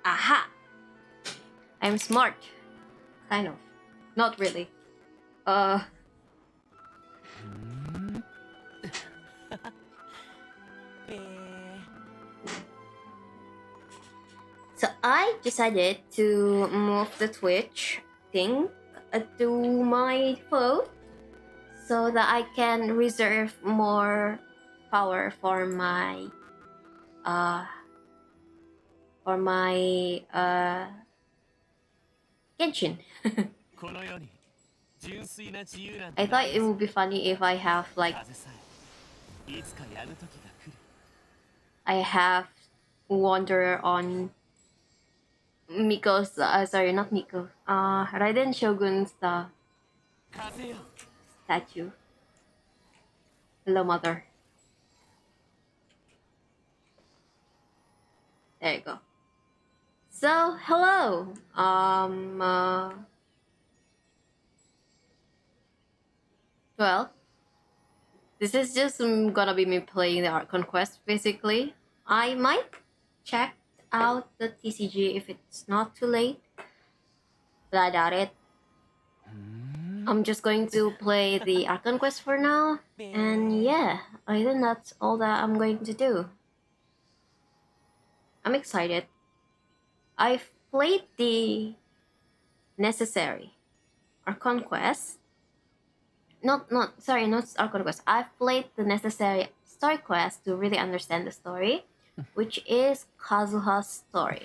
Aha! I'm smart. Kind of. Not really. Uh, so I decided to move the Twitch thing to my phone so that I can reserve more power for my uh Genshin. I thought it would be funny if I have like I have Wanderer on Miko's sorry, not Miko. Raiden Shogun's statue. Hello, mother. There you go. So, hello. Well, this is just gonna be me playing the Archon quest. Basically, I might check out the TCG if it's not too late, but I doubt it. I'm just going to play the Archon quest for now, and yeah, I think that's all that I'm going to do. I'm excited. I've played the necessary Archon quest. Not Archon quest. I've played the necessary story quest to really understand the story, which is Kazuha's story.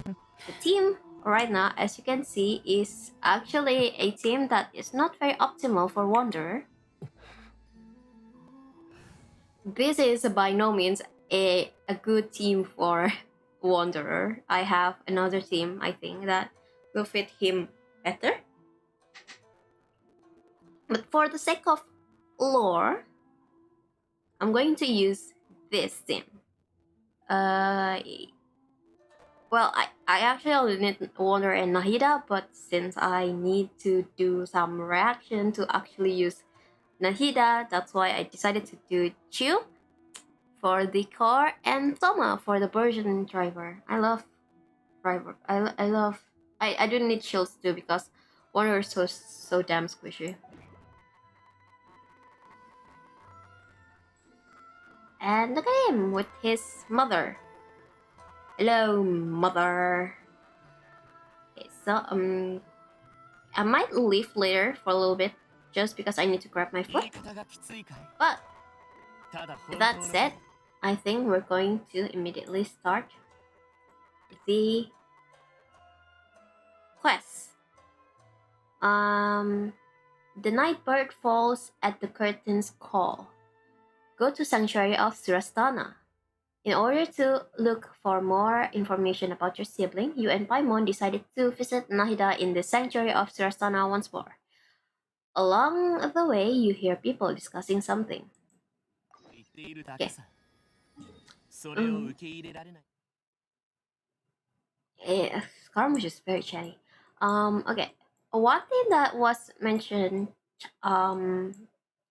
The team right now, as you can see, is actually a team that is not very optimal for Wanderer. This is by no means a good team for Wanderer. I have another team, I think, that will fit him better. But for the sake of lore, I'm going to use this team. Well, I actually only need Wanderer and Nahida, but since I need to do some reaction to actually use Nahida, that's why I decided to do Chill for the car and Toma for the version driver. I love driver. I do need shields too because Wanderer is so damn squishy. And look at him with his mother. Hello, mother. Okay, so I might leave later for a little bit just because I need to grab my foot. But with that said, I think we're going to immediately start the quest. The night bird falls at the curtain's call. Go to Sanctuary of Surastana. In order to look for more information about your sibling, you and Paimon decided to visit Nahida in the Sanctuary of Surastana once more. Along the way, you hear people discussing something. Okay. Scaramouche is very chatty. Okay. One thing that was mentioned,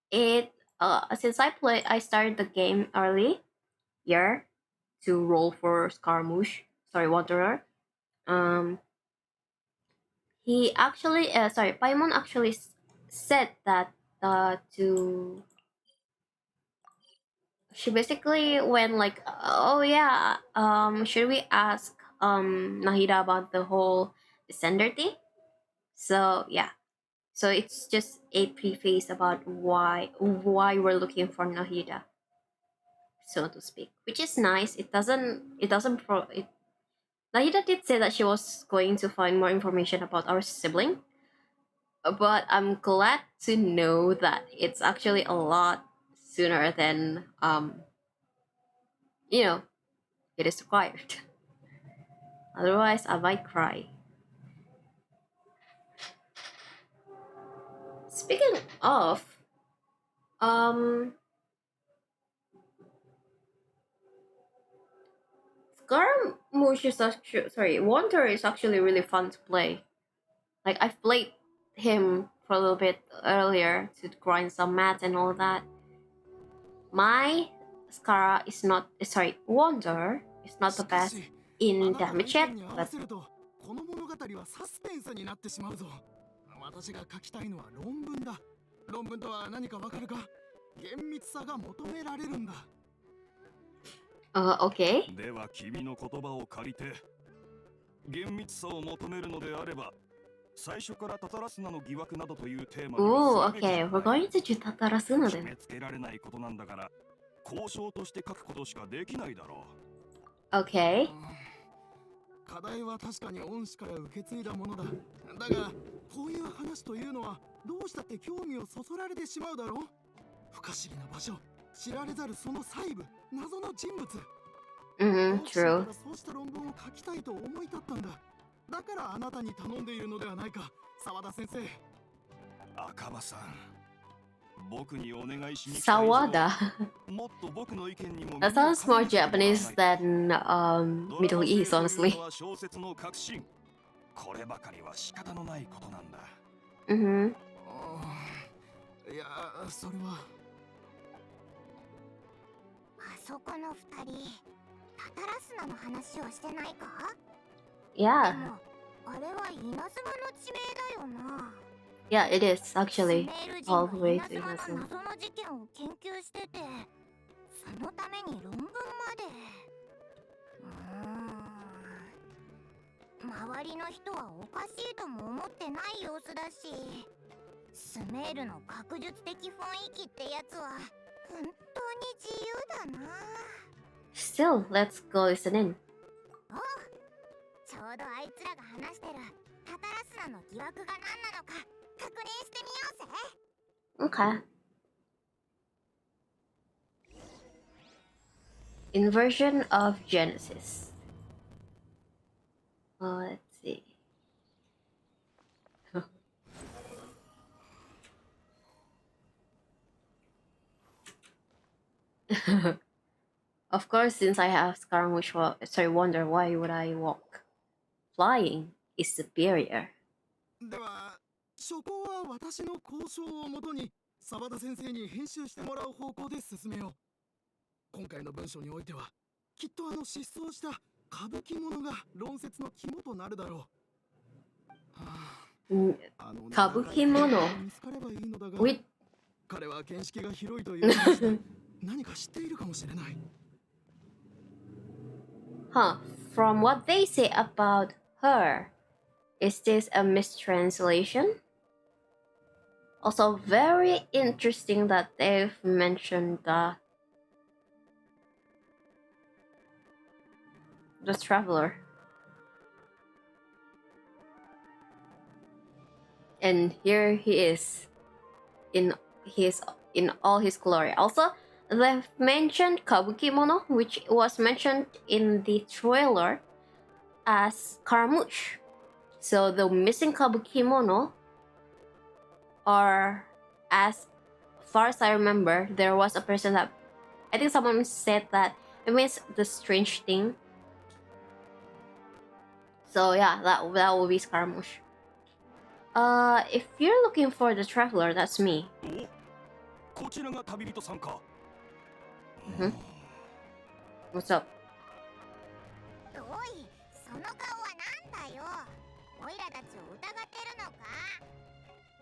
it since I started the game early, year to roll for Scaramouche. Sorry, Wanderer. Um, he actually, Paimon actually said that to she basically went like, oh yeah, should we ask Nahida about the whole descender thing? So yeah, so it's just a preface about why we're looking for Nahida, so to speak, which is nice. Nahida did say that she was going to find more information about our sibling, but I'm glad to know that it's actually a lot sooner than you know it is required. Otherwise, I might cry. Speaking of, um, Scaramouche is actually Wonder is actually really fun to play. Like I've played him for a little bit earlier to grind some mats and all that. My Scara is not Wonder is not the best in damage yet, but この物語はサスペンスになってしまうぞ。私が書きたいのは論文だ。論文とは何かわかるか？厳密さが求められるんだ。okay. では君の言葉を借りて、厳密さを求めるのであれば、最初からタタラスナの疑惑などというテーマに Oh, はすべき okay. We're going to do Tatarasuna 決 then. めつけられないことなんだから、交渉として書くことしかできないだろう。Okay. 課題は確かに恩師から受け継いだものだ。だが、こういう話というのはどうしたって興味をそそられてしまうだろう。不可思議な場所、知られざるその細部、謎の人物。True. そうした論文を書きたいと思い立ったんだ。だからあなたに頼んでいるのではないか、澤田先生。赤羽さん、僕にお願いしに来た以上、 Sawada. もっと僕の意見にも That sounds more Japanese than Middle East, honestly. 小説の革新。こればかりは仕方のないことなんだ。いや、それは。あそこの二人、タタラスナの話をしてないか？ Yeah. でもあれは稲妻の地名だよな。Yeah, it is actually スメール人 all が the way 稲 to 妻の Inazuma. 謎の事件を研究してて、そのために論文まで。周りの人はおかしいとも思ってない様子だし、スメールの学術的雰囲気ってやつは本当に自由だな。 Still, let's go listen in. ちょうどあいつらが話してるタタラスナの疑惑が何なのか確認してみようぜ。 Okay. Inversion of Genesis. Let's see. Of course, since I have scaramouche, wonder why would I walk? Flying is superior. では、書稿は私の交渉をもとに澤田先生に編集してもらう方向で進めよう。今回の文章においては、きっと失踪したkabukimonoが論説の肝となるだろう。kabukimono 見つかればいいのだが、 with 彼は見識が広いという話で何か知っているかもしれない。Huh, from what they say about her, is this a mistranslation? Also, very interesting that they've mentioned the traveler. And here he is in all his glory. Also, they've mentioned kabukimono, which was mentioned in the trailer as scaramouche. So the missing kabukimono, or as far as I remember, there was a person that I think someone said that it means the strange thing. So yeah, that will be scaramouche. If you're looking for the traveler, that's me. こちらが旅人さんか。What's up? おい、その顔はなんだよ。おいらたちを疑ってるのか？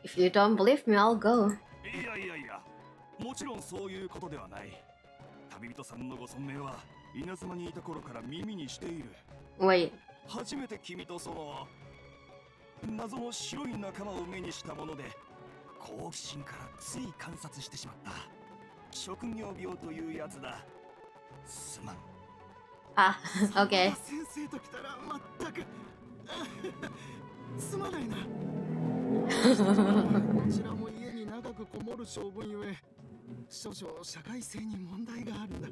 If you don't believe me, I'll go. いやいやいや、もちろんそういうことではない。旅人さんのご存命は稲妻にいた頃から耳にしている。 Wait. 初めて君とその謎の白い仲間を目にしたもので、好奇心からつい観察してしまった。職業病というやつだ。すまん。Ah, okay. 先生と来たら全くすまないな。こちらも家に長くこもる性分ゆえ、少々社会性に問題があるんだ。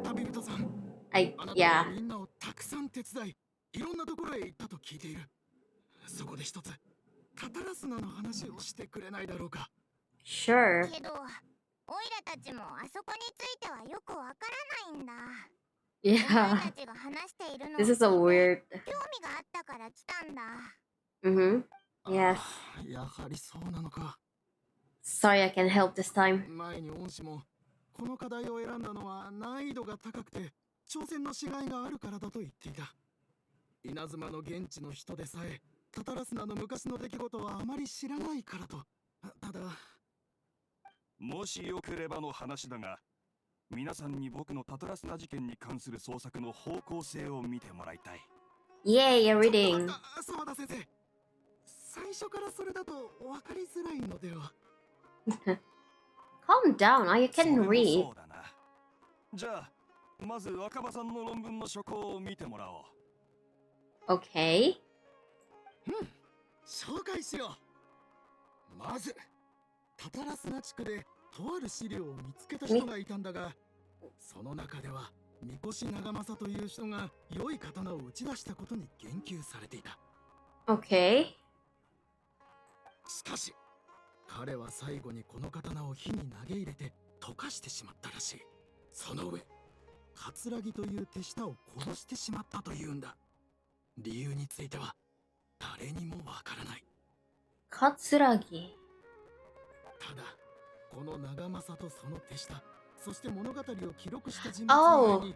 旅人さん、あなたはみんなをたくさん手伝い、いろんなところへ行ったと聞いている。そこで一つタタラスナの話をしてくれないだろうか。 Sure. けど、おいらたちもあそこについてはよくわからないんだ。 Yeah. お前たちが話しているのを This is a weird. 興味があったから来たんだ。Yes. やはりそうなのか。 Sorry, I can't help this time. 前に恩師もこの課題を選んだのは難易度が高くて挑戦のしがいがあるからだと言っていた。稲妻の現地の人でさえタタラスナの昔の出来事はあまり知らないからと。ただもしよければの話だが、皆さんに僕のタタラスナ事件に関する捜索の方向性を見てもらいたい。Yay, a reading. 澤田先生、最初からそれだと分かりづらいのでは。Calm down, you それ can も read. そうだな。じゃあまず若葉さんの論文の書稿を見てもらおう。Okay. 紹介しよう。まずタタラスナ地区でとある資料を見つけた人がいたんだが、その中では三越長政という人が良い刀を打ち出したことに言及されていた。 Okay. しかし彼は最後にこの刀を火に投げ入れて溶かしてしまったらしい。その上葛城という手下を殺してしまったというんだ。理由については誰にもわからない。 Katsuragi. ただこの長政とその手下、そして物語を記録した人物以外に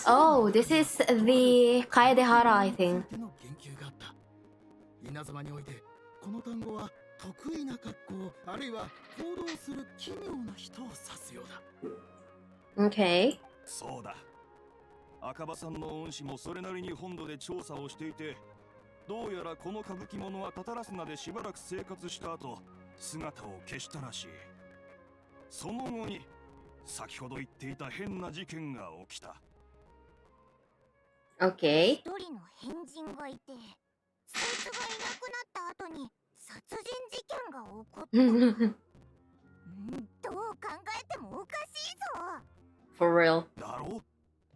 Oh, this is the Kaedehara, I think. についての言及があった。稲妻においてこの単語は得意な格好あるいは行動する奇妙な人を指すようだ。 Okay. そうだ。赤羽さんの恩師もそれなりに本土で調査をしていて、どうやらこの歌舞伎者はタタラスナでしばらく生活した後姿を消したらしい。その後に先ほど言っていた変な事件が起きた。 Okay. 一人の変人がいて、そいつがいなくなった後に殺人事件が起こった。どう考えてもおかしいぞ。 For real. だろう、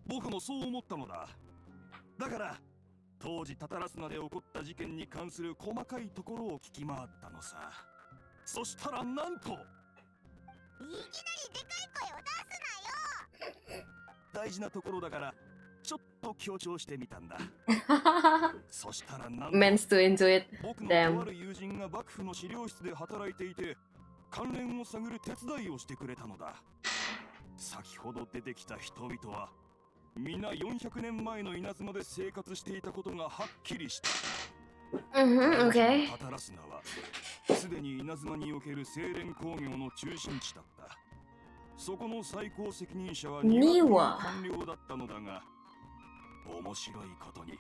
僕もそう思ったのだ。だから当時タタラスナで起こった事件に関する細かいところを聞き回ったのさ。そしたらなんと、いきなりでかい声を出すなよ。大事なところだからちょっと強調してみたんだ。そしたらなんと Meant to into it. 僕の Damn. とある友人が幕府の資料室で働いていて、関連を探る手伝いをしてくれたのだ。先ほど出てきた人々は皆400年前の稲妻で生活していたことがはっきりした。Okay. タタラスナはすでに稲妻における精錬工業の中心地だった。そこの最高責任者はには官僚だったのだが、面白いことに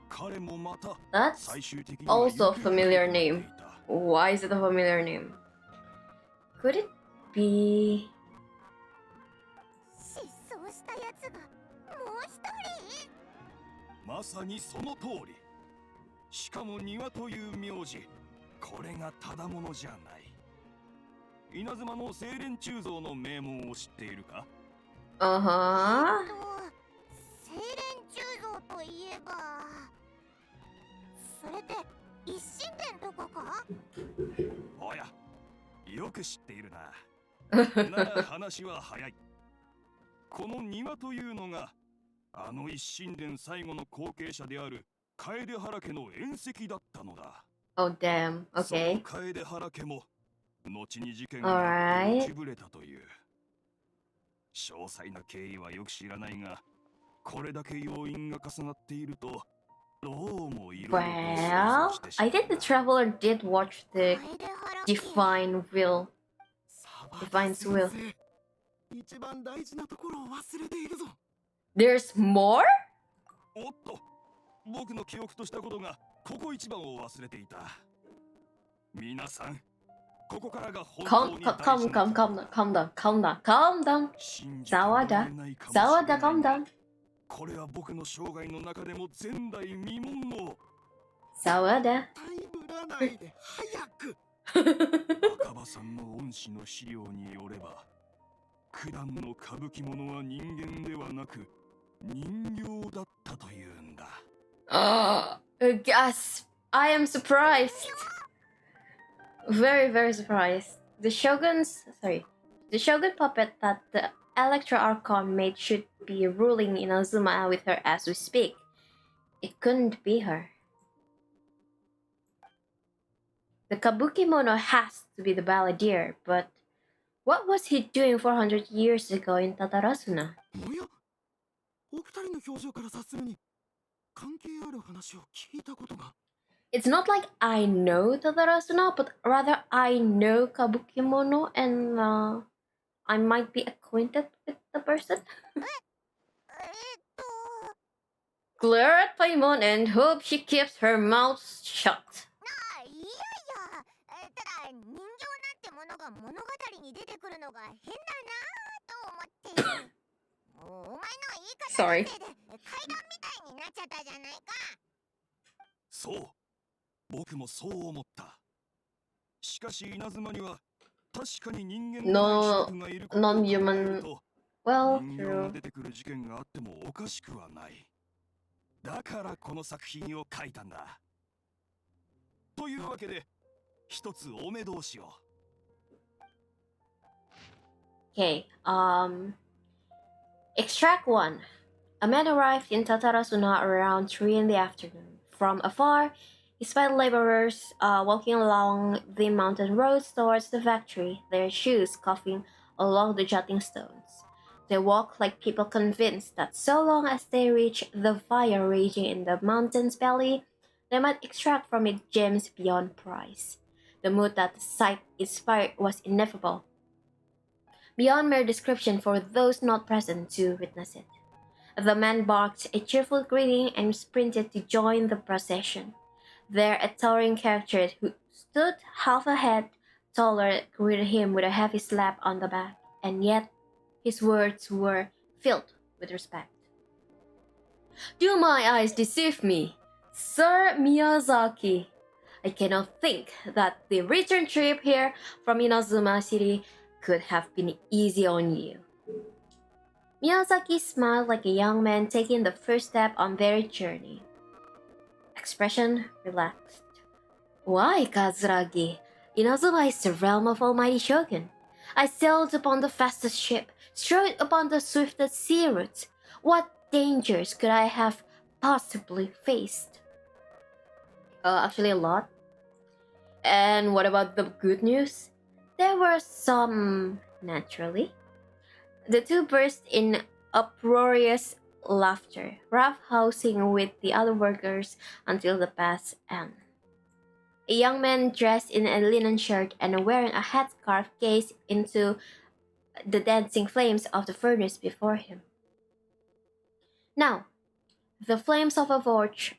彼もまた That's 最終的に also a は familiar name. Why is it a familiar name? Could it be 失踪したやつがもう一人。まさにその通り。しかも庭という名字、これがただものじゃない。稲妻の精錬鋳造の名門を知っているか？ Uh-huh. 精錬鋳造といえば、それって一神殿とかか？おや、よく知っているな。なら話は早い。この庭というのがあの一神殿最後の後継者である楓原家の縁石だったのだ。 Oh, damn. その Okay. 楓原家も後に事件 Alright. が起きぶれたという。詳細な経緯はよく知らないが、これだけ要因が重なっているとどうもいろいろと想 Well, 像してしま I う think the traveler did watch the 楓原家 divine will. サバ Divine 先 will. 生、一番大事なところを忘れているぞ。 There's more? おっと、僕の記憶としたことがここ一番を忘れていた。皆さん、ここからが本当 Calm, に calm, 大事 calm, な calm, calm, calm down, calm down, calm down. 信じてもらえないかもしれない Sawada, が calm down. これは僕の生涯の中でも前代未聞の Sawada. タイムらないで早く。赤羽さんの恩師の資料によれば、九段の歌舞伎者は人間ではなく人形だったというんだ。Gasp. I am surprised. Very, very surprised. The Shogun puppet that the Electra Archon made should be ruling Inazuma with her as we speak. It couldn't be her. The kabukimono has to be the balladeer, but what was he doing 400 years ago in Tatarasuna? おや、二人の表情から察するに関係ある話を聞いたことが。 It's not like I know Tatarasuna, but rather I know kabukimono and I might be acquainted with the person. えっ Glare at Paimon and hope she keeps her mouth shut. いやいや、ただ人形なんてものが物語に出てくるのが変だなと思って。お前の言い方のせい Sorry. で階段みたいになっちゃったじゃないか。そう、僕もそう思った。しかし稲妻には確かに人間の種族がいることを考えると、 Well, 人形が true. 出てくる事件があってもおかしくはない。だからこの作品を書いたんだ。というわけで一つお目通しを。 Okay, Extract 1. A man arrived in Tatarasuna around 3 in the afternoon. From afar, he spied laborers walking along the mountain roads towards the factory, their shoes scuffing along the jutting stones. They walked like people convinced that so long as they reached the fire raging in the mountain's belly, they might extract from it gems beyond price. The mood that the sight inspired was ineffable, beyond mere description for those not present to witness it. The man barked a cheerful greeting and sprinted to join the procession. There, a towering character who stood half a head taller greeted him with a heavy slap on the back, and yet his words were filled with respect. Do my eyes deceive me, Sir Miyazaki? I cannot think that the return trip here from Inazuma City could have been easy on you. Miyazaki smiled like a young man taking the first step on their journey. Expression relaxed. Why, Kazuragi? Inazuma is the realm of Almighty Shogun. I sailed upon the fastest ship, strode upon the swiftest sea routes. What dangers could I have possibly faced? Actually, a lot. And what about the good news? There were some, naturally. The two burst in uproarious laughter, roughhousing with the other workers until the path's end. A young man dressed in a linen shirt and wearing a headscarf gazed into the dancing flames of the furnace before him. Now, the flames of a forge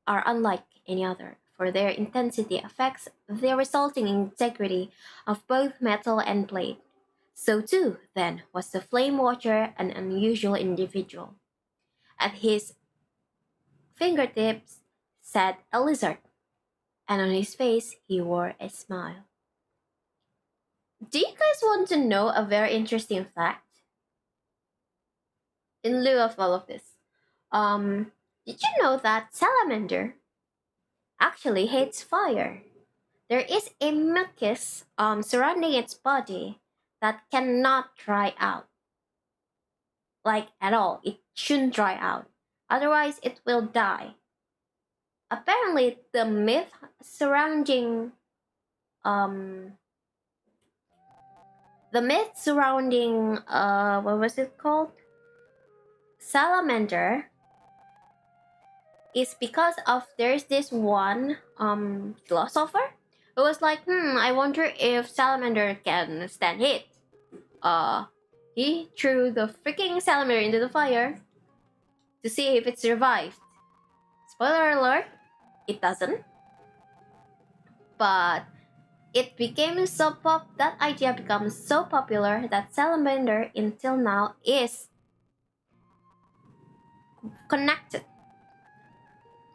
are unlike any other, for their intensity affects the resulting integrity of both metal and blade. So too, then, was the flame watcher an unusual individual. At his fingertips sat a lizard, and on his face he wore a smile. Do you guys want to know a very interesting fact? In lieu of all of this, did you know that salamander actually hates fire? There is a mucus surrounding its body that cannot dry out. Like at all, it shouldn't dry out. Otherwise, it will die. Apparently, the myth surrounding what was it called? Salamander is because of there's this one philosopher who was like, I wonder if salamander can stand heat. He threw the freaking salamander into the fire to see if it survived. Spoiler alert, it doesn't. But it became that idea becomes so popular that salamander until now is connected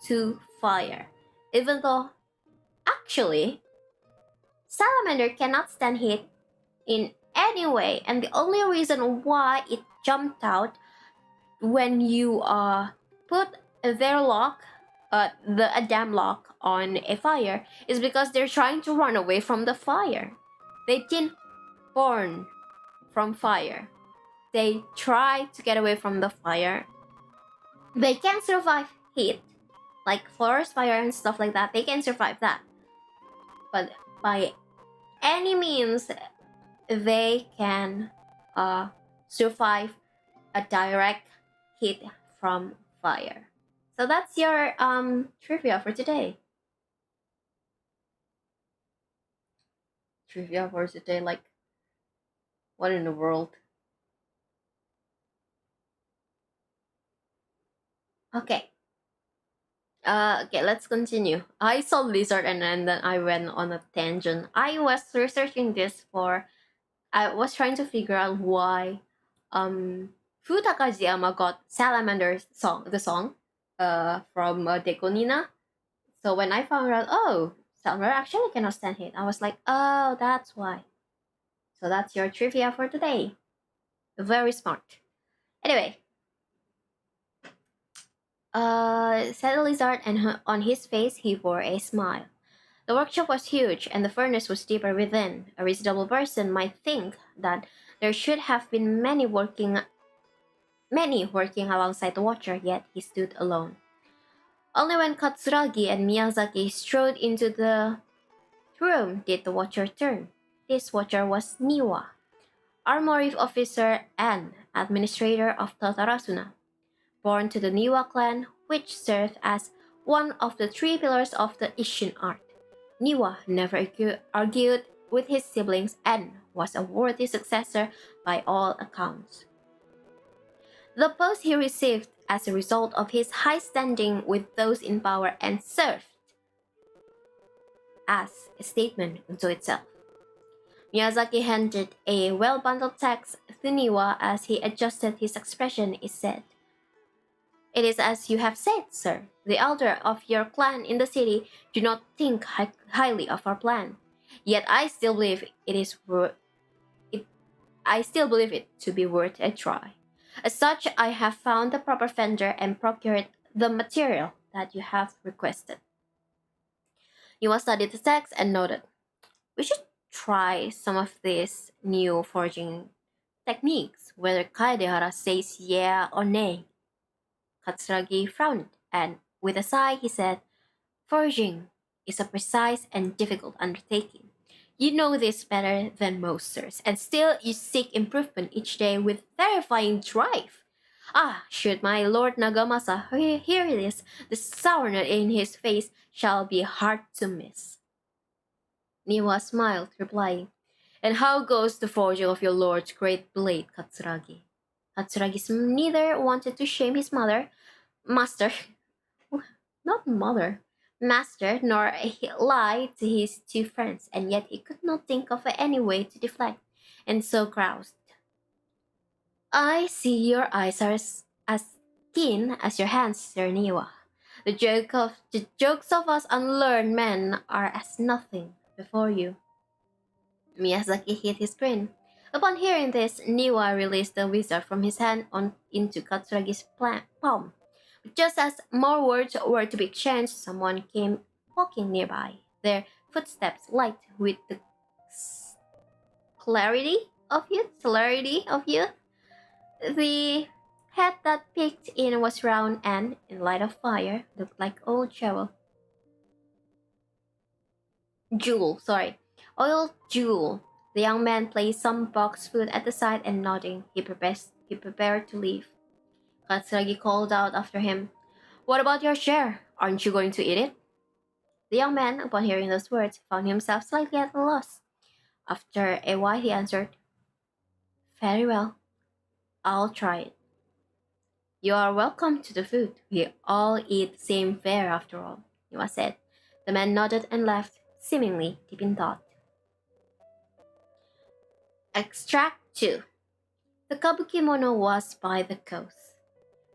to fire. Even though actually salamander cannot stand heat in any way, and the only reason why it jumped out when you put their lock, a dam lock on a fire is because they're trying to run away from the fire. They didn't born from fire. They try to get away from the fire. They can survive heat, like forest fire and stuff like that. They can survive that. But by any means, they can survive a direct heat from fire. So that's your trivia for today. Trivia for today, like what in the world? Okay. Okay, let's continue. I saw lizard and then I went on a tangent. I was researching this for I was trying to figure out why Fu Takajiyama got Salamander's song, the song from Dekonina. So when I found out, oh, Salamander actually cannot stand heat, I was like, oh, that's why. So that's your trivia for today. Very smart. Anyway, said the lizard, and on his face he wore a smile. The workshop was huge, and the furnace was deeper within. A reasonable person might think that there should have been many working alongside the watcher, yet he stood alone. Only when Katsuragi and Miyazaki strode into the room did the watcher turn. This watcher was Niwa, armory officer and administrator of Tatarasuna, born to the Niwa clan, which served as one of the three pillars of the Ishin art. Niwa never argued with his siblings and was a worthy successor by all accounts. The post he received as a result of his high standing with those in power and served as a statement unto itself. Miyazaki handed a well-bundled text to Niwa as he adjusted his expression. He said, "It is as you have said, sir. The elder of your clan in the city do not think highly of our plan. Yet I still believe I still believe it to be worth a try. As such, I have found the proper vendor and procured the material that you have requested." Niwa studied the text and noted, "We should try some of these new forging techniques, whether Kaedehara says yeah or nay." Katsuragi frowned, and with a sigh he said, "Forging is a precise and difficult undertaking. You know this better than most, sirs, and still you seek improvement each day with terrifying drive. Ah, should my Lord Nagamasa hear this, the sourness in his face shall be hard to miss." Niwa smiled, replying, "And how goes the forging of your lord's great blade, Katsuragi?" Katsuragi neither wanted to shame his master, not mother, master, nor lie to his two friends, and yet he could not think of any way to deflect, and so groused, "I see your eyes are as keen as your hands, Sir Niwa. The jokes of us unlearned men are as nothing before you." Miyazaki hid his grin. Upon hearing this, Niwa released the wizard from his hand into Katsuragi's palm. But just as more words were to be exchanged, someone came walking nearby, their footsteps light with the celerity of youth. The head that peeked in was round and, in light of fire, looked like old oil jewel. The young man placed some box food at the side and nodding, he prepared to leave. Katsuragi called out after him, "What about your share? Aren't you going to eat it?" The young man, upon hearing those words, found himself slightly at a loss. After a while he answered, "Very well, I'll try it." "You are welcome to the food. We all eat the same fare after all," Niwa said. The man nodded and left, seemingly deep in thought. Extract 2. The kabukimono was by the coast.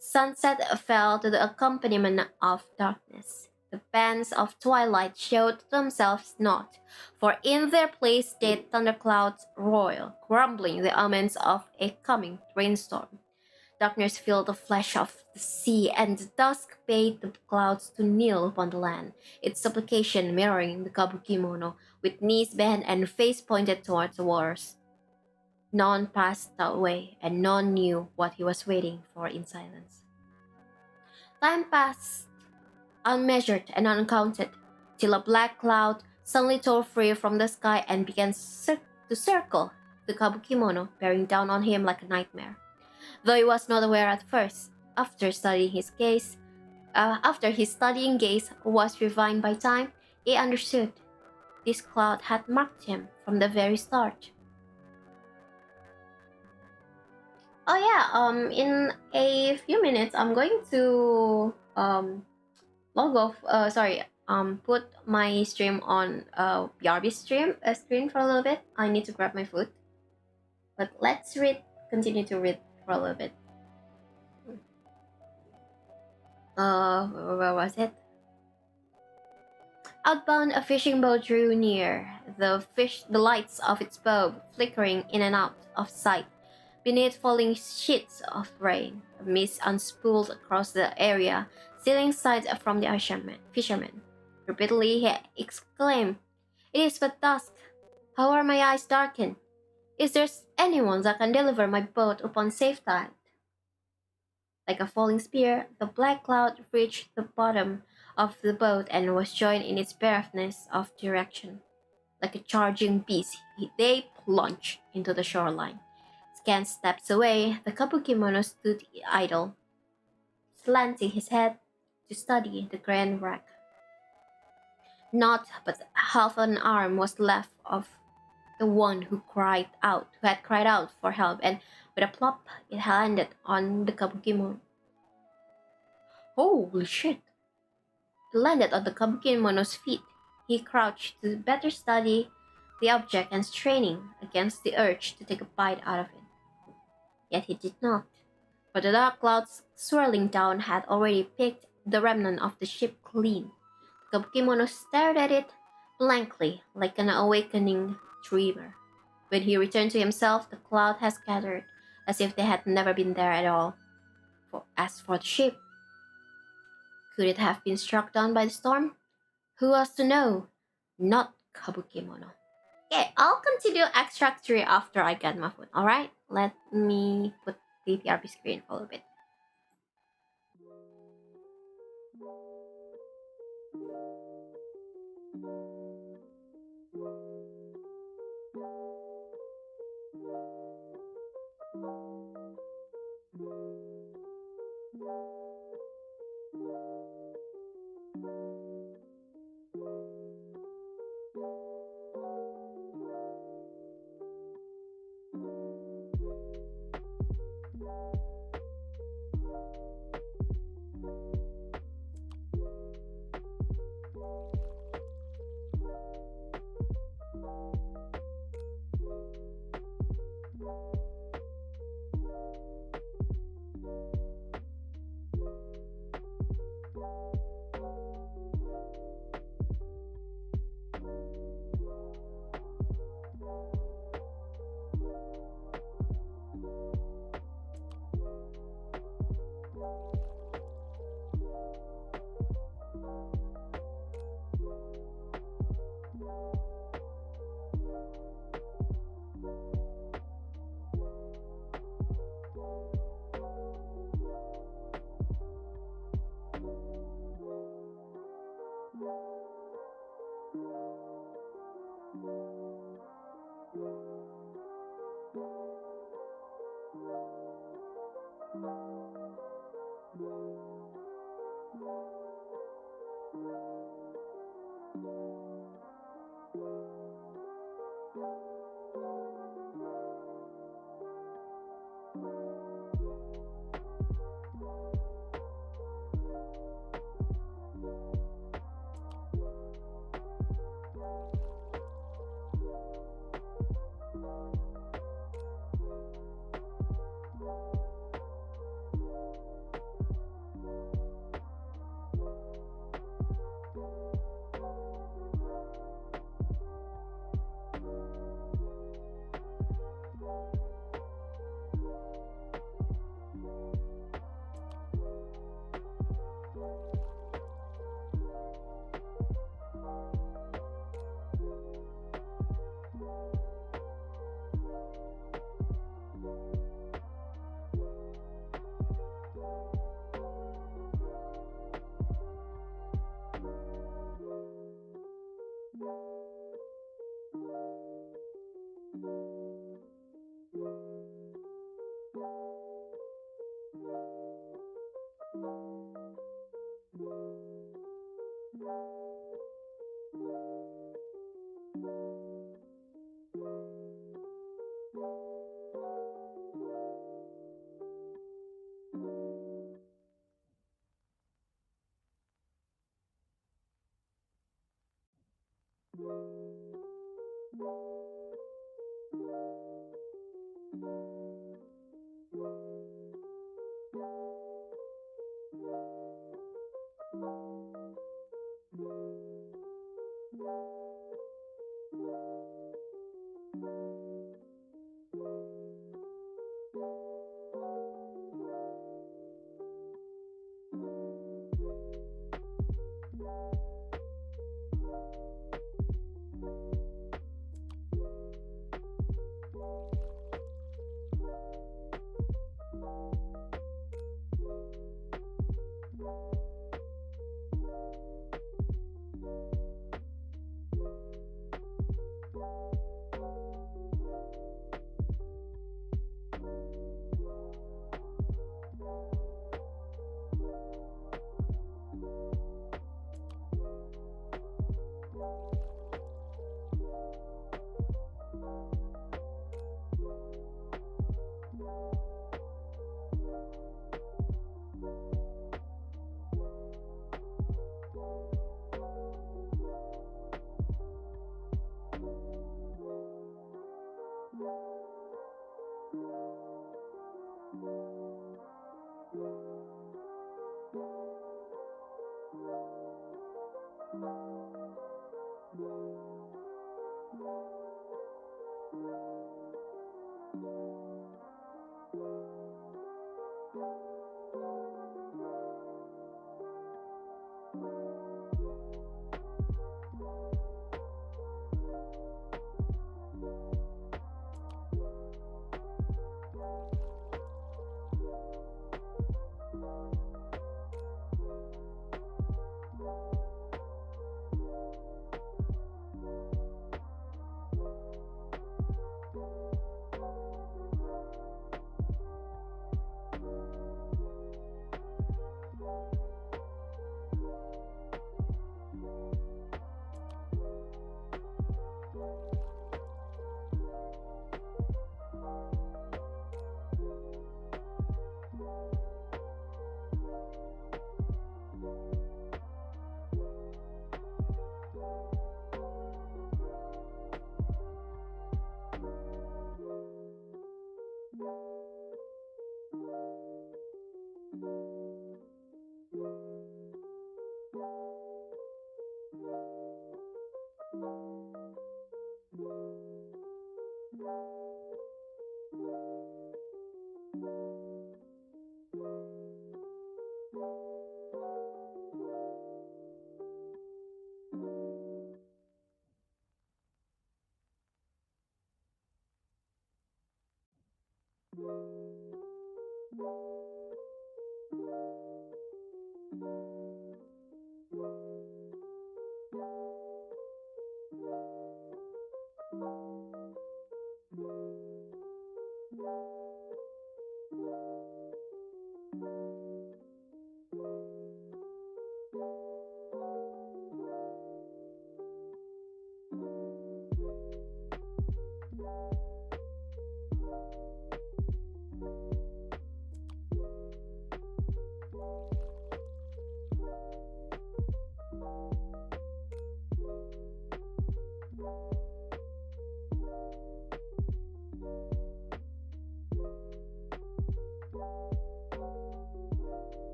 Sunset fell to the accompaniment of darkness. The bands of twilight showed themselves not, for in their place stayed thunderclouds royal, grumbling the omens of a coming rainstorm. Darkness filled the flesh of the sea, and the dusk bade the clouds to kneel upon the land, its supplication mirroring the kabukimono, with knees bent and face pointed towards the waters. None passed that way, and none knew what he was waiting for in silence. Time passed unmeasured and uncounted, till a black cloud suddenly tore free from the sky and began to circle the kabukimono, bearing down on him like a nightmare. Though he was not aware at first, After studying his gaze, after his studying gaze was refined by time, he understood this cloud had marked him from the very start. Oh yeah, in a few minutes, I'm going to log off. Put my stream on BRB screen for a little bit. I need to grab my food, but let's continue to read for a little bit. Where was it? Outbound, a fishing boat drew near, the lights of its bow flickering in and out of sight. Beneath falling sheets of rain, a mist unspooled across the area, stealing sight from the fisherman. Repeatedly he exclaimed, "It is but dusk. How are my eyes darkened? Is there anyone that can deliver my boat upon safe tide?" Like a falling spear, the black cloud reached the bottom of the boat and was joined in its barrenness of direction. Like a charging beast, they plunged into the shoreline. Scant steps away, the kabukimono stood idle, slanting his head to study the grand wreck. Not but half an arm was left of the one who had cried out for help, and with a plop, it landed on the kabukimono. Holy shit! It landed on the kabukimono's feet. He crouched to better study the object and straining against the urge to take a bite out of it. Yet he did not, for the dark clouds swirling down had already picked the remnant of the ship clean. The kabukimono stared at it blankly, like an awakening dreamer. When he returned to himself, the cloud had scattered, as if they had never been there at all. As for the ship, could it have been struck down by the storm? Who was to know? Not Kabukimono. Okay, I'll continue extract 3 after I get my food, alright? Let me put the PRP screen for a little bit.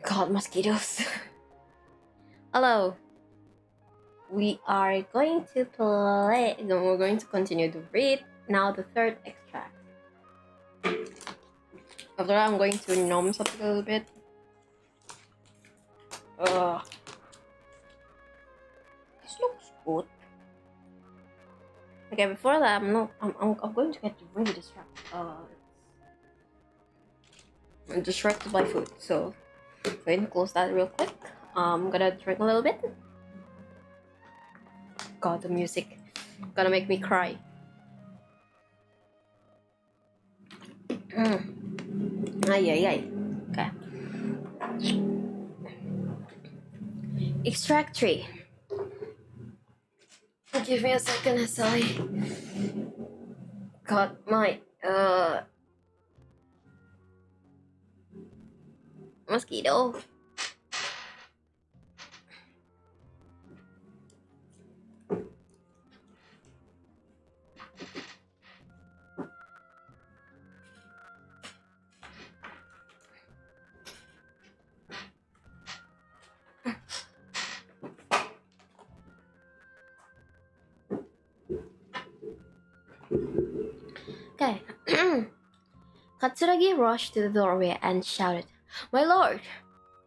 God, mosquitoes. Hello. We are going to play. No, we're going to continue to read now the third extract. After that, I'm going to numb something a little bit. This looks good. Okay, before that, I'm going to get really distracted. I'm distracted by food, so I'm going to close that real quick. I'm gonna drink a little bit. God, the music gonna make me cry. Ay, ay, ay. Okay. Extract 3. Give me a second, SI. God, my mosquito. Okay. Katsuragi rushed to the doorway and shouted, "My lord!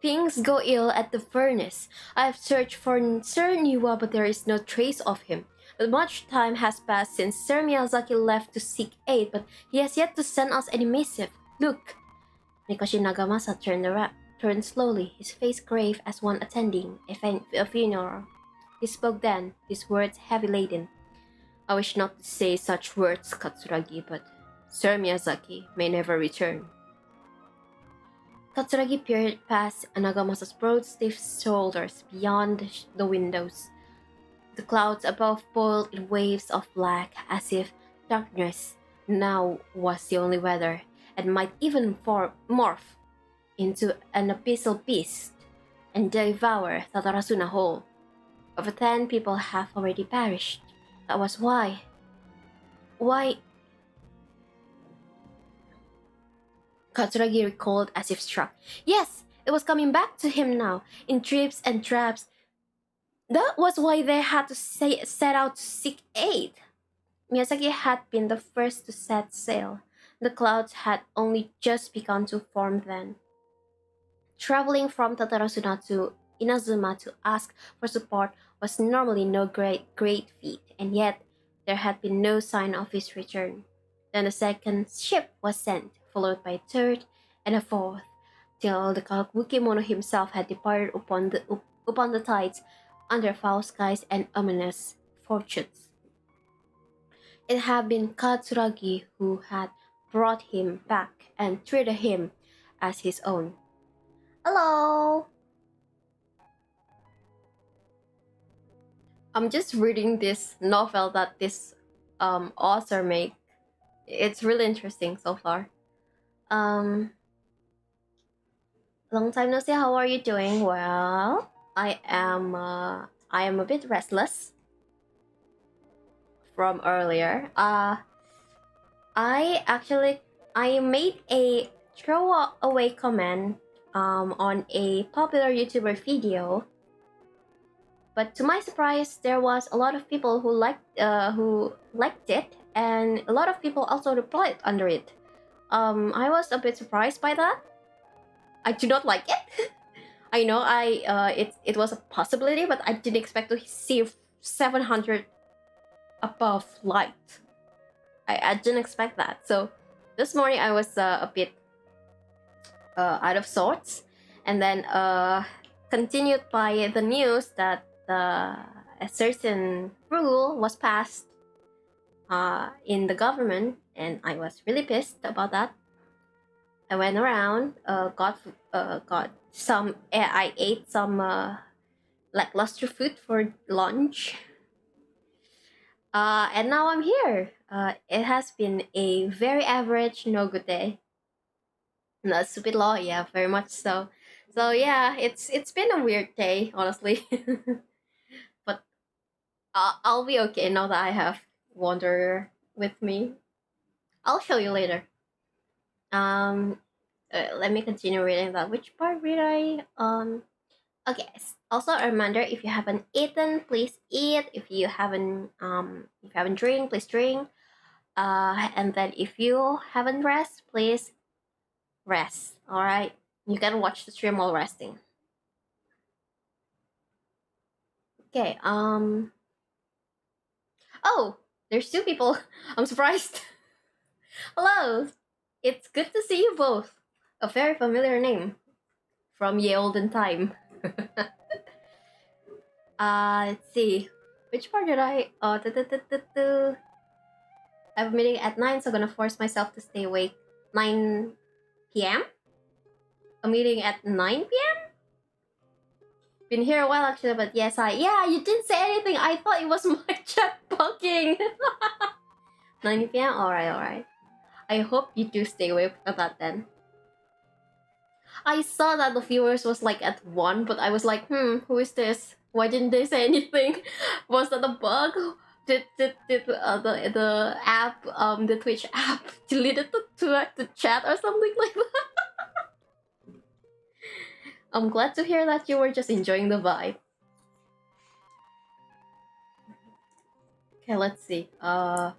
Things go ill at the furnace. I have searched for Sir Niwa, but there is no trace of him. But much time has passed since Sir Miyazaki left to seek aid, but he has yet to send us any missive. Look!" Mikoshi Nagamasa turned around. turned slowly, his face grave as one attending a funeral. He spoke then, his words heavy-laden. I wish not to say such words, Katsuragi, but Sir Miyazaki may never return. Katsuragi peered past Anagamasa's broad, stiff shoulders beyond the windows. The clouds above boiled in waves of black, as if darkness now was the only weather, and might even morph into an abyssal beast and devour Tatarasuna whole. Over 10 people have already perished. That was why. Why? Katsuragi recalled as if struck. Yes, it was coming back to him now, in drips and drabs. That was why they had to set out to seek aid. Miyazaki had been the first to set sail. The clouds had only just begun to form then. Traveling from Tatarasuna to Inazuma to ask for support was normally no great feat, and yet there had been no sign of his return. Then the second ship was sent, followed by a third and a fourth, till the kabukimono himself had departed upon the tides under foul skies and ominous fortunes. It had been Katsuragi who had brought him back and treated him as his own. Hello! I'm just reading this novel that this author made. It's really interesting so far. Long time no see. How are you doing? Well, I am a bit restless from earlier. I made a throwaway comment on a popular YouTuber video, but to my surprise, there was a lot of people who liked it, and a lot of people also replied under it. I was a bit surprised by that. I do not like it. I know it was a possibility, but I didn't expect to see 700 above liked. I didn't expect that. So this morning I was a bit out of sorts, and then continued by the news that a certain rule was passed in the government, and I was really pissed about that. I went around, got some. I ate some lackluster food for lunch, and now I'm here. It has been a very average, no good day. Not stupid law, yeah, very much so. So yeah, it's been a weird day, honestly. But I'll be okay now that I have Wanderer with me. I'll show you later. Let me continue reading that. Which part read I? Okay. Also a reminder: if you haven't eaten, please eat. If you haven't drink, please drink. And then if you haven't rest, please rest. All right. You can watch the stream while resting. Okay. Oh, there's 2 people. I'm surprised. Hello. It's good to see you both. A very familiar name from ye olden time. Let's see. Which part did I? I have a meeting at 9, so I'm gonna force myself to stay awake. 9 p.m. A meeting at 9 p.m. Been here a while actually, but yes, you didn't say anything. I thought it was my chat bugging. 9 p.m. Alright. I hope you do stay awake for that then. I saw that the viewers was like at 1, but I was like, who is this? Why didn't they say anything? Was that a bug? Did the app, the Twitch app deleted the chat or something like that? I'm glad to hear that you were just enjoying the vibe. Okay, let's see. I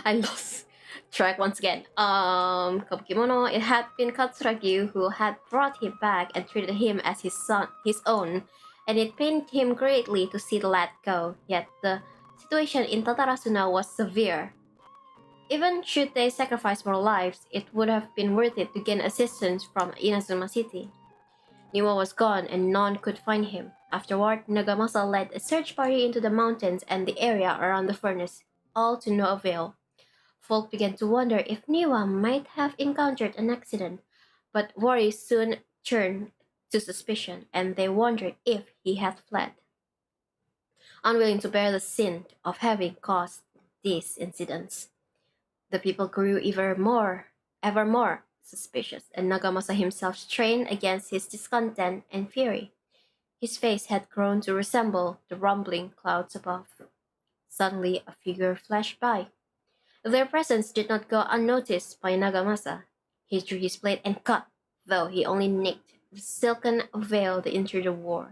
lost track once again. Kabukimono, it had been Katsuragi who had brought him back and treated him as his own, and it pained him greatly to see the lad go. Yet the situation in Tatarasuna was severe. Even should they sacrifice more lives, it would have been worth it to gain assistance from Inazuma City. Niwa was gone and none could find him. Afterward, Nagamasa led a search party into the mountains and the area around the furnace, all to no avail. Folk began to wonder if Niwa might have encountered an accident, but worry soon turned to suspicion, and they wondered if he had fled. Unwilling to bear the sin of having caused these incidents, the people grew ever more suspicious, and Nagamasa himself strained against his discontent and fury. His face had grown to resemble the rumbling clouds above. Suddenly, a figure flashed by. Their presence did not go unnoticed by Nagamasa. He drew his blade and cut, though he only nicked the silken veil that entered the wall.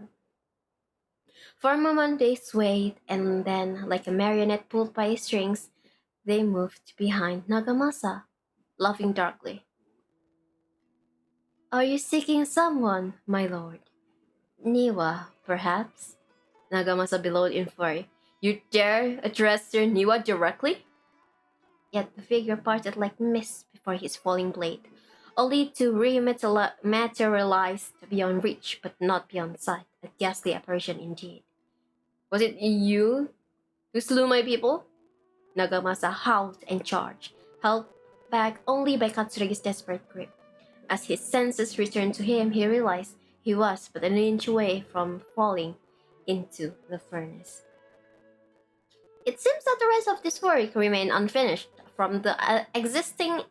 For a moment they swayed, and then, like a marionette pulled by strings, they moved behind Nagamasa, laughing darkly. Are you seeking someone, my lord? Niwa, perhaps? Nagamasa bellowed in fury. You dare address your Niwa directly? Yet the figure parted like mist before his falling blade, only to rematerialize beyond reach but not beyond sight. A ghastly apparition indeed. Was it you who slew my people? Nagamasa howled and charged, held back only by Katsuregi's desperate grip. As his senses returned to him, he realized he was but an inch away from falling into the furnace. It seems that the rest of this work remained unfinished. From the existing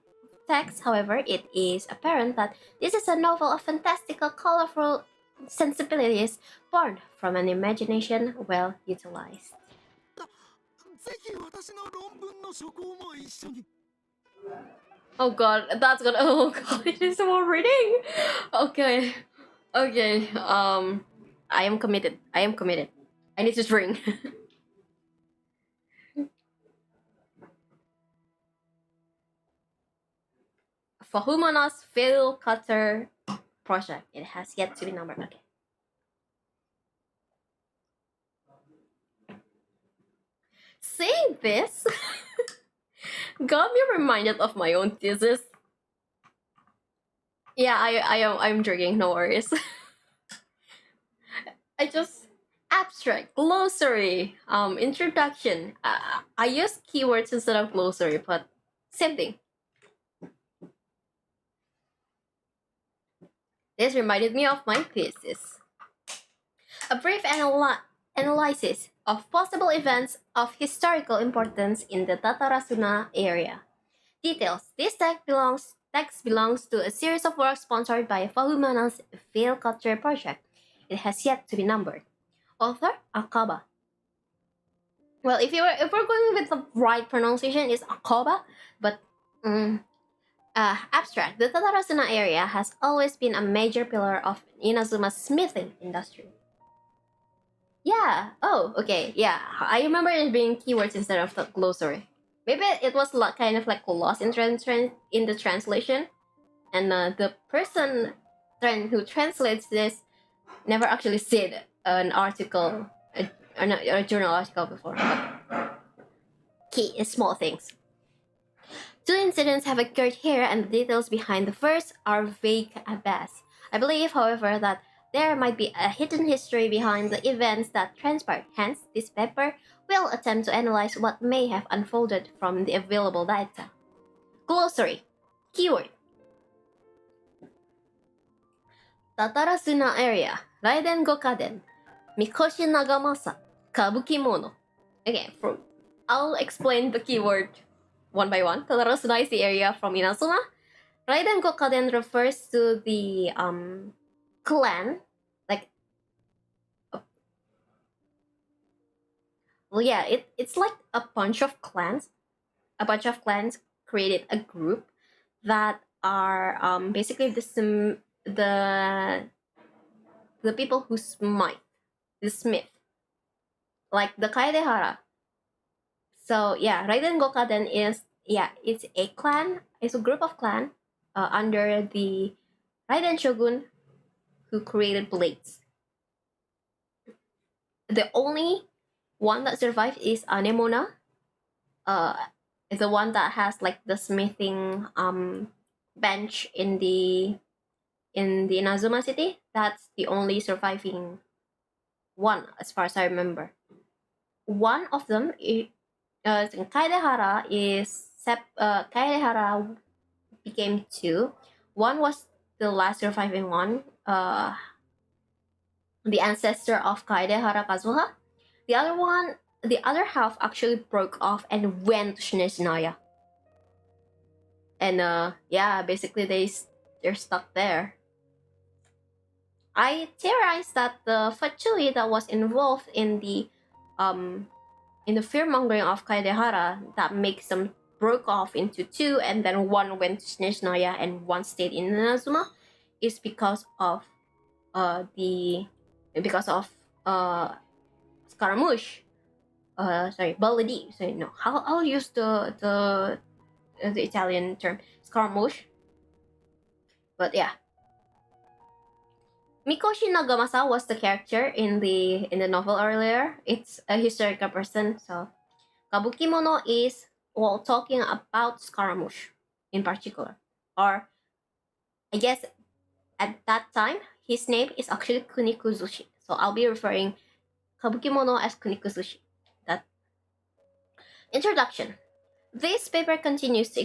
text, however, it is apparent that this is a novel of fantastical, colorful sensibilities born from an imagination well utilized. ぜひ私の論文の書稿も一緒に。 Oh god, that's gonna. Oh god, it is more reading. Okay, okay. I am committed. I am committed. I need to drink. For Humana's Fiddle Cutter project, it has yet to be numbered. Okay. Saying this got me reminded of my own thesis. Yeah, I'm drinking, no worries. I just abstract glossary introduction. I use keywords instead of glossary, but same thing. This reminded me of my thesis. A brief analysis of possible events of historical importance in the Tatarasuna area. Details. This text belongs to a series of works sponsored by Fahumana's Veil Culture Project. It has yet to be numbered. Author Akaba. Well, if we're going with the right pronunciation, it's Akaba, but abstract. The Tatarasuna area has always been a major pillar of Inazuma's smithing industry. Yeah. Oh, okay. Yeah, I remember it being keywords instead of the glossary. Maybe it was kind of like lost in the translation, and the person who translates this never actually said an article, a journal article before. Key small things. Two incidents have occurred here, and the details behind the first are vague at best. I believe, however, that there might be a hidden history behind the events that transpired. Hence, this paper will attempt to analyze what may have unfolded from the available data. Glossary. Keyword. Tatarasuna area. Raiden Gokaden. Mikoshi Nagamasa. Kabukimono. Okay, I'll explain the keyword one by one. Tatarasuna is the area from Inazuma. Raiden Gokaden refers to the clan, it's like a bunch of clans. A bunch of clans created a group that are basically the people who smite, the smith, like the Kaedehara. So yeah, Raiden Gokaden it's a clan. It's a group of clan under the Raiden Shogun, who created blades. The only one that survived is Anemona. Is the one that has like the smithing bench in the in the Inazuma City. That's the only surviving one, as far as I remember. One of them, Kaedehara Kaedehara became two. One was the last surviving one, the ancestor of Kaedehara Kazuha. The other one, the other half actually broke off and went to Shineshinaya. And yeah, basically they're stuck there. I theorized that the Fachui that was involved in the fear mongering of Kaedehara that makes them broke off into two, and then one went to Shineshinaya and one stayed in Inazuma, is because of the scaramouche. Sorry, balladeer. So no, I'll use the Italian term scaramouche. But yeah, Mikoshi Nagamasa was the character in the novel earlier. It's a historical person. So kabukimono is talking about scaramouche in particular, or I guess at that time his name is actually kunikuzushi. So I'll be referring kabukimono as kunikuzushi. That introduction. This paper continues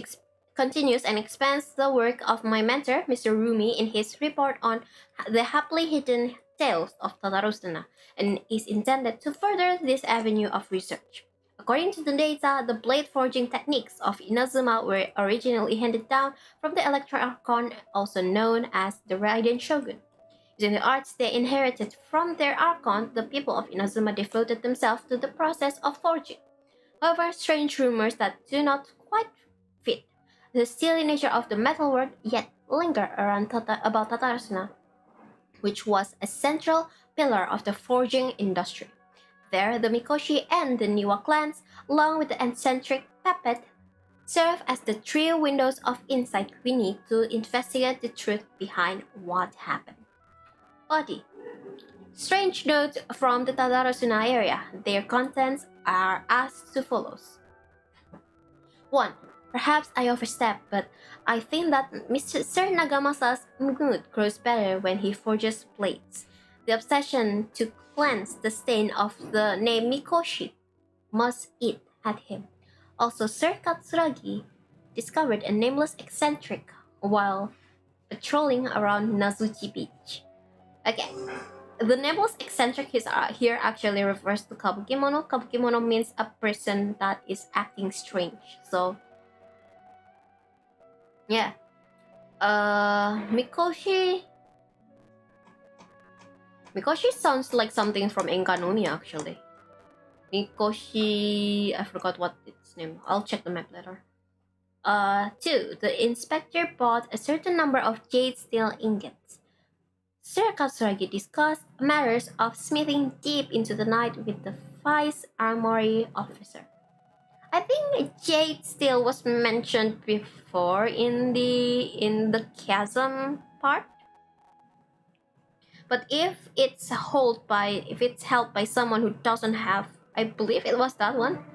and expands the work of my mentor, Mr. Rumi, in his report on the happily hidden tales of Tatarosuna, and is intended to further this avenue of research. According to the data, the blade forging techniques of Inazuma were originally handed down from the Electro Archon, also known as the Raiden Shogun. Using the arts they inherited from their Archon, the people of Inazuma devoted themselves to the process of forging. However, strange rumors that do not quite fit the steely nature of the metalwork yet linger around about Tatarasuna, which was a central pillar of the forging industry. There, the Mikoshi and the Niwa clans, along with the eccentric Puppet, serve as the three windows of insight we need to investigate the truth behind what happened. Body. Strange note from the Tadarasuna area. Their contents are as follows. 1. Perhaps I overstep, but I think that Mr. Sir Nagamasa's mood grows better when he forges blades. The obsession to cleanse the stain of the name Mikoshi must eat at him. Also, Sir Katsuragi discovered a nameless eccentric while patrolling around Nazuchi Beach. Okay, the nameless eccentric here actually refers to kabukimono. Kabukimono means a person that is acting strange. So yeah. Mikoshi sounds like something from Enganoni actually. Mikoshi, I forgot what its name. I'll check the map later. 2. The inspector bought a certain number of jade steel ingots. Sir Katsuragi discussed matters of smithing deep into the night with the vice armory officer. I think jade steel was mentioned before in the chasm part. But if it's held by someone who doesn't have, I believe it was that one.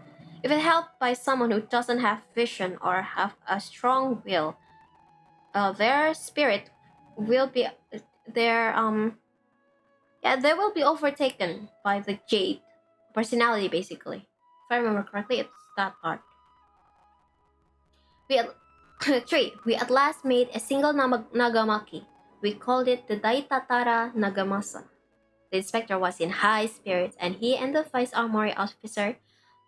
If it's held by someone who doesn't have vision or have a strong will, their spirit will be their they will be overtaken by the jade personality basically. If I remember correctly, it's that part. 3. We at last made a single nagamaki. We called it the Daitatara Nagamasa. The inspector was in high spirits, and he and the vice armory officer,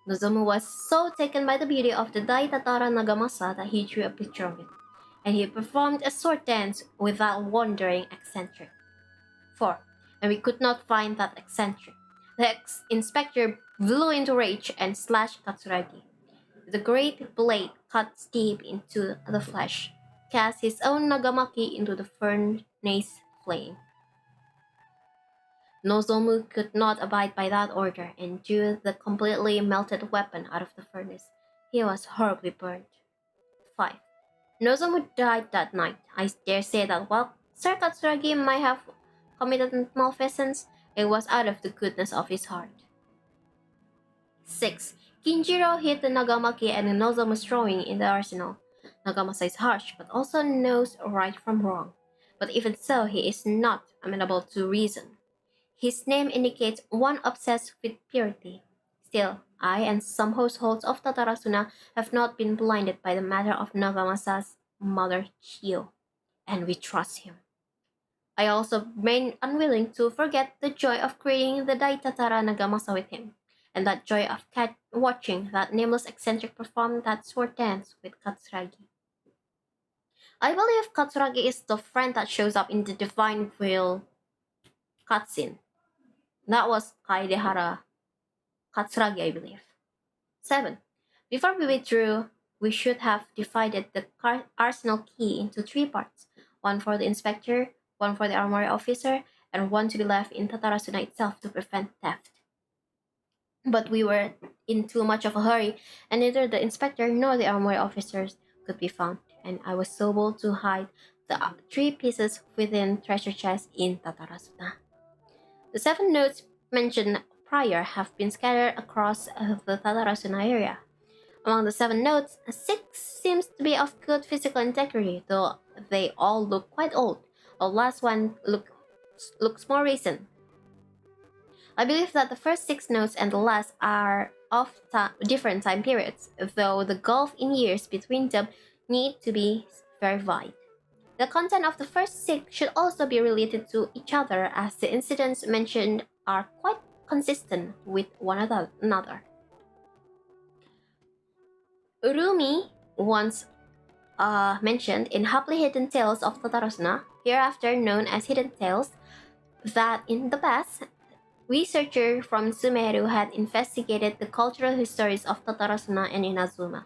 Nozomu, was so taken by the beauty of the Daitatara Nagamasa that he drew a picture of it, and he performed a sword dance with that wandering eccentric. 4. And we could not find that eccentric. The inspector flew into rage and slashed Katsuragi. The great blade cuts deep into the flesh, cast his own nagamaki into the furnace flame. Nozomu could not abide by that order and drew the completely melted weapon out of the furnace. He was horribly burned. 5. Nozomu died that night. I dare say that while Sir Katsuragi might have committed malfeasance, it was out of the goodness of his heart. 6. Kinjiro hid the nagamaki and Nozomu's drawing in the arsenal. Nagamasa is harsh, but also knows right from wrong. but even so, he is not amenable to reason. His name indicates one obsessed with purity. Still, I and some households of Tatarasuna have not been blinded by the matter of Nagamasa's mother Chiyo, and we trust him. I also remain unwilling to forget the joy of creating the Daitatara Nagamasa with him, and that joy of watching that nameless eccentric perform that sword dance with Katsuragi. I believe Katsuragi is the friend that shows up in the Divine Will cutscene. That was Kaidehara Katsuragi, I believe. 7. Before we withdrew, we should have divided the arsenal key into 3 parts, one for the inspector, one for the armory officer, and one to be left in Tatarasuna itself to prevent theft. But we were in too much of a hurry, and neither the inspector nor the armory officers could be found, and I was so bold to hide the 3 pieces within treasure chest in Tatarasuna. The 7 notes mentioned prior have been scattered across the Tatarasuna area. Among the 7 notes, 6 seems to be of good physical integrity, though they all look quite old. The last one looks more recent. I believe that the first 6 notes and the last are of different time periods, though the gulf in years between them need to be verified. The content of the first 6 should also be related to each other, as the incidents mentioned are quite consistent with one another. Urumi once mentioned in Happily Hidden Tales of Tatarasuna, hereafter known as Hidden Tales, that in the past, researchers from Sumeru had investigated the cultural histories of Tatarasuna and Inazuma.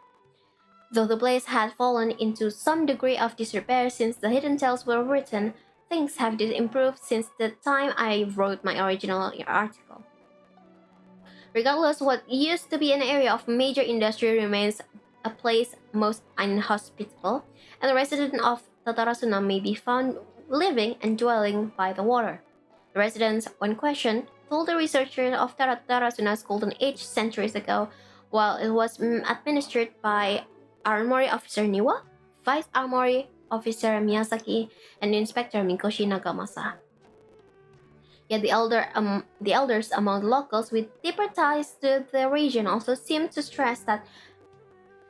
Though the place had fallen into some degree of disrepair since the Hidden Tales were written, things have improved since the time I wrote my original article. Regardless, what used to be an area of major industry remains a place most inhospitable, and the residents of Tatarasuna may be found living and dwelling by the water. The residents, when questioned, told the researchers of Tatarasuna's golden age centuries ago, while it was administered by Armory Officer Niwa, Vice Armory Officer Miyazaki, and Inspector Mikoshi Nagamasa. Yet the elders among the locals with deeper ties to the region also seemed to stress that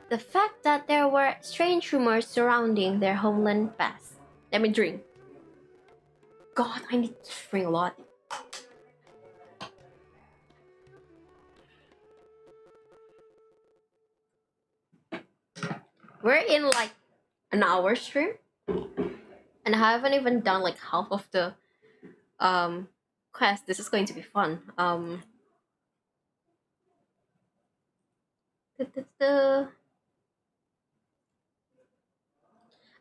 the fact that there were strange rumors surrounding their homeland past. Let me drink. God, I need to drink a lot. We're in like an hour stream, and I haven't even done like half of the quest. This is going to be fun.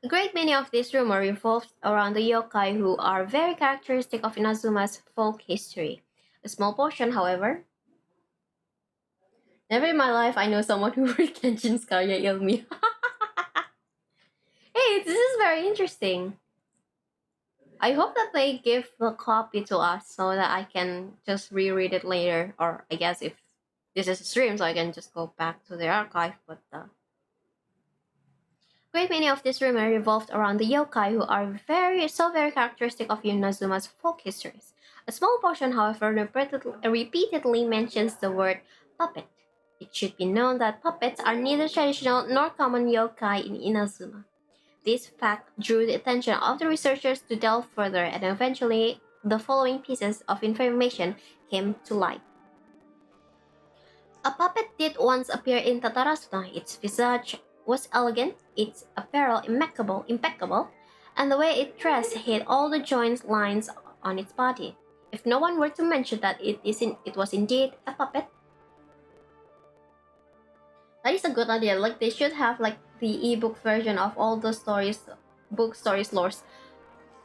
A great many of these rumors revolve around the yokai who are very characteristic of Inazuma's folk history. A small portion, however. Never in my life I know someone who read Kenshin's Karya Ilmi. Hey, this is very interesting. I hope that they give the copy to us so that I can just reread it later. Or I guess if this is a stream, so I can just go back to the archive. But great many of these rumors revolved around the yokai who are very characteristic of Inazuma's folk histories. A small portion, however, repeatedly mentions the word puppet. It should be known that puppets are neither traditional nor common yokai in Inazuma. This fact drew the attention of the researchers to delve further, and eventually the following pieces of information came to light. A puppet did once appear in Tatarasuna. Its visage was elegant, its apparel impeccable, and the way it dressed hid all the joint lines on its body. If no one were to mention that it was indeed a puppet, that is a good idea. Like they should have like the ebook version of all the stories, book stories, lores.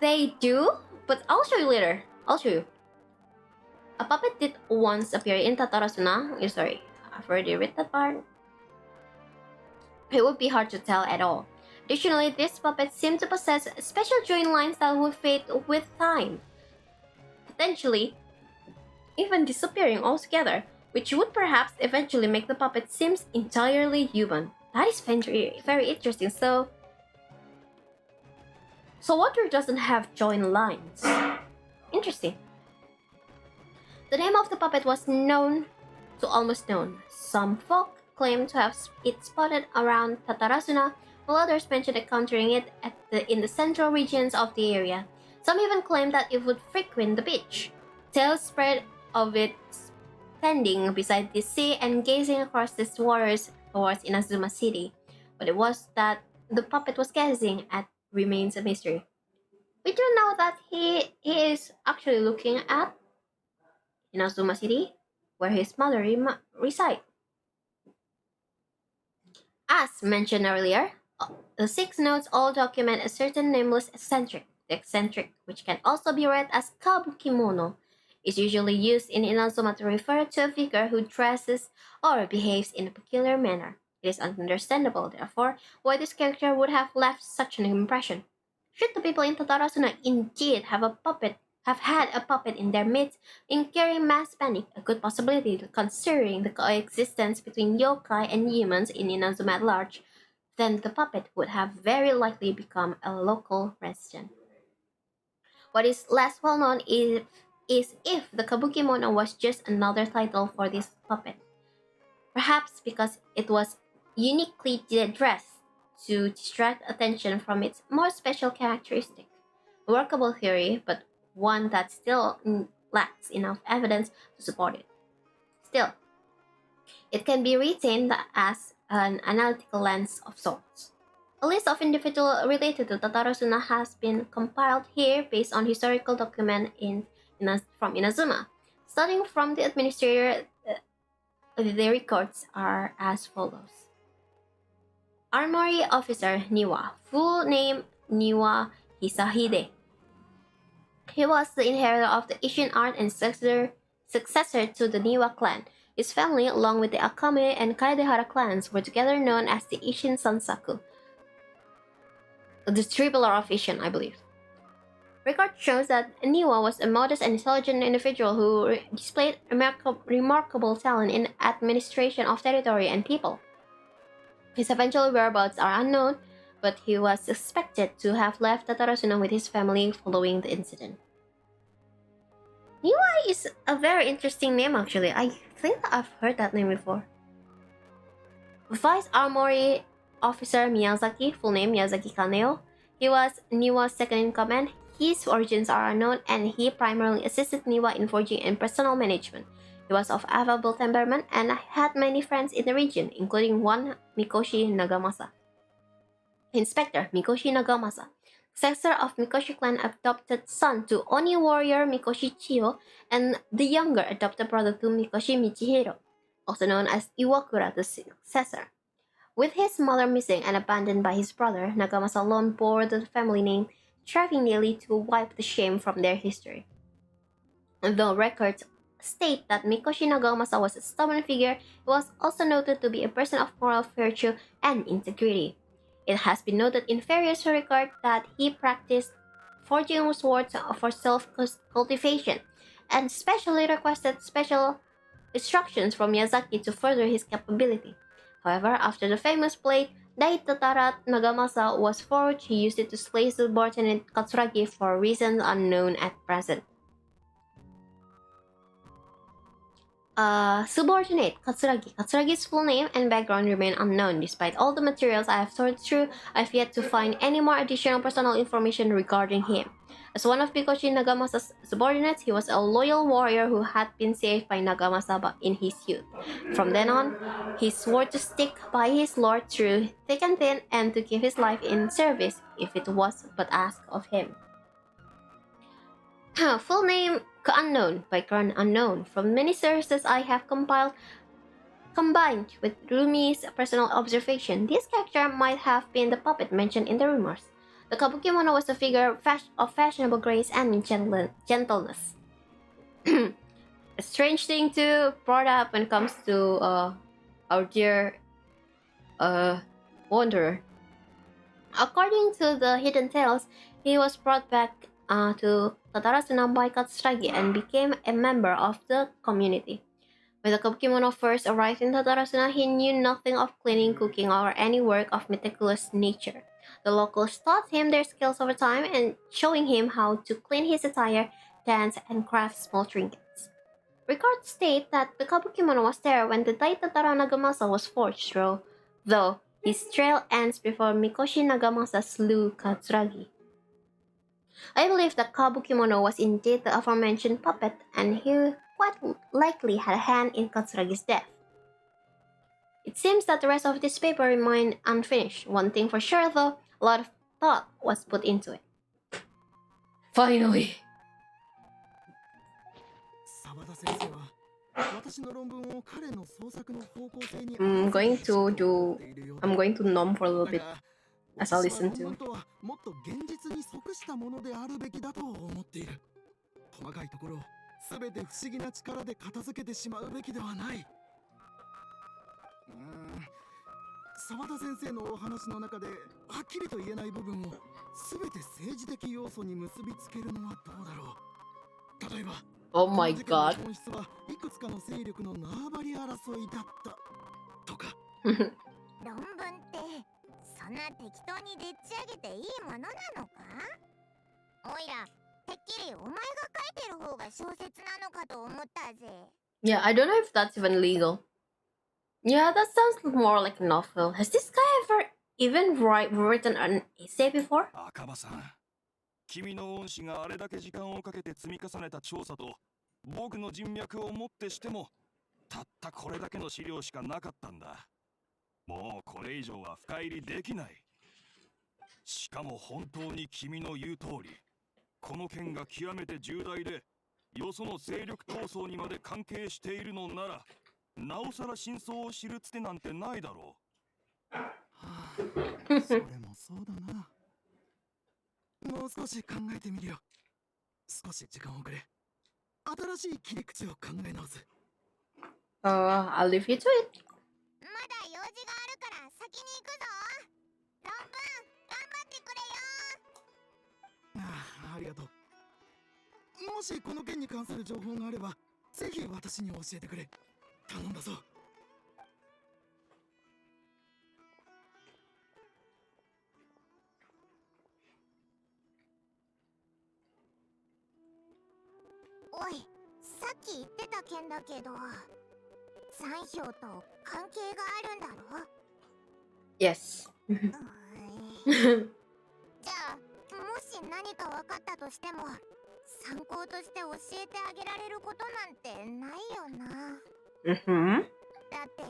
They do, but I'll show you later. I'll show you. A puppet did once appear in Tatarasuna. Sorry, I've already read that part. It would be hard to tell at all. Additionally, this puppet seemed to possess special joint lines that would fade with time, potentially even disappearing altogether, which would perhaps eventually make the puppet seem entirely human. That is very interesting. So, So water doesn't have joint lines. Interesting. The name of the puppet was known to almost known. Some folk claim to have it spotted around Tatarasuna, while others mention encountering it in the central regions of the area. Some even claim that it would frequent the beach. Tales spread of it standing beside the sea and gazing across the waters towards Inazuma City. But it was that the puppet was gazing at remains a mystery. We do know that he is actually looking at Inazuma City, where his mother resides. As mentioned earlier, the 6 notes all document a certain nameless eccentric. The eccentric, which can also be read as kabukimono, is usually used in Inazuma to refer to a figure who dresses or behaves in a peculiar manner. It is understandable, therefore, why this character would have left such an impression. Should the people in Tatarasuna indeed have had a puppet in their midst, incurring mass panic, a good possibility considering the coexistence between yokai and humans in Inazuma at large, then the puppet would have very likely become a local resident. What is less well known is if the Kabukimono was just another title for this puppet. Perhaps because it was uniquely dressed to distract attention from its more special characteristic. A workable theory, but one that still lacks enough evidence to support it. Still, it can be retained as an analytical lens of sorts. A list of individuals related to Tatarasuna has been compiled here based on historical documents from Inazuma. Starting from the administrator, the records are as follows. Armory Officer Niwa, full name Niwa Hisahide. He was the inheritor of the Ishin art and successor to the Niwa clan. His family, along with the Akame and Kaedehara clans, were together known as the Ishin Sansaku, the triple of Ishin, I believe. Record shows that Niwa was a modest and intelligent individual who displayed remarkable talent in administration of territory and people. His eventual whereabouts are unknown, but he was suspected to have left Tatarasuna with his family following the incident. Niwa is a very interesting name actually. I think I've heard that name before. Vice Armory Officer Miyazaki, full name Miyazaki Kaneo. He was Niwa's second in command. His origins are unknown and he primarily assisted Niwa in forging and personal management. He was of affable temperament and had many friends in the region, including one Mikoshi Nagamasa. Inspector Mikoshi Nagamasa, successor of Mikoshi clan, adopted son to Oni warrior Mikoshi Chiyo and the younger adopted brother to Mikoshi Michihiro, also known as Iwakura the successor. With his mother missing and abandoned by his brother, Nagamasa alone bore the family name, striving daily to wipe the shame from their history. Though records state that Mikoshi Nagamasa was a stubborn figure, he was also noted to be a person of moral virtue and integrity. It has been noted in various records that he practiced forging swords for self-cultivation, and specially requested special instructions from Miyazaki to further his capability. However, after the famous blade Daitatarat Nagamasa was forged, he used it to slay subordinate Katsuragi for reasons unknown at present. Subordinate Katsuragi. Katsuragi's full name and background remain unknown. Despite all the materials I have sorted through, I've yet to find any more additional personal information regarding him. As one of Mikoshi Nagamasa's subordinates, he was a loyal warrior who had been saved by Nagamasa in his youth. From then on, he swore to stick by his lord through thick and thin and to give his life in service if it was but asked of him. Full name unknown, background unknown. From many sources I have combined with Rumi's personal observation, this character might have been the puppet mentioned in the rumors. The kabukimono was a figure of fashionable grace and gentleness. A strange thing to brought up when it comes to our dear wanderer. According to the hidden tales, he was brought back to Tatarasuna by Katsuragi and became a member of the community. When the kabukimono first arrived in Tatarasuna, he knew nothing of cleaning, cooking, or any work of meticulous nature. The locals taught him their skills over time and showing him how to clean his attire, dance, and craft small trinkets. Records state that the kabukimono was there when the Daitatara Nagamasa was forged, though his trail ends before Mikoshi Nagamasa slew Katsuragi. I believe that kabukimono was indeed the aforementioned puppet, and he quite likely had a hand in Katsuragi's death. It seems that the rest of this paper remained unfinished. One thing for sure, though, a lot of thought was put into it. Finally! I'm going to numb for a little bit as I listen to. 細かいところを全て不思議な力で片付けてしまうべきではない。澤田先生のお話の中ではっきりと言えない部分を全て政治的要素に結びつけるのはどうだろう。例えば、Oh my god. 本質はいくつかの勢力の縄張り争いだったとか。論文ってそんな適当にでっち上げていいものなのか？おいら、てっきりお前が書いてる方が小説なのかと思ったぜ。Yeah, I don't know if that's even legal. Yeah, that sounds more like a novel. Has this guy ever even written an essay before? 赤羽さん、君の恩師があれだけ時間をかけて積み重ねた調査と僕の人脈をもってしてもたったこれだけの資料しかなかったんだ。もうこれ以上は深入りできない。しかも本当に君の言う通り、この件が極めて重大でよその勢力闘争にまで関係しているのなら、なおさら真相を知るつてなんてないだろう。それもそうだな。もう少し考えてみるよ。少し時間をくれ。新しい切り口を考え直す。I'll leave you to it. まだ用事があるから先に行くぞ。論文頑張ってくれよ。ありがとう。もしこの件に関する情報があれば、ぜひ私に教えてくれ。頼んだぞ。おい、さっき言ってた件だけど、残票と関係があるんだろ？ Yes. じゃあ、もし何か分かったとしても、参考として教えてあげられることなんてないよな。だって、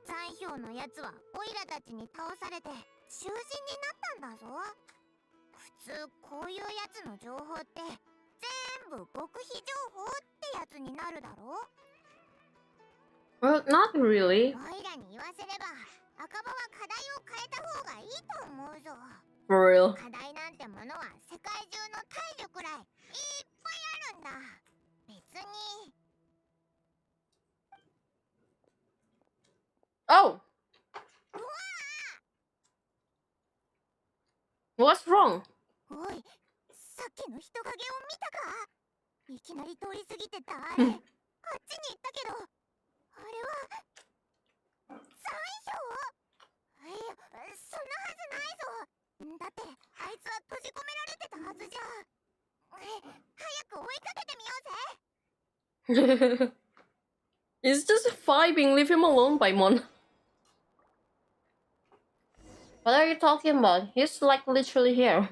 残票のやつはオイラたちに倒されて囚人になったんだぞ。普通こういうやつの情報って全部極秘情報ってやつになるだろ？ Well, not really. オイラに言わせれば赤羽は課題を変えた方がいいと思うぞ。 For real. 課題なんてものは世界中の大樹くらいいっぱいあるんだ。別に。Oh! What's wrong? おい、さっきの人影を見たか？いきなり通り過ぎてたあれ。あっちに行ったけど、あれは残票？いや、そんなはずないぞ。だってあいつは閉じ込められてたはずじゃ。早く追いかけてみようぜ。 He's just vibing. Leave him alone, Paimon. What are you talking about? He's like literally here.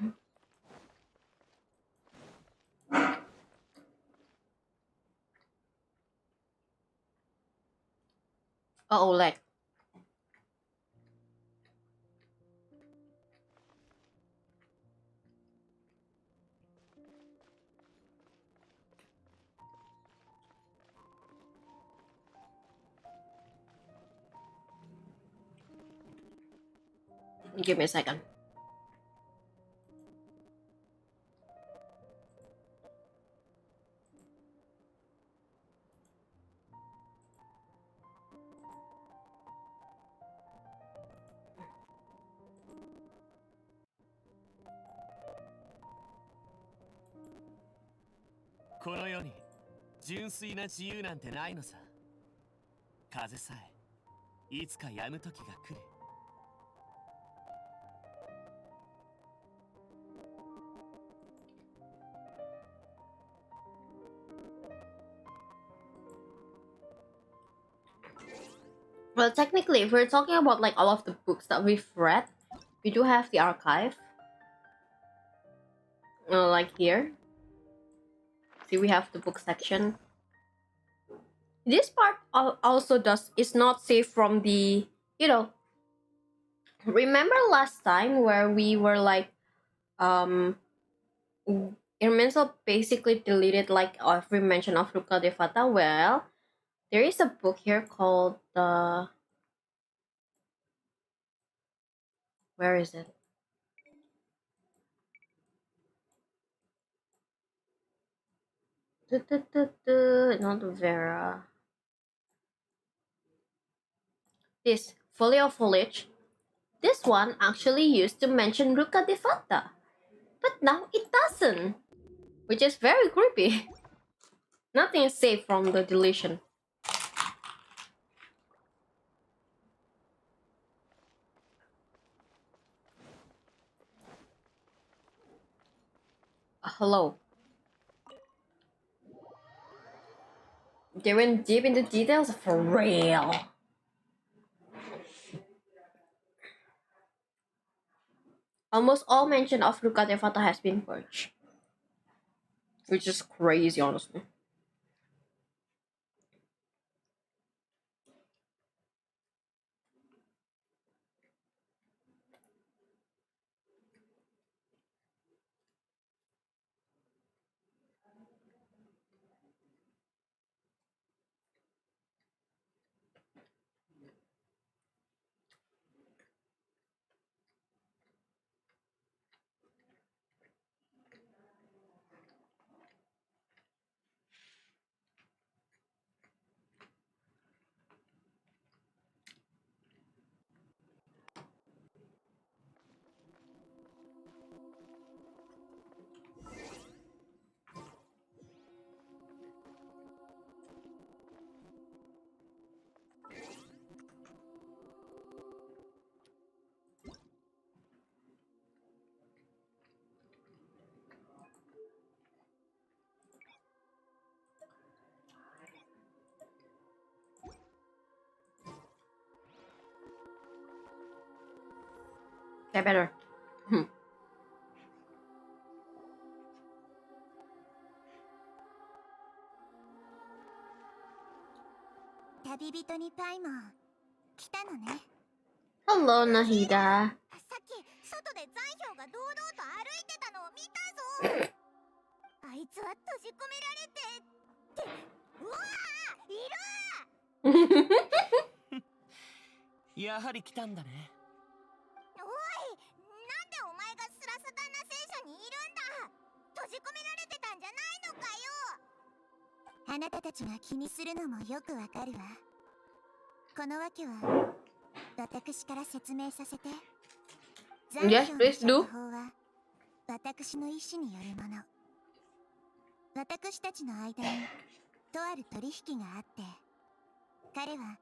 Uh-oh, lag. Give me a second. This この世に純粋な自由なんてないのさ。風さえいつか止む時が来る。Well, technically, if we're talking about like all of the books that we've read, we do have the archive. Like here. See, we have the book section. This part also is not safe from the, you know, remember last time where we were like, Irminsul basically deleted like every mention of Ruka Devata. Well, there is a book here called where is it? Not Vera. This Folio Foliage. This one actually used to mention Ruka Devata, but now it doesn't, which is very creepy. Nothing is safe from the deletion. Hello. They went deep into details for real. Almost all mention of Ruka Devata has been purged, which is crazy, honestly. Okay, better. 旅人にパイも来たのね。 Hello, Nahida. さっき外で残氷が堂々と歩いてたのを見たぞ。あいつは閉じ込められてって、うわー、いる。やはり来たんだね。おい、なんでお前がスラサタンな戦車にいるんだ。閉じ込められてたんじゃないのかよ。あなたたちが気にするのもよくわかるわ。この訳は私から説明させて。 Yes, please do. は私の意思によるもの。私たちの間にとある取引があって、彼は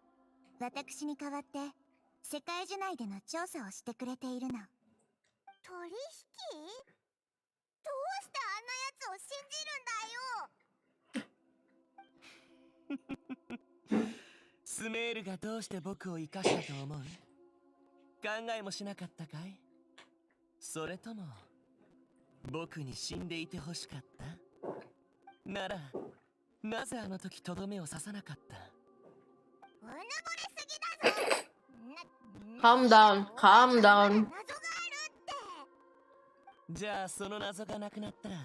私に代わって世界中内での調査をしてくれているの。取引？どうしてあんなやつを信じるんだよ。スメールがどうして僕を生かしたと思う？考えもしなかったかい？それとも僕に死んでいてほしかった？ならなぜあの時とどめを刺さなかった？うぬぼれすぎだぞ。Calm down, calm down. 謎があるって。じゃあその謎がなくなったら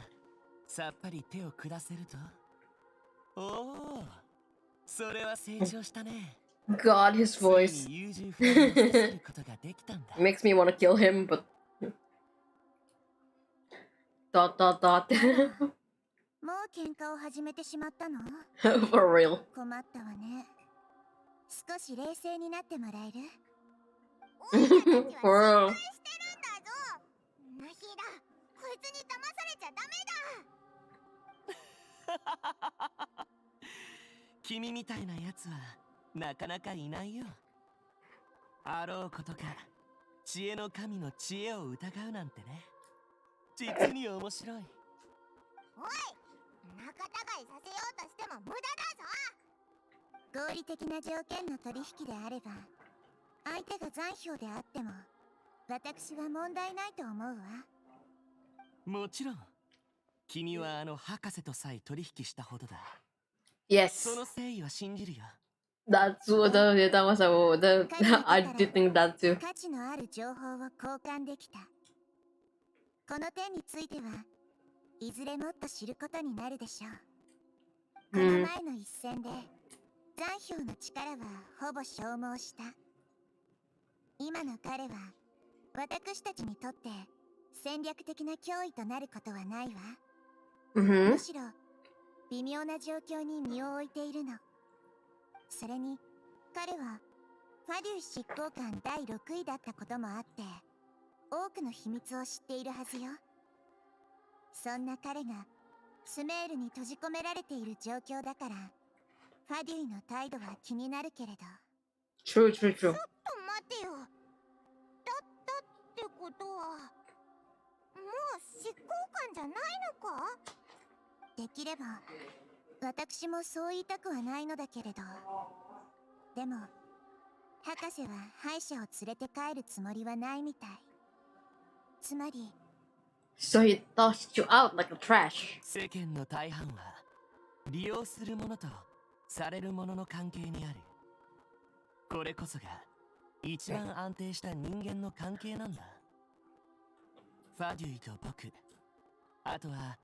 さっぱり手を下せると？おお、それは成長したね。 God, his voice ついに優柔不断を捨て去ることができたんだ。 makes me want to kill him, but dot dot dot. もう喧嘩を始めてしまったの？ For real. 困ったわね。少し冷静になってもらえる？ For real. してるんだぞ。ナヒダ、こいつに騙されちゃダメだ。君みたいなやつはなかなかいないよ。あろうことか知恵の神の知恵を疑うなんてね。実に面白い。おい、仲違いさせようとしても無駄だぞ。合理的な条件の取引であれば、相手が残票であっても私は問題ないと思うわ。もちろん君はあの博士とさえ取引したほどだ。 Yes. その誠意は信じるよ。 That's what that was I did think that too. 価値のある情報を交換できた。この点についてはいずれもっと知ることになるでしょう。この前の一戦で残票の力はほぼ消耗した。今の彼は私たちにとって戦略的な脅威となることはないわ。むしろ微妙な状況に身を置いているの。それに彼はファデュイ執行官第6位だったこともあって多くの秘密を知っているはずよ。そんな彼がスメールに閉じ込められている状況だからファデュイの態度は気になるけれど。 True. ちょっと待てよ。だってことはもう執行官じゃないのか。できれば私もそう言いたくはないのだけれど、でも博士は敗者を連れて帰るつもりはないみたい。つまり So he tossed you out like a trash. 世間の大半は利用するものとされるものの関係にある。これこそが一番安定した人間の関係なんだ。ファデュイと僕、あとは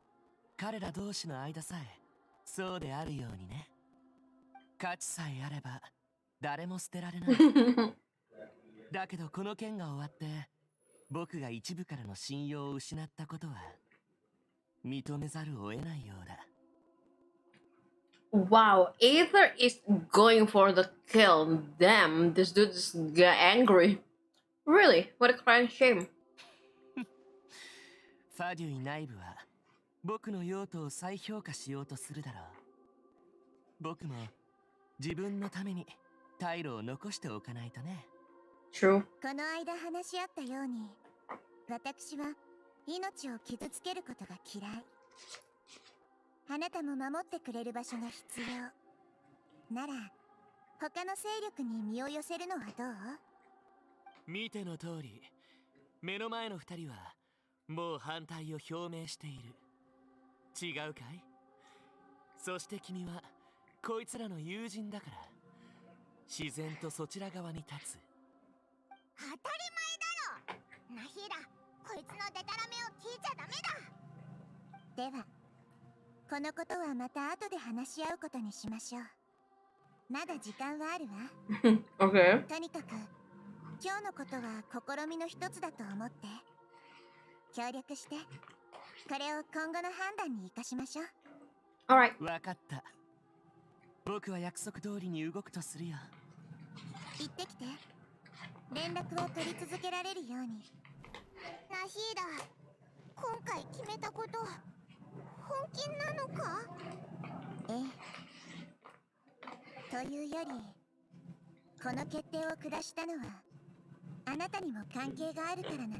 彼ら同士の間さえそうであるようにね。価値さえあれば誰も捨てられない。だけどこの件が終わって僕が一部からの信用を失ったことは認めざるを得ないようだ。Wow, Aether is going for the kill. Damn, this dude just got angry. Really? What a crying shame. ファデュイ内部は僕の用途を再評価しようとするだろう。僕も自分のために退路を残しておかないとね。 True. この間話し合ったように私は命を傷つけることが嫌い。あなたも守ってくれる場所が必要なら他の勢力に身を寄せるのはどう？見ての通り目の前の二人はもう反対を表明している。違うかい？そして君はこいつらの友人だから自然とそちら側に立つ。当たり前だろ。ナヒーラ、こいつのデタラメを聞いちゃダメだ。ではこのことはまた後で話し合うことにしましょう。まだ時間はあるわ。Okay. とにかく今日のことは試みの一つだと思って協力してこれを今後の判断に生かしましょう。 Alright. わかった。僕は約束通りに動くとするよ。行ってきて。連絡を取り続けられるように。ナヒーラ、今回決めたこと本気なのか？ええ。というよりこの決定を下したのはあなたにも関係があるからなの。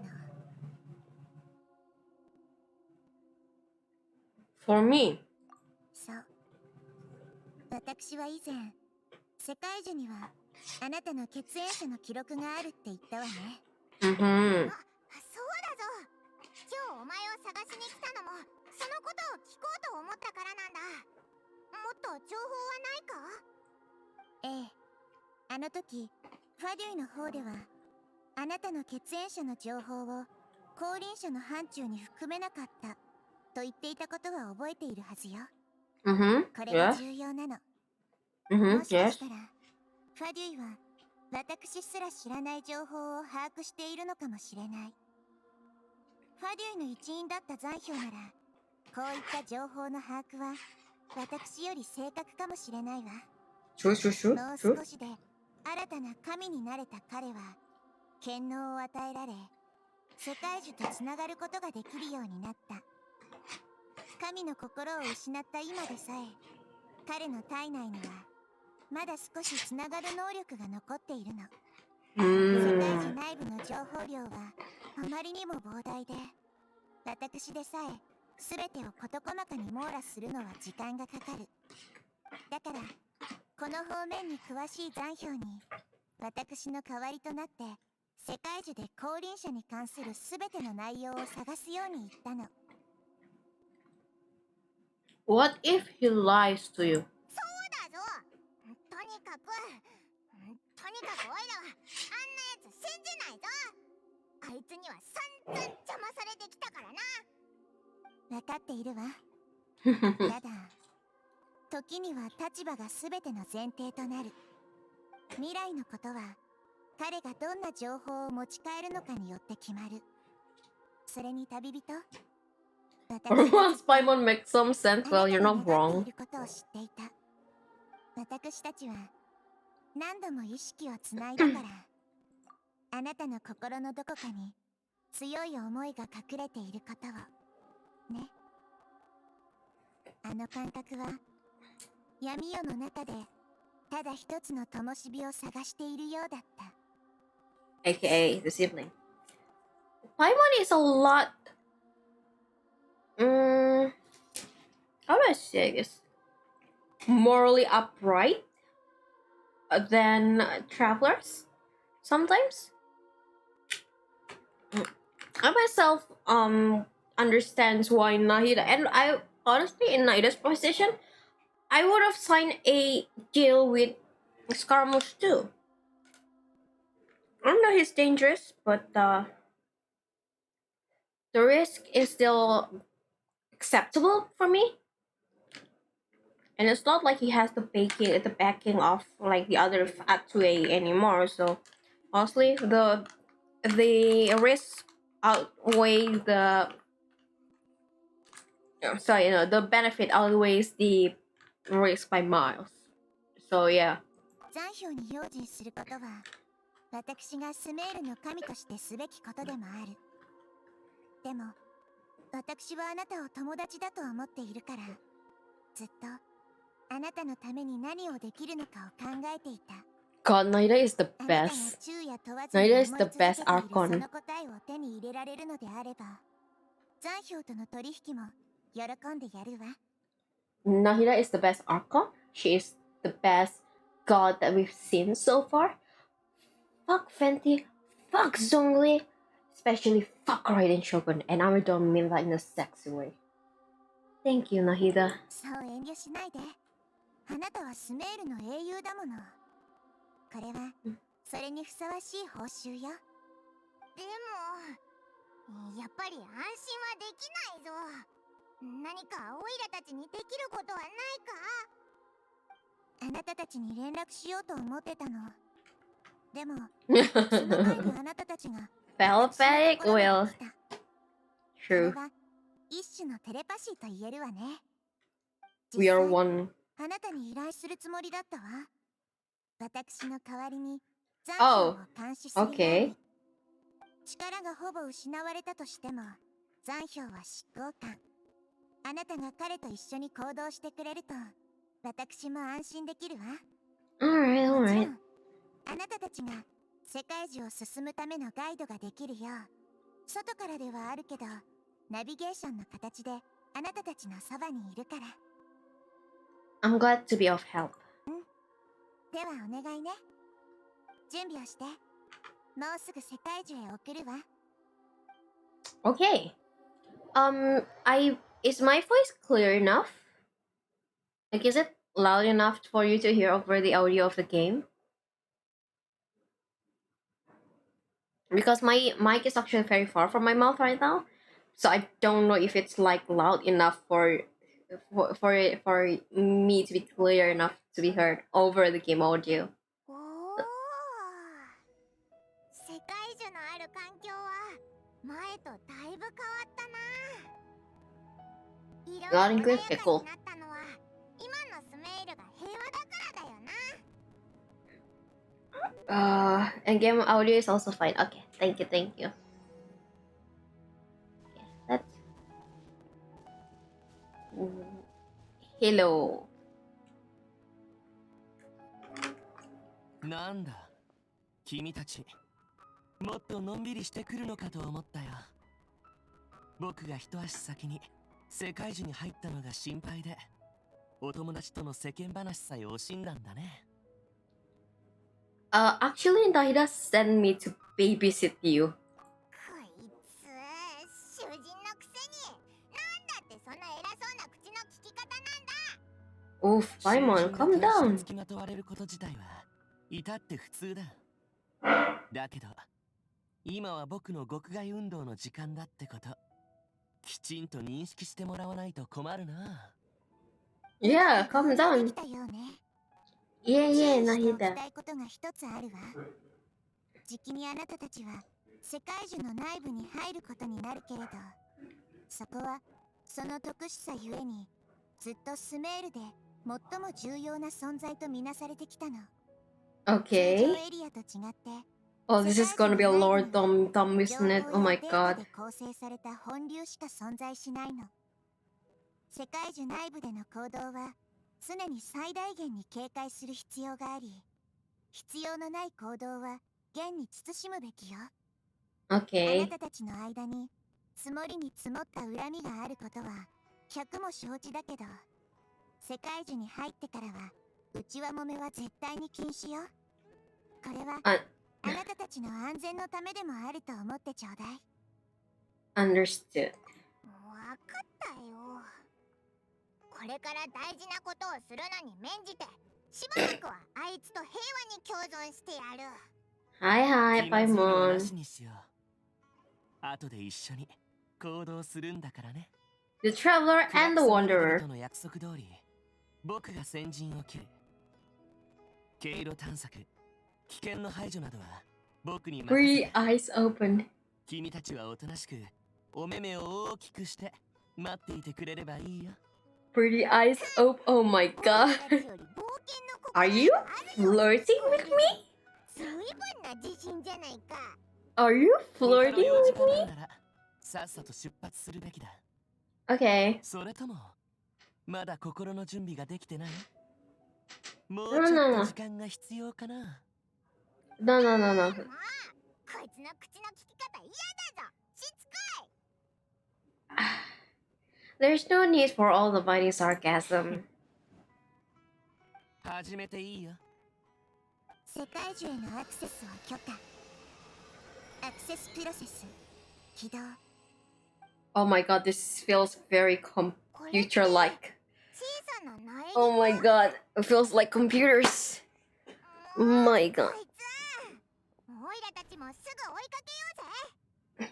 For me. そう。私は以前世界樹にはあなたの血縁者の記録があるって言ったわね。Mm-hmm. そうだぞ。今日お前を探しに来たのもそのことを聞こうと思ったからなんだ。もっと情報はないか？ええ。あの時ファデュイの方ではあなたの血縁者の情報を後輪者の範疇に含めなかったと言っていたことは覚えているはずよ。 Mm-hmm. これが Yes. 重要なの。 Mm-hmm. もしか Yes. したらファデュイは私すら知らない情報を把握しているのかもしれない。ファデュイの一員だった残票ならこういった情報の把握は私より正確かもしれないわ。 True. もう True. 少しで新たな神になれた彼は権能を与えられ世界樹とつながることができるようになった。神の心を失った今でさえ彼の体内にはまだ少しつながる能力が残っているの。世界樹内部の情報量はあまりにも膨大で私でさえ全てを事細かに網羅するのは時間がかかる。だからこの方面に詳しい残票に私の代わりとなって世界中で降臨者に関するすべての内容を探すように言ったの。 What if he lies to you? そうだぞ。とにかくオイラはあんなやつ信じないぞ。あいつには散々邪魔されてきたからな。分かっているわ。ただ時には立場が全ての前提となる。未来のことは彼がどんな情報を持ち帰るのかによって決まる。それに旅人、 Once Paimon makes some sense, well, you're not あなたが願って wrong. いることを知っていた。私たちは何度も意識をつないだからあなたの心のどこかに強い思いが隠れていることをね。あの感覚は闇夜の中でただ一つの灯火を探しているようだった。 AKA the sibling. Paimon is a lot. How do I say this? Morally upright than travelers sometimes. I myself understands why Nahida, and I honestly, in Nahida's position, I would have signed a deal with Scaramouche too. I know he's dangerous, but the risk is still acceptable for me. And it's not like he has the backing of like the other at 2A anymore. So honestly, the risk outweigh the the benefit outweighs the risk by miles. So yeah. 残票に用心することは私がスメールの神としてすべきことでもある。でも私はあなたを友達だと思っているから、ずっとあなたのために何をできるのかを考えていた。 God, Naida is the あなたが best. 昼夜問わずに Naida 思い is 続 the けている best そ archon. の答えを手に入れられるのであれば、残票との取引も喜んでやるわ。 Nahida is the best archon. She is the best god that we've seen so far. Fuck Fenty, fuck Zhongli, especially fuck Raiden Shogun, and I don't mean that in a sexy way. Thank you, Nahida. そう遠慮しないで。あなたはスメールの英雄だもの。これはそれにふさわしい報酬よ。でもやっぱり安心はできないぞ。何かオイラたちにできることはないか。あなたたちに連絡しようと思ってたの。でもその前にあなたたちが Telepathic? Well, そ true. れは一種のテレパシーと言えるわね。 We are 実際 one. あなたに依頼するつもりだったわ。私の代わりに残 Oh, 票を監視するように。 Okay. 力がほぼ失われたとしても残票は執行官。あなたが彼と一緒に行動してくれると私も安心できるわ。 Alright, もちろ alright. んあなたたちが世界中を進むためのガイドができるよう外からではあるけどナビゲーションの形であなたたちのそばにいるから。 I'm glad to be of help. ではお願いね。準備をしてもうすぐ世界中へ送るわ。 Okay. Is my voice clear enough? Like, is it loud enough for you to hear over the audio of the game? Because my mic is actually very far from my mouth right now, so I don't know if it's like loud enough for me to be clear enough to be heard over the game audio. おお、世界樹のある環境は前とだいぶ変わったな。色が Loud and 穏や clear, か cool. になったのは今のスメールが平和だからだよな。 And game audio is also fine. Okay, thank you, thank you. Okay, let's. Hello. なんだ君たちもっとのんびりしてくるのかと思ったよ。僕が一足先に世界樹に入ったのが心配でお友達との世間話さえ惜しんだんだね。Actually, Nahida sent me to babysit you. こいつ囚人のくせになんだってそんな偉そうな口の聞き方なんだ。 Oof, Paimon, calm 囚人が down. 付きまとわれること自体は至って普通だ。だけど今は僕の獄外運動の時間だってこときちんと認識してもらわないと困るな。Yeah, calm で down. きたようね。 Yeah, 注 yeah, 意しておき Nahida. たいことが一つあるわ。じきにあなたたちは世界樹の内部に入ることになるけれど、そこはその特殊さゆえにずっとスメールで最も重要な存在とみなされてきたの。通 Okay. 常エリアと違って Oh, this is gonna be a Lord Tom, isn't it? 情 Oh 報 my やデータ god. で構成された本流しか存在しないの。世界樹内部での行動は常に最大限に警戒する必要があり、必要のない行動は厳に慎むべきよ。あな Okay. たたちの間に積もりに積もった恨みがあることは100も承知だけど、世界樹に入ってからは内輪もめは絶対に禁止よ。これは Un- あなたたちの安全のためでもあると思ってちょうだい。 understood. わかったよ。これから大事なことをするのに免じてしばらくはあいつと平和に共存してやる。 Hi, hi, 気まずいのはな Paimon. しにしよう。後で一緒に行動するんだからね。 The Traveler クラ and ク the サナリデビ Wanderer. との約束通り僕が先陣を切る。経路探索危険の排除などは僕に任せ Three て。 eyes open. 君たちはおとなしくお目目を大きくして待っていてくれればいいよ。 Pretty eyes open. Oh my 僕た god. ちより冒険の Are 心 you があるよ。 flirting with me? 随分な自信じゃないか。 Are you 他の flirting 用事 with がない me? ならさっさと出発するべきだ。 Okay. それともまだ心の準備ができてない？もう No, ちょ no, っと no. 時間が必要かな。 No, no, no, no. もうこいつの口の聞き方嫌だぞ。しつこい。 There's no need for all the biting sarcasm. 始めていいよ。世界中へのアクセスを許可。アクセスプロセス起動。 Oh my god, this feels very これって computer-like. 小さな苗木 Oh my god, it feels like computers. Oh my こ god. いつオイラたちもすぐ追いかけようぜ。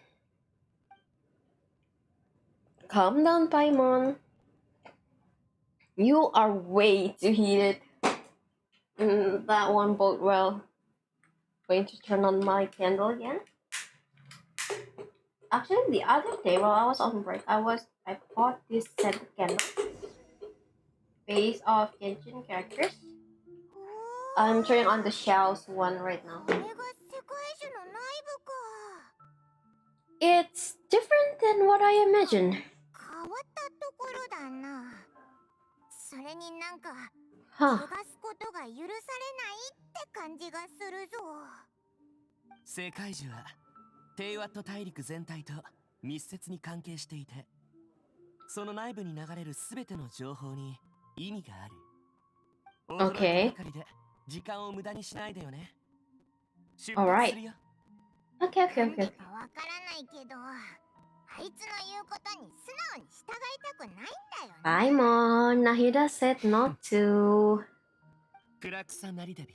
Calm down, Paimon. You are way too heated. That won't bode well. Going to turn on my candle again. Actually, the other day while I was on break, I bought this set of candles based off Genshin characters. I'm turning on the shells one right now. これが世界樹の内部か。 It's different than what I imagined. 変わったところだな。それになんか Huh. 汚すことが許されないって感じがするぞ。世界中は低ワット大陸全体と密接に関係していて、その内部に流れるすべての情報に意味がある。驚いたばかりで時間を無駄にしないでよね。出発するよ。 Okay, な okay, ん okay, で okay. かわからないけど、あいつの言うことに素直に従いたくないんだよね。 Paimon, Nahida said not to. クラクサナリデビ、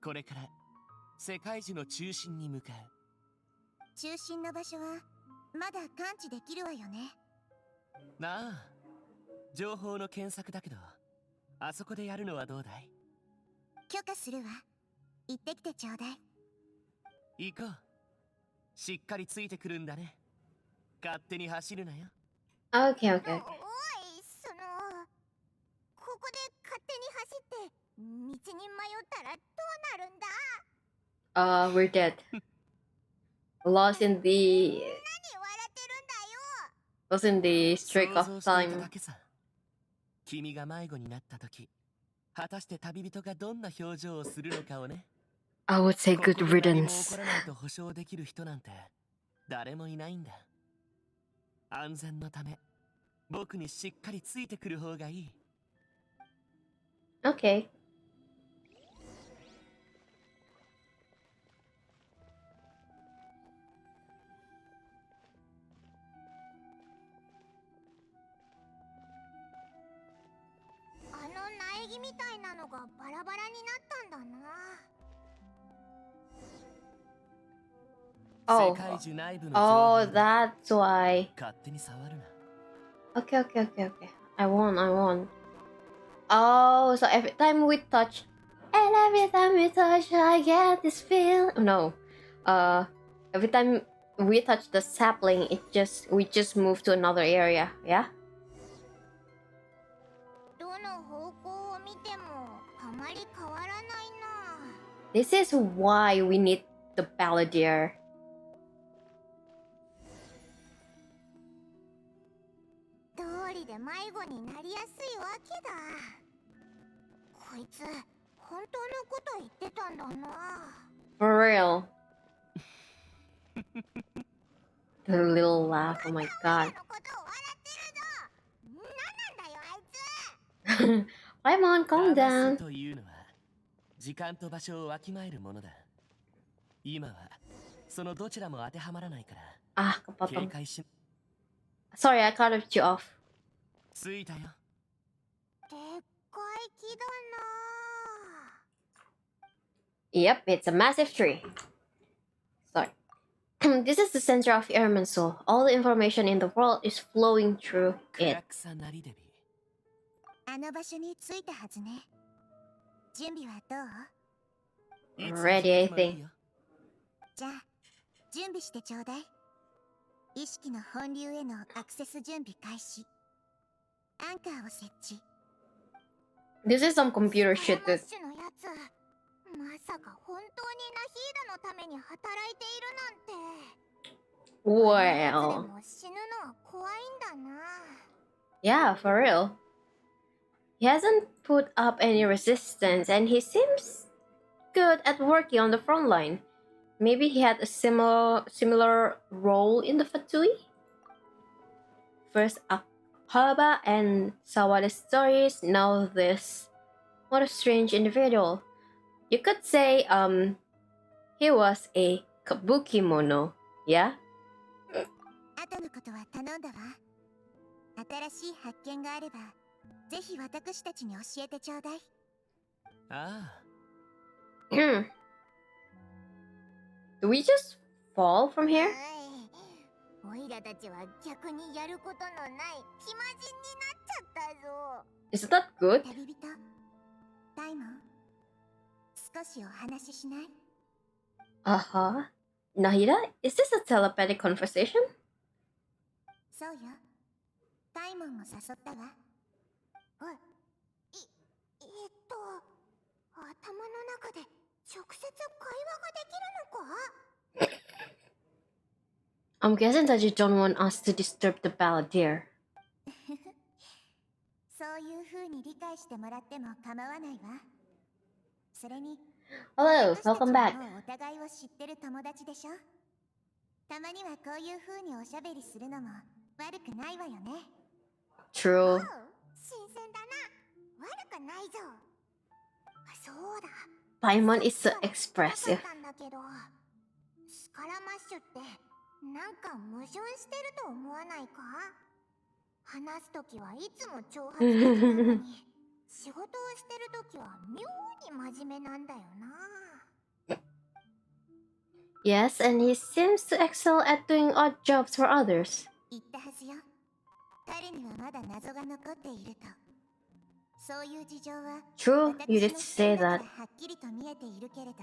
これから世界中の中心に向かう。中心の場所はまだ感知できるわよね。なあ、情報の検索だけど、あそこでやるのはどうだい？許可するわ。行ってきてちょうだい。行こう。しっかりついてくるんだね。勝手に走るなよ。 Okay, okay, お okay. い、ここで勝手に走って道に迷ったらどうなるんだ。 We're dead. Lost in the 何笑ってるんだよ。 lost in the streak 想 of 像していた time. だけさ。君が迷子になった時、果たして旅人がどんな表情をするのかをね。 I would say こ good こで何も起 riddance. こらないと保証できる人なんて誰もいないんだ。安全のため僕にしっかりついてくる方がいい。Okay. Oh. 世界樹内部の情 Oh, 報だ that's why. 勝手に触るな Okay, okay, okay, okay. I won. Oh, so every time we touch, and every time we touch, I get this feel. No, every time we touch the sapling, we just move to another area. Yeah. どの方向を見てもあまり変わらないな。 This is why we need the balladeer. 通りで迷子になりやすいわけだ。こいつ本当のこと言ってたんだな。 For real. The little laugh. Oh my god. のことを笑ってるぞ。なんなんだよあいつ。 Paimon, calm 騙 down. すというのは時間と場所をわきまえるものだ今はそのどちらも当てはまらないから Ah, 警 kapatong. 戒し Sorry, I cut you off. ついたよでっかい木だな。 Yep, it's a massive tree. Sorry. This is the center of Irminsul. All the information in the world is flowing through ク it. ラクサなりデビあの場所に着いたはずね。準備はどう？いつ Ready, 始め I てもいい think. よじゃあ準備してちょうだい。意識の本流へのアクセス準備開始。アンカーを設置。 This is some computer shit スカラマッ that. シュのやつ、まさか本当にナヒーダのために働いているなんて。あのやつで Well. も死ぬのは怖いんだな。 Yeah, for real. He hasn't put up any resistance and he seems good at working on the front line. Maybe he had a similar role in the Fatui? First Haba and Sawada's stories, now this. What a strange individual. You could say he was a kabukimono, yeah? 後のことは頼んだわ。新しい発見があれば、ぜひ私たちに教えてちょうだい。あ Do we just fall from here? おいらたちは逆にやることのない暇人になっちゃったぞ。 Is that good? 旅人、ダイモン、少しお話ししない？ Uh-huh. Nahida, is this a telepathic conversation? そうよ。ダイモンも誘ったわ。おい、頭の中で直接会話ができるのか？ I'm guessing that you don't want us to disturb the balladeer. そういう風に理解してもらっても構わないわ。それに、 Hello, 私たち welcome は back. もうお互いを知ってる友達でしょ。たまにはこういう風におしゃべりするのも悪くないわよね。 True. 新鮮だな。悪くないぞ。そうだ。 Paimon is so さっき expressive. 聞きたかったんだけど、スカラマッシュってなんか矛盾してると思わないか？話すときはいつも挑発的なのに、仕事をしてるときは妙に真面目なんだよな。 Yes, and he seems to excel at doing odd jobs for others. 言ったはずよ。彼にはまだ謎が残っていると。そういう事情は True, you 私 did の視 say 点だ that. からはっきりと見えているけれど、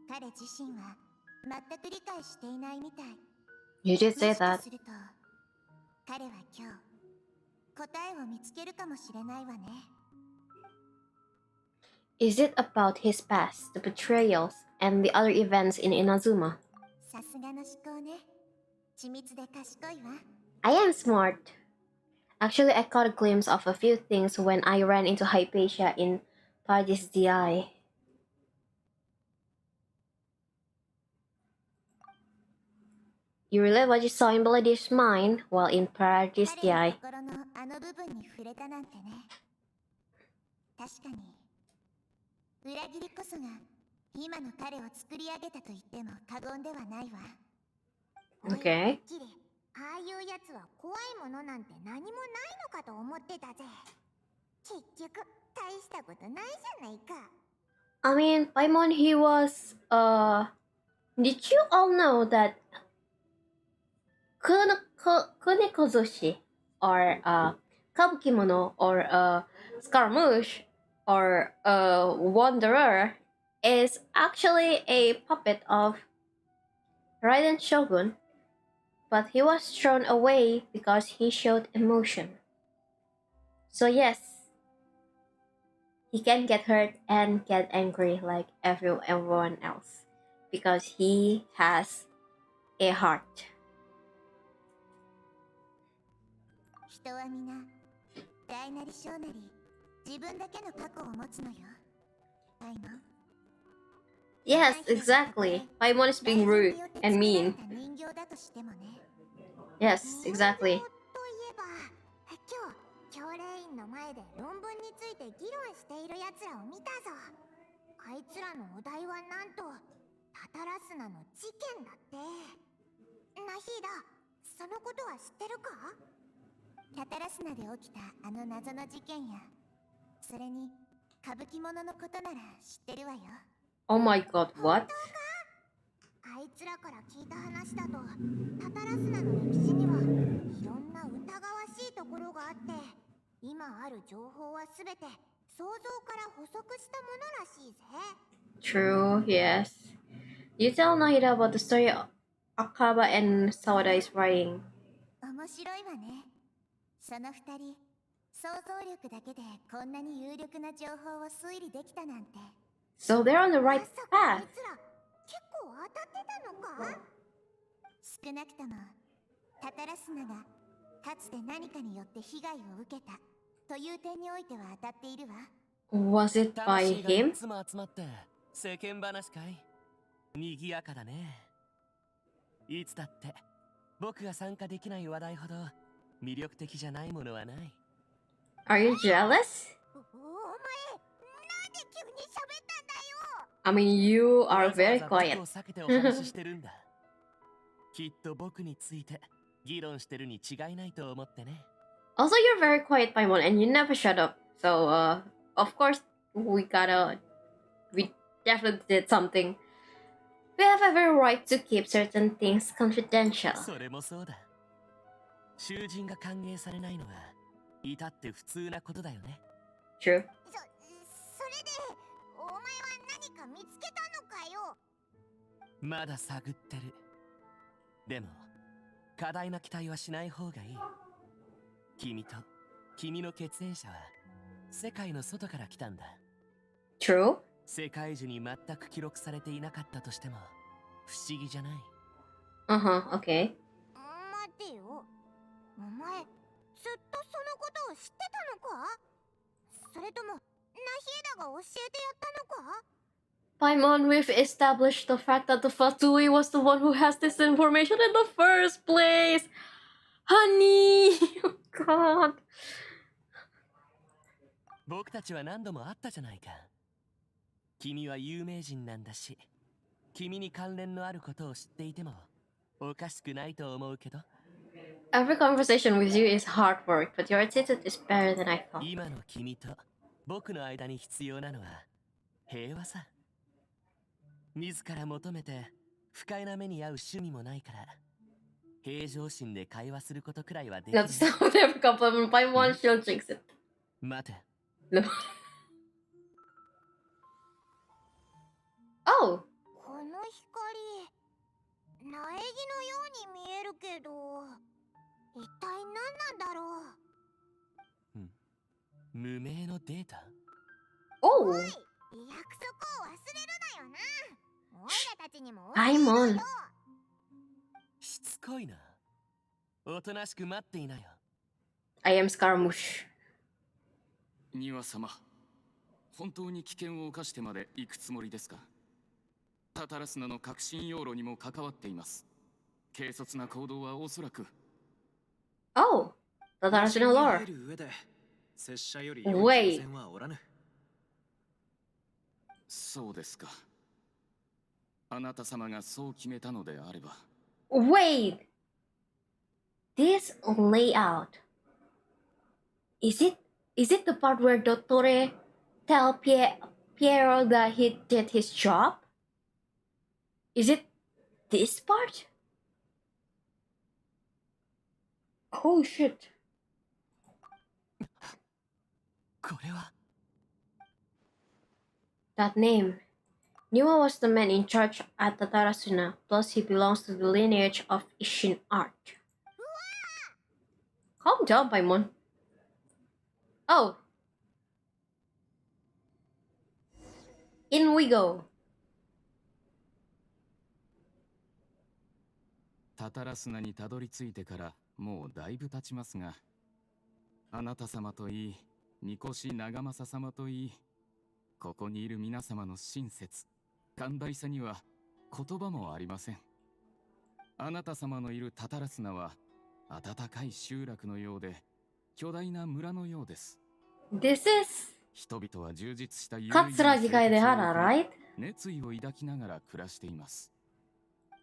彼自身は全く理解していないみたい。 You did も say しか that. すると、彼は今日答えを見つけるかもしれないわね。 Is it about his past, the betrayals, and the other events in Inazuma? さすがの思考ね。緻密で賢いわ。 I am smart. Actually, I caught a glimpse of a few things when I ran into Hypatia in Paradise DI. You relate what you saw in Balladeer's mind while in Paradise 彼の DI. 心のあの部分に触れたなんてね。確かに裏切りこそが今の彼を作り上げたと言っても過言ではないわ。 Okay. ああいうやつは怖いものなんて何もないのかと思ってたぜ。結局大したことないじゃないか。I mean, Paimon, he was, did you all know that kunikuzushi, or, kabukimono, or, scaramouche, or, wanderer, is actually a puppet of Raiden Shogun, but he was thrown away because he showed emotion. So yes, he can get hurt and get angry like everyone else because he has a heart. 人は皆大なり小なり自分だけの過去を持つのよ。パイモン。 Yes, exactly. Paimon is being rude and mean. 人形だとしてもね。 Yes, exactly. といえば、今日教令員の前で論文について議論しているやつらを見たぞ。あいつらのお題はなんとタタラスナの事件だって。ナヒーダ、そのことは知ってるか？タタラスナで起きたあの謎の事件や、それに歌舞伎者のことなら知ってるわよ。 Oh my god, what? あいつらから聞いた話だと、タタラスナの歴史にはいろんな疑わしいところがあって、今ある情報はすべて想像から補足したものらしいぜ。 True, yes. You tell Nahida about the story Akaba and Sawada is writing. 面白いわね。その二人、想像力だけでこんなに有力な情報を推理できたなんて。 So they're on the right まさかあ path. いつら結構当たってたのか？少なくともタタラスナがかつて何かによって被害を受けたという点においては当たっているわ。 Was it by 魂がい him? つも集まって世間話かい？賑やかだね。いつだって僕が参加できない話題ほど魅力的じゃないものはない。 Are you jealous? お前、なんで急に喋ったんだよ。 I mean, you are わざわ very ざ僕 quiet. を避けてお話ししてるんだ。きっと僕について議論してるに違いないと思ってね。 Also, you're very quiet, Paimon, and you never shut up. So, of course, we definitely did something. We have every right to keep certain things confidential. それもそうだ。囚人が歓迎されないのは至って普通なことだよね。 True. それでお前は何か見つけたのかよ。まだ探ってる。でも過大な期待はしない方がいい。君と君の血縁者は世界の外から来たんだ。 True. 世界中に全く記録されていなかったとしても不思議じゃない。 Uh-huh, okay. 待てよ。お前、ずっとそのことを知ってたのか？それともナヒエダが教えてやったのか？ Paimon, we've established the fact that the Fatui was the one who has this information in the first place. Honey! Oh god. 僕たちは何度も会ったじゃないか。君は有名人なんだし、君に関連のあることを知っていてもおかしくないと思うけど。 Every conversation with you is hard work, but your attitude is better than I thought. 今の君と僕の間に必要なのは平和さ。自ら求めて不快な目に遭う趣味もないから、平常心で会話することくらいはできる。 That's not every compliment. Paimon, she'll jinx it. 待て。 No. Oh! この光、苗木のように見えるけど、一体何なんだろう。無名のデータ？ Oh! 約束を忘れるなよな。おいらたちにも Paimon. しつこいな。おとなしく待っていなよ。 I am Scaramouche. 庭様、本当に危険を冒してまで行くつもりですか？タタラスナの革新要路にも関わっています。軽率な行動はおそらく。 Oh! The National Lore. 入る上で拙者より Wait. 良い挑戦はおらぬ。そうですか。あなた様がそう決めたのであれば。Wait, this layout. Is it the part where Dottore tell Piero that he did his job? Is it this part? Oh shit. これは That name. Niwa was the man in charge at the Tarasuna, plus he belongs to the lineage of Ishin art. Calm down, Paimon. Oh. In we go. タタラ砂にたどり着いてからもうだいぶ経ちますが、あなた様といい、三越長政様といい、ここにいる皆様の親切、寛大さには言葉もありません。あなた様のいるタタラ砂は暖かい集落のようで、巨大な村のようです。This is 人々は充実した有意義な Katsuragi 生活を Kaedehara, 送り right? 熱意を抱きながら暮らしています。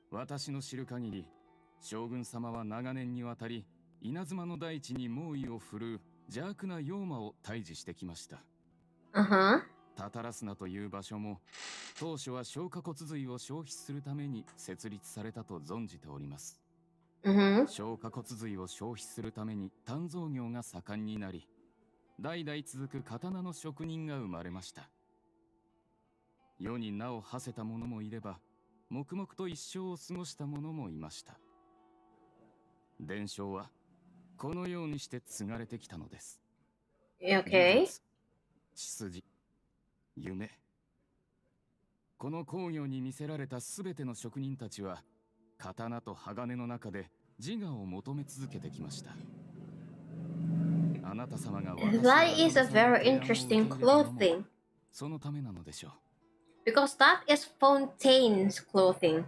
私の知る限り、将軍様は長年にわたり稲妻の大地に猛威を振るう邪悪な妖魔を退治してきました。Uh-huh. タタラスナという場所も当初は消化骨髄を消費するために設立されたと存じております。Mm-hmm. 消化骨髄を消費するために鍛造業が盛んになり、代々続く刀の職人が生まれました。世に名を馳せた者もいれば、黙々と一生を過ごした者もいました。伝承はこのようにして継がれてきたのです。Okay. 技術、血筋、夢。この工業に魅せられたすべての職人たちは、刀と鋼の中で自我を求め続けてきました。あなた様が That is a very interesting clothing. そのためなのでしょう。Because that is Fontaine's clothing.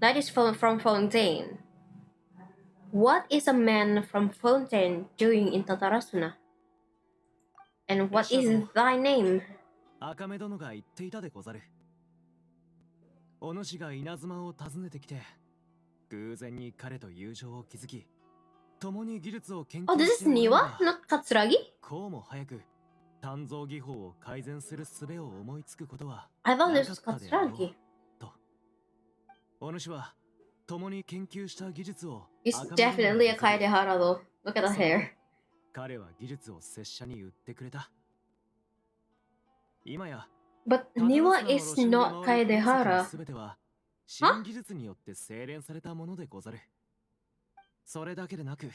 That is from Fontaine. What is a man from Fontaine doing in Tatarasuna? And what is thy name? 赤目殿が言っていたでござる。お主が稲妻を訪ねてきて、偶然に彼と友情を築き、共に技術を研 Oh, 究 this し is てもらえ Niwa, ば、 not Katsuragi? こうも早く鍛造技法を改善する術を思いつくことは I thought な this か was ったであろう Katsuragi. と。お主は共に研究した技術を It's 赤目殿に definitely a 譲り、 Kaedehara though. Look at the その hair. 彼は技術を拙者に売ってくれた。今や But タタラ Niwa スナの is 路線で not 回る鉱石 Kaedehara. のすべては新技術によって精錬されたものでござる。それだけでなく、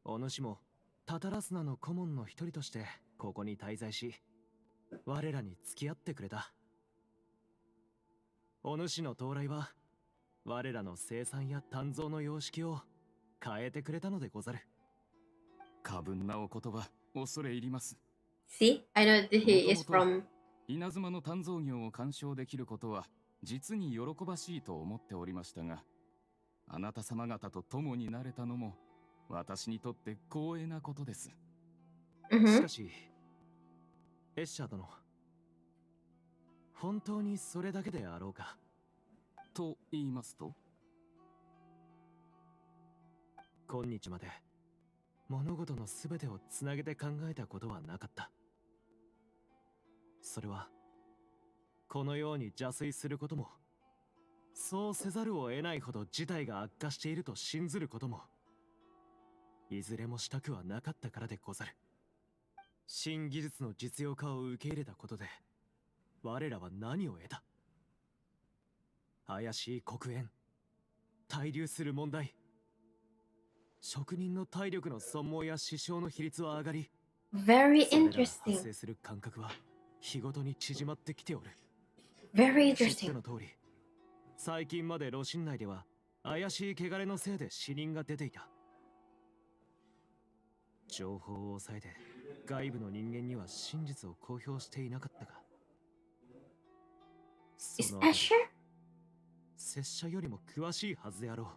お主もタタラスナの顧問の一人としてここに滞在し、我らに付き合ってくれた。お主の到来は我らの生産や鍛造の様式を変えてくれたのでござる。過分なお言葉、恐れ入ります。 See, I know that he is もともと from. 稲妻の鍛造業を鑑賞できることは実に喜ばしいと思っておりましたが、あなた様方と共になれたのも私にとって光栄なことです。し Mm-hmm. かし、エッシャー殿、本当にそれだけであろうか。と言いますと、今日まで物事のすべてをつなげて考えたことはなかった。それはこのように邪推することも、そうせざるを得ないほど事態が悪化していると信ずることも、いずれもしたくはなかったからでござる。新技術の実用化を受け入れたことで、我らは何を得た？怪しい黒煙、滞留する問題、職人の体力の損耗や死傷の比率は上がり、 Very それらが発 interesting. 生する間隔は日ごとに縮まってきておる。 Very 知って interesting. の通り、最近まで露心内では怪しい汚れのせいで死人が出ていた。情報を抑えて外部の人間には真実を公表していなかったが、 Is そのあたり Asher? 拙者よりも詳しいはずであろう。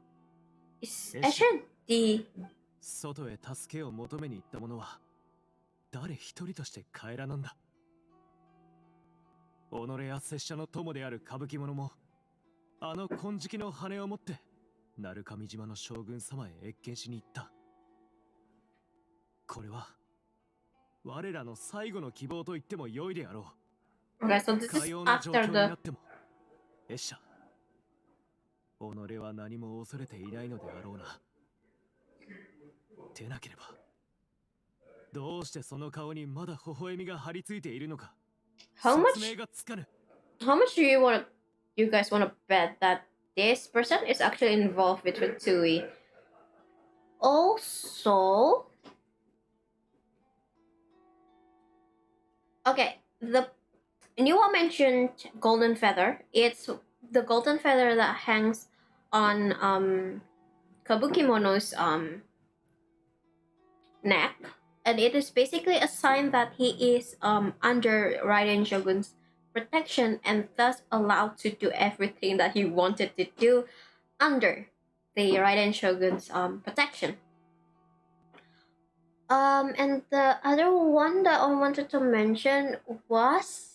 Is Asher. Asher the 外へ助けを求めに行った者は誰一人として帰らなんだ。己や拙者の友である歌舞伎者もあの金色の羽を持って鳴上島の将軍様へ謁見しに行った。これは我らの最後の希望と言っても良いであろう。 Okay, so this か is ような状況 after にな the っても拙者己は何も恐れていないのであろうな。でなければどうしてその顔にまだ微笑みが張り付いているのか how 説明 much がつかぬ。 how much you guys want to bet that this person is actually involved with Ratatouille? Also, okay, the Niwa mentioned golden feather. It's the golden feather that hangs on Kabukimono's neck, and it is basically a sign that he is under Raiden Shogun's protection and thus allowed to do everything that he wanted to do under the Raiden Shogun's protection. And the other one that I wanted to mention was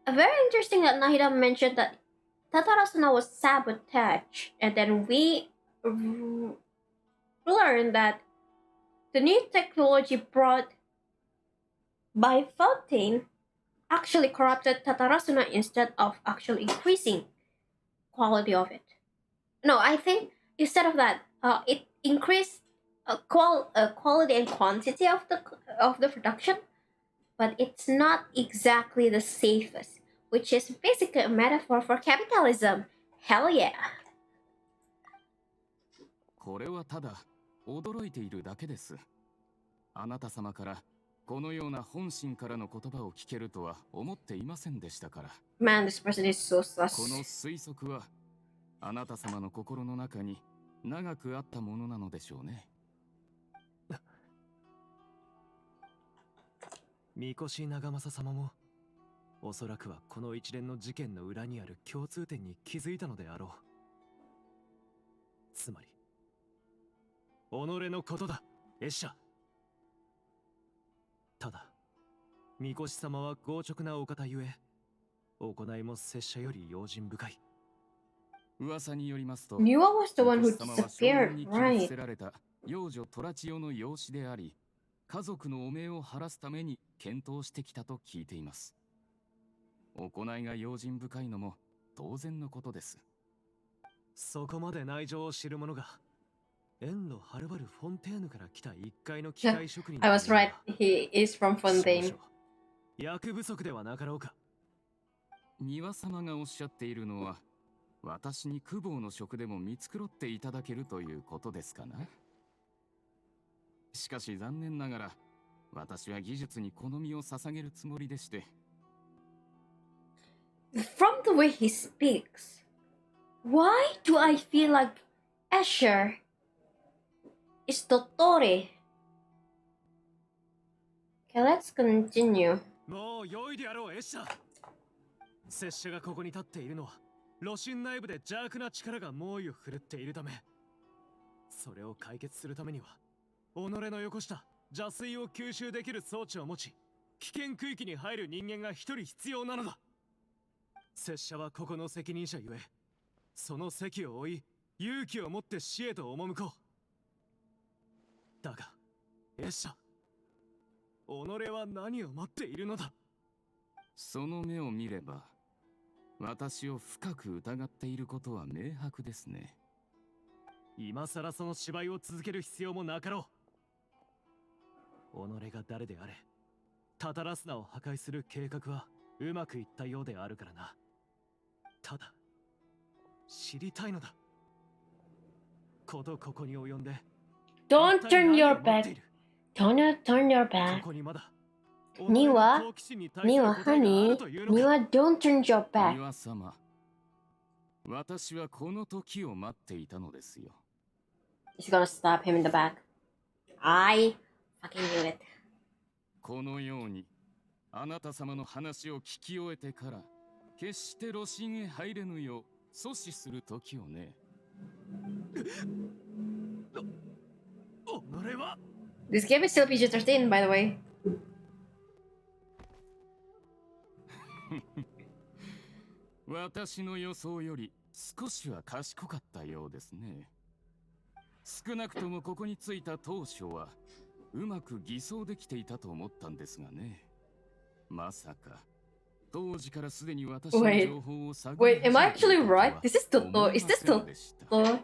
very interesting that Nahida mentioned that Tatarasuna was sabotaged, and then we learned that the new technology brought by Fontaine actually corrupted Tatarasuna instead of actually increasing quality of it. No, I think instead of that, it increased quality and quantity of the production, but it's not exactly the safest, which is basically a metaphor for capitalism. Hell yeah. これはただ驚いているだけです。あなた様からこのような本心からの言葉を聞けるとは思っていませんでしたから。 Man, this person is so この sus. 推測はあなた様の心の中に長くあったものなのでしょうね。三越長政様もおそらくはこの一連の事件の裏にある共通点に気づいたのであろう。つまり己のことだ、エッシャ。ただ三越様は強直なお方ゆえ行いも拙者より用心深い。噂によりますと Niwa was the one who 三越様は将軍 disappeared, に切り伏 right? せられた幼女トラチオの養子であり、家族の汚名を晴らすために検討してきたと聞いています。行いが用心深いのも当然のことです。そこまで内情を知る者が遠路はるばるフォンテーヌから来た一階の機械職人 I was right. He is from Fontaine. 役不足ではなかろうか。三輪様がおっしゃっているのは私に公方の職でも見繕っていただけるということですかな。しかし残念ながら私は技術に好みを捧げるつもりでして。 From the way he speaks, why do I feel like Asher is Dottore? Okay, let's continue. もう良いであろう、エッシャ。拙者がここに立っているのは露心内部で邪悪な力が猛威を振るっているため、それを解決するためには己のよこした邪水を吸収できる装置を持ち、危険区域に入る人間が一人必要なのだ。拙者はここの責任者ゆえ、その責を負い勇気を持って死へと赴こう。だがエッシャ、己は何を待っているのだ。その目を見れば私を深く疑っていることは明白ですね。今さらその芝居を続ける必要もなかろう。己が誰であれ、タタラスナを破壊する計画はうまくいったようであるからな。ただ知りたいのだ。ことここに及んで Don't turn your back. Don't turn your こ back. こにまだ Niwa, 好奇心に対する Niwa, 答えがあ honey. るというのか。 Niwa, don't turn your back. 庭様、私はこの時を待っていたのですよ。 She's gonna stab him in the back. I fucking knew it. このようにあなた様の話を聞き終えてから決して露心へ入れぬよう阻止する時をね。己は This game is still PG-13, by the way. 私の予想より少しは賢かったようですね。少なくともここに着いた当初はうまく偽装できていたと思ったんですがね。まさか当時からすでに私の情報を探り Wait, am I 始めて actually いたとは right? Is this Totoro? 思い Is ま this せんでした。 Totoro?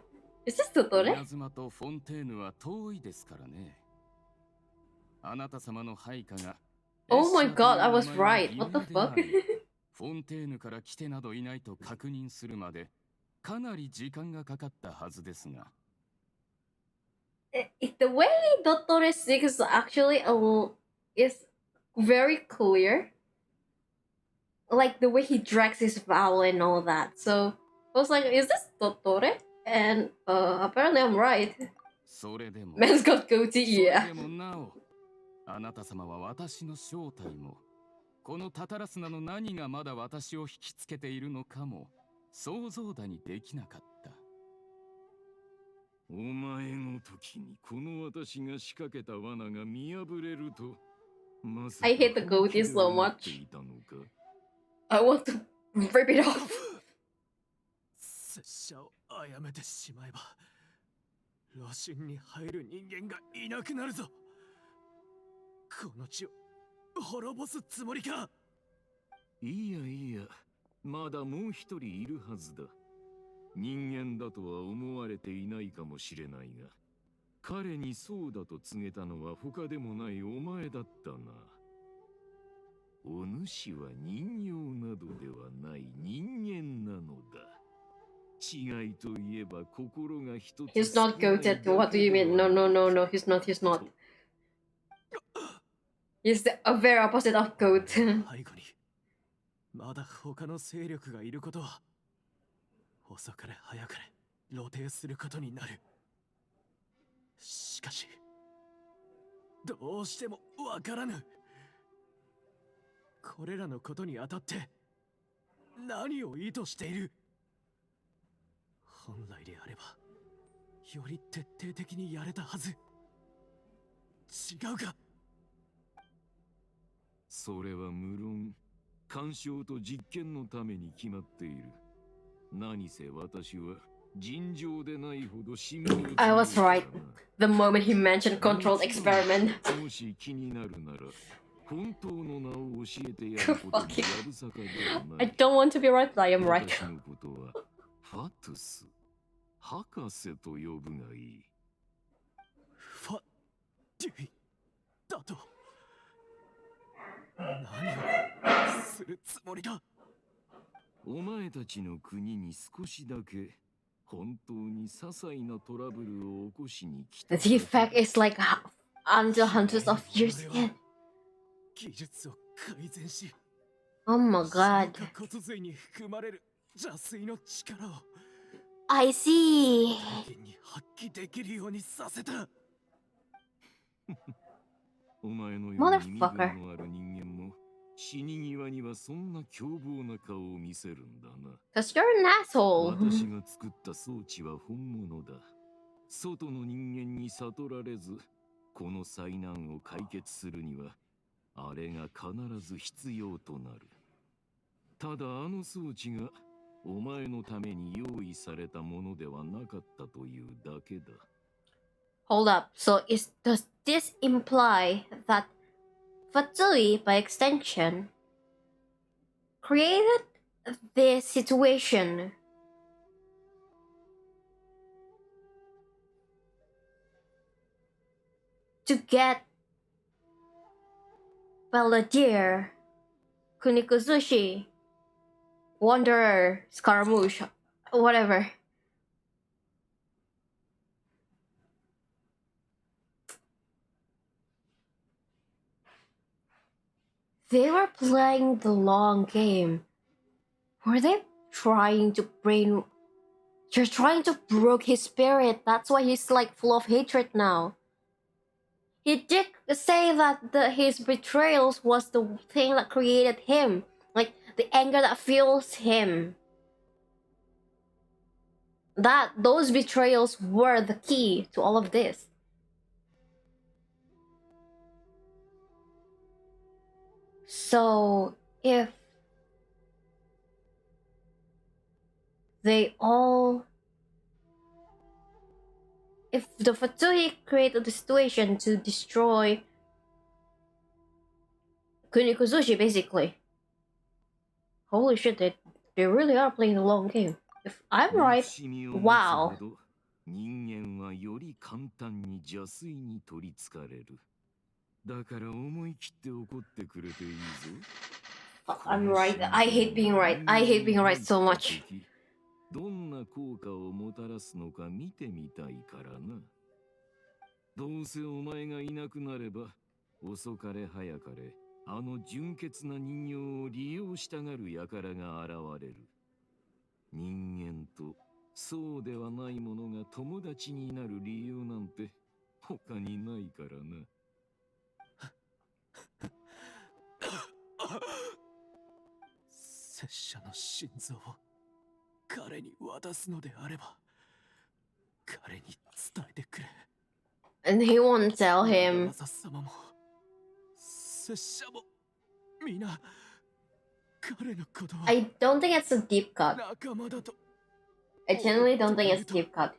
Is this Totoro? 稲妻とフォンテーヌは遠いですからね。あなた様の配下が Oh my god, I was エッシャーという名前 right. は What the 偽名であ fuck? りフォンテーヌから来てなどいないと確認するまでかなり時間がかかったはずですが。The way Totoro speaks is actually is very clear. Like the way he drags his vowel and all that. So I was like, is this Totoro? And apparently I'm right. それでも Man's got goatee, それ yeah. でもなおあなた様は私の正体もこのタタラスナの何がまだ私を引きつけているのかも想像だにできなかった。お前ごときにこの私が仕掛けた罠が見破れるとまさか I hate the 本気 goatee で so 思っ much. ていたのか。 I want to rip it off. 拙者を殺めてしまえば羅針に入る人間がいなくなるぞ。この地を滅ぼすつもりか。いやいや、まだもう一人いるはずだ。人間だとは思われていないかもしれないが、彼にそうだと告げたのは他でもないお前だったな。お主は人形などではない人間なのだ。違いといえば心が一つ。 He's not goated. What do you mean? No, no, no, no. He's not. He's not. He's the very opposite of goat. 背後にまだ他の勢力がいることは遅かれ早かれ露呈することになる。しかしどうしてもわからぬ。これらのことにあたって何を意図している。本来であればより徹底的にやれたはず。違うか。それは無論干渉と実験のために決まっている。何せ私は尋常でないほど神妙。 I was right. The moment he mentioned controlled experiment. もし気になるなら本当の名を教えてやることにやぶさかではな I い。 don't want to be right, but I am right. 私のことはファトゥス、博士と呼ぶがいい。ファデュイだと何をするつもりだ。お前たちの国に少しだけ本当に些細なトラブルを起こしに来た。 The effect is like until hundreds of years in. 技術を改善し Oh my god. 骨髄に含まれる邪水の力を I see. 人間に発揮できるようにさせた。お前のように身分 Motherfucker. のある人間も死に際にはそんな凶暴な顔を見せるんだな。 Cause you're an asshole. 私が作った装置は本物だ。外の人間に悟られず、この災難を解決するには、あれが必ず必要となる。ただあの装置がお前のために用意されたものではなかったというだけだ。 Hold up. So does this imply that Fatsui, by extension, created this situation to get balladeer, kunikuzushi, wanderer, scaramouche, whatever. They were playing the long game. Were they trying to brain... You're trying to broke his spirit. That's why he's like full of hatred now. He did say that his betrayals was the thing that created him. Like, the anger that fuels him. Those betrayals were the key to all of this. So, if they all. If the Fatui created the situation to destroy kunikuzushi, basically. Holy shit, they really are playing the long game. If I'm right, wow. 人間はより簡単に邪推に取りつかれる。だから思い切って怒ってくれていいぞ。I'm right. I hate being right. I hate being right so much. どんな効果をもたらすのか見てみたいからな。どうせお前がいなくなれば、遅かれ早かれ、あの純潔な人形を利用したがる輩が現れる。人間とそうではないものが友達になる理由なんて他にないからな。拙者の心臓を彼に渡すのであれば、彼に伝えてくれ。And he won't tell him. 様も拙者も皆彼のことは I don't think it's a deep cut. 仲間だと。I genuinely don't think it's a deep cut.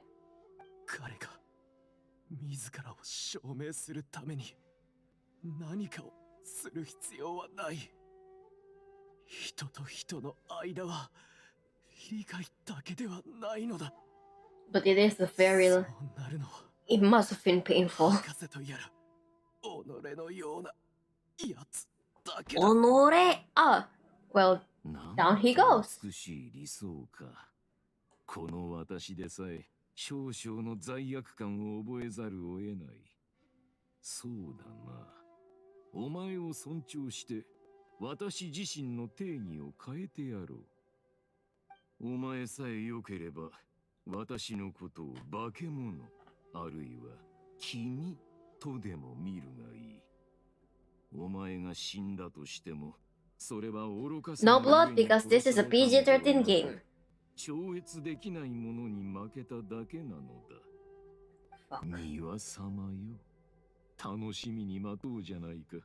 彼が自らを証明するために何かをする必要はない。人と人の間は理解だけではないのだ。But it is a very. そうなるのは It must have been painful. 博士とやら己のようなやつだけだ。Honore. Ah, well, down he goes. 美しい理想か。この私でさえ少々の罪悪感を覚えざるを得ない。そうだな。お前を尊重して私自身の定義を変えてやろう。お前さえ良ければ私のことを化け物あるいは君とでも見るがいい。お前が死んだとしてもそれは愚かさ No blood because this is a PG-13 game. 超越できないものに負けただけなのだ。ミワ様よ、楽しみに待とうじゃないか。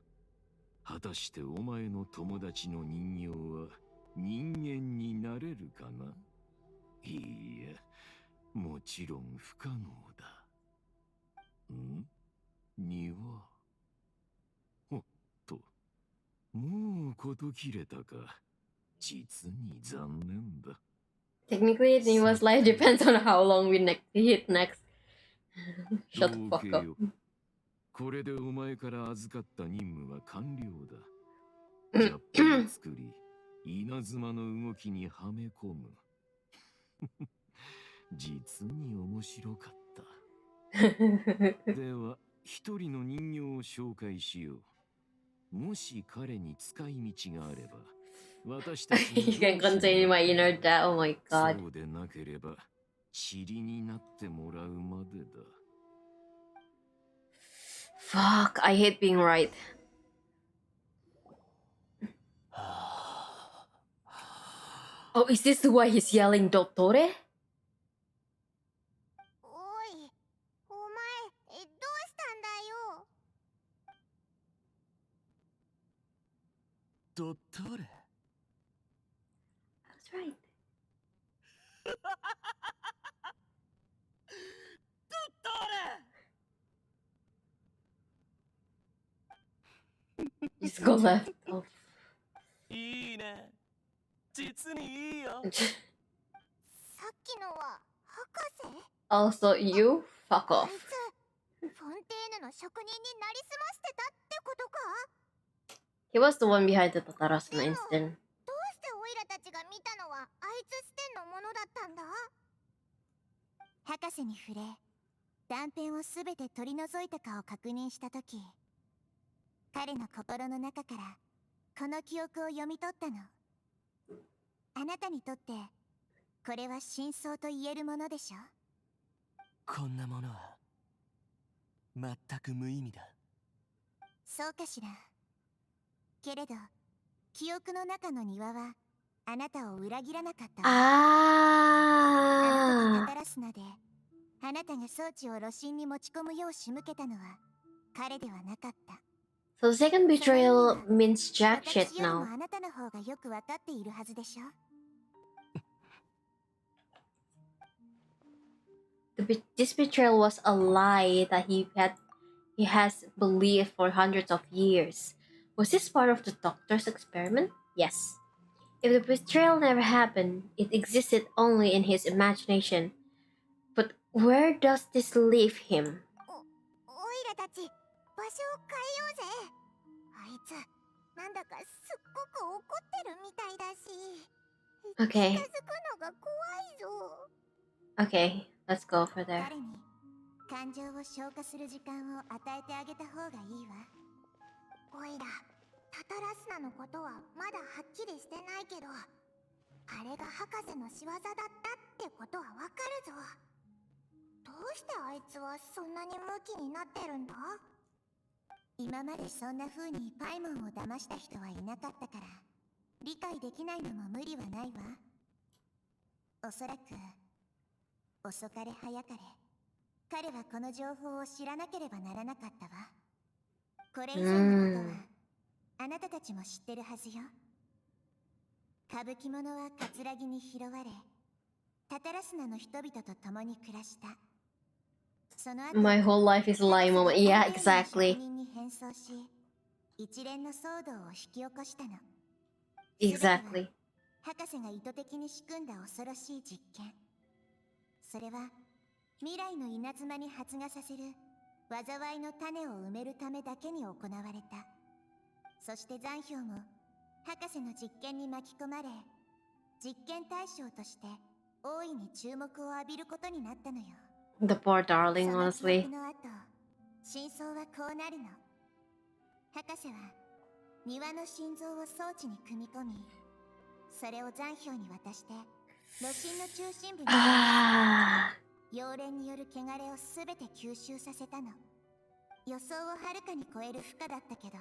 果たしてお前の友達の人形は人間になれるかな。いいや、もちろん不可能だ。ん？庭。おっと、もうこと切れたか。実に残念だ。Technically, Niwa's life depends on how long we hit next. Shut the fuck up. これでお前から預かった任務は完了だ。ジャップを作り、稲妻の動きにはめ込む。実に面白かった。では、一人の人形を紹介しよう。もし彼に使い道があれば、私たちに You can contain my inner dad. Oh my god. そうでなければ、塵になってもらうまでだ。Fuck, I hate being right. Oh, is this why he's yelling Dottore? おい、お前、どうしたんだよ。ドットレ。That's right. ドットレ。 Just go left. Oh. いいね。実にいいよ。さっきのは博士？ Also, you fuck あ off. いつ、フォンテーヌの職人になりすましてたってことか？ He was the one behind the Tatarasuna でも、 incident. どうしてオイラたちが見たのはあいつ視点のものだったんだ？博士に触れ、断片をすべて取り除いたかを確認したとき、彼の心の中からこの記憶を読み取ったの。あなたにとってこれは真相と言えるものでしょ？こんなものは全く無意味だ。そうかしら。けれど記憶の中の庭はあなたを裏切らなかったわ。あの時 Ah. タタラスナであなたが装置を炉心に持ち込むよう仕向けたのは彼ではなかった。 So the second betrayal means jack shit 私よりも now. あなたの方がよくわかっているはずでしょ？ This betrayal was a lie that he has believed for hundreds of years. Was this part of the doctor's experiment? Yes. If the betrayal never happened, it existed only in his imagination. But where does this leave him? おいらたち場所を変えようぜ。あいつなんだかすっごく怒ってるみたいだし。Okay. 近づくのが怖いぞ。Okay, let's go over there. 彼に感情を消化する時間を与えてあげた方がいいわ。おいら、タタラスナのことはまだはっきりしてないけど、あれが博士の仕業だったってことはわかるぞ。どうしてあいつはそんなにムキになってるんだ？今までそんな風にパイモンを騙した人はいなかったから、理解できないのも無理はないわ。おそらく遅かれ早かれ、彼はこの情報を知らなければならなかったわ。これ以上のことはあなたたちも知ってるはずよ。歌舞伎者はカツラギに拾われ、タタラスナの人々と共に暮らした。その後 My whole life is a lie moment. Yeah, exactly. に変装し、一連の騒動を引き起こしたの。 Exactly. 博士が意図的に仕組んだ恐ろしい実験。それは未来の稲妻に発芽させる災いの種を埋めるためだけに行われた。そして残氷も博士の実験に巻き込まれ、実験対象として大いに注目を浴びることになったのよ。 The poor darling, その honestly. 記憶の後、真相はこうなるの。博士は庭の心臓を装置に組み込み、それを残氷に渡して炉心の中心部に Ah. 溶連による汚れをすべて吸収させたの。予想をはるかに超える負荷だったけど、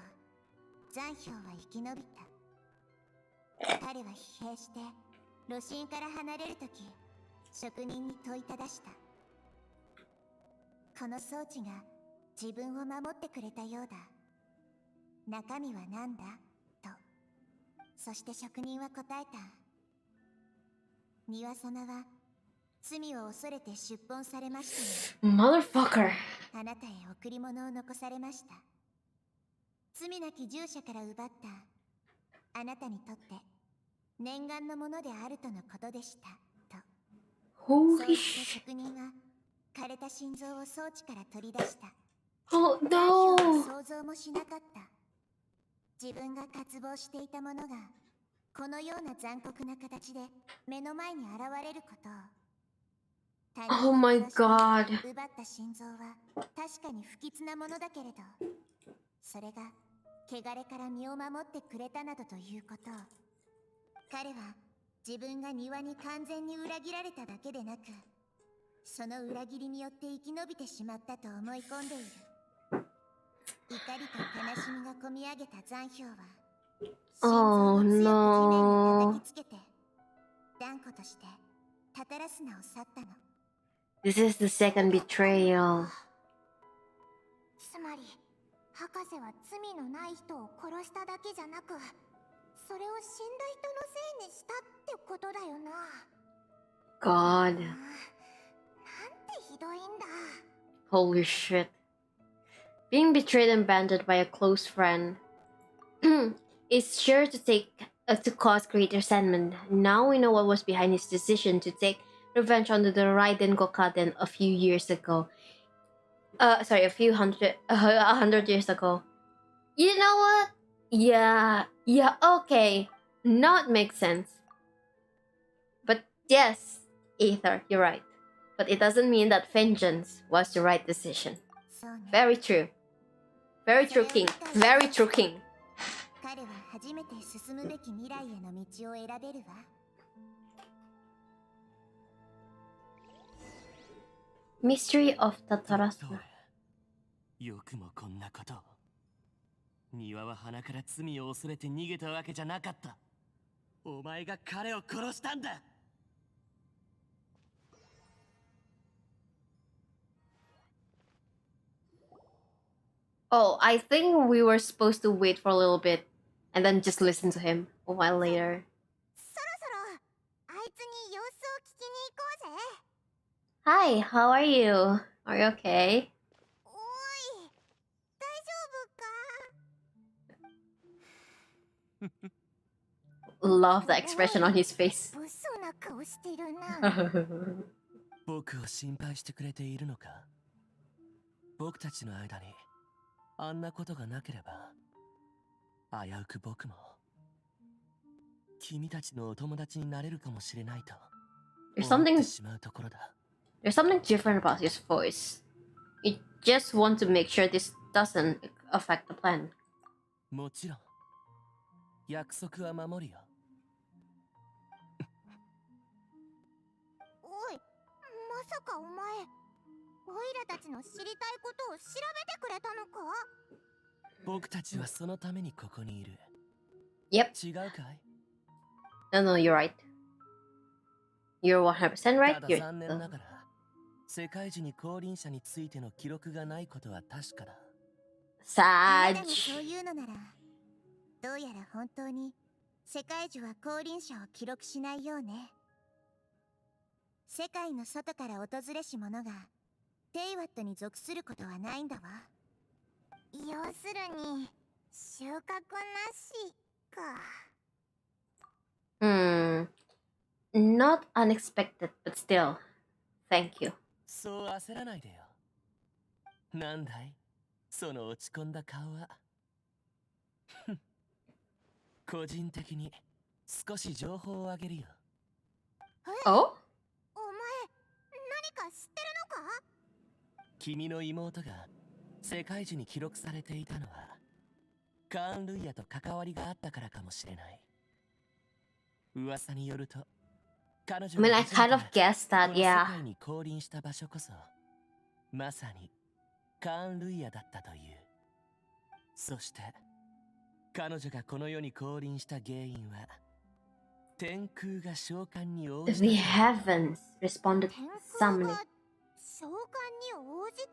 残氷は生き延びた。彼は疲弊して炉心から離れるとき、職人に問いただした。この装置が自分を守ってくれたようだ。中身は何だと。そして職人は答えた。庭様は罪を恐れて出奔されましたね。 Motherfucker. あなたへ贈り物を残されました。罪なき従者から奪ったあなたにとって念願のものであるとのことでしたと。そう言 Holy って sh... 職人は枯れた心臓を装置から取り出した。 Oh 代表は no. 想像もしなかった。自分が渇望していたものがこのような残酷な形で目の前に現れることを。 Oh my god. 奪った心臓は確かに不吉なものだけれど、それが汚れから身を守ってくれたなどということを。彼は自分が庭に完全に裏切られただけでなく、その裏切りによって生き延びてしまったと思い込んでいる。怒りと悲しみがこみ上げた残氷は、心臓を強く地面に叩きつけて断固としてタタラスナを去ったの。 This is the second betrayal. つまり博士は罪のない人を殺しただけじゃなく、それを死んだ人のせいにしたってことだよな。 God. なんてひどいんだ。 Holy shit. Being betrayed and abandoned by a close friend is sure to cause great resentment. Now we know what was behind his decision to take revenge on the Raiden Gokaden a few years ago. A hundred years ago. You know what? Yeah, okay. Now it makes sense. But yes, Aether, you're right. But it doesn't mean that vengeance was the right decision. そうね。 Very true. Very true, King. Very true, King. 彼は初めて進むべき未来への道を選べるわ。 Mystery of どう Tatarasuna. よくもこんなことを。庭は鼻から罪を恐れて逃げたわけじゃなかった。お前が彼を殺したんだ。 Oh, I think we were supposed to wait for a little bit and then just listen to him a while later. そろそろあいつに様子を聞きに行こうぜ。Hi, how are you? Are you okay? おい、大丈夫か？ Love the expression on his face. 物騒な顔してるな。僕を心配してくれているのか？僕たちの間にあんなことがなければ、危うく僕も君たちのお友達になれるかもしれないと There's 思っ something てしまうところだ。there's something different about his voice. You just want to make sure this doesn't affect the plan. もちろん約束は守るよ。おい、まさかお前、オイラたちの知りたいことを調べてくれたのか？僕たちはそのためにここにいる。 Yep. 違うかい？ No, you're right. You're 100% た right. だ You're 残念ながら世界中に降臨者についての記録がないことは確かだ。あなたがそう Sag. いうのなら、どうやら本当に世界樹は降臨者を記録しないようね。世界の外から訪れし者がテイワットに属することはないんだわ。要するに収穫なしか。Not unexpected, but still. Thank you. そう焦らないでよ。なんだいその落ち込んだ顔は。個人的に少し情報をあげるよ。Oh? お前、何か知ってるのか？君の妹が世界中に記録されていたのはカーン・ルイヤと関わりがあったからかもしれない。噂によると彼 I 女 mean, が I kind of guessed こ that, の世 yeah. 界に降臨した場所こそまさにカーン・ルイヤだったという。そして彼女がこの世に降臨した原因は天空が召喚に応じ The た。 heavens responded 天空 summoning. が召喚に応じ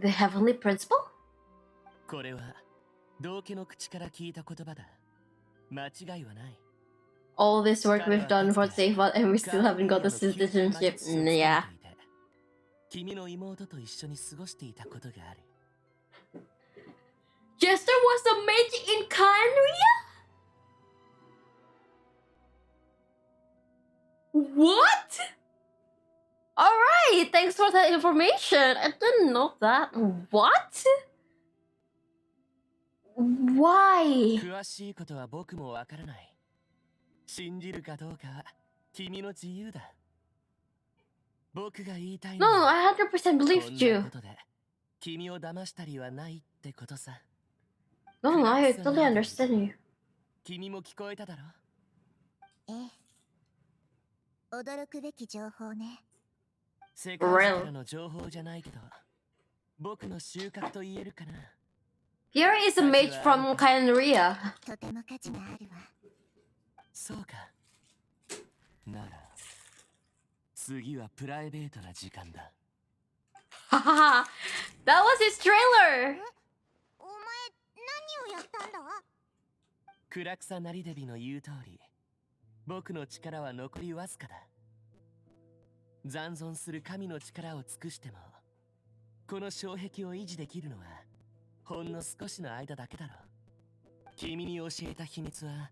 た？ The heavenly principle? これは道家の口から聞いた言葉だ。間違いはない。 All this work we've done for Safe and we still haven't got the citizenship. Yeah. 君の妹と一緒に過ごしていたことがある。 Jester was a mage in Khaenri'ah? What? Alright, thanks for that information. I didn't know that. What? Why? 詳しいことは僕もわからない。信じるかどうかは君の自由だ。僕が言いたい No, の no, は I 100% こ believed んな you. ことで君を騙したりはないってことさ。 No, no, I totally understand you. 君も聞こえただろ？ええ。驚くべき情報ね。世界中からの情報じゃないけど僕の収穫と言えるかな。 Here is a mage from Khaenri'ah. とても価値があるわ。そうか。なら次はプライベートな時間だ。 Hahaha, that was his trailer. お前、何をやったんだ？暗草なりデビの言う通り僕の力は残りわずかだ。残存する神の力を尽くしてもこの障壁を維持できるのはほんの少しの間だけだろう。君に教えた秘密は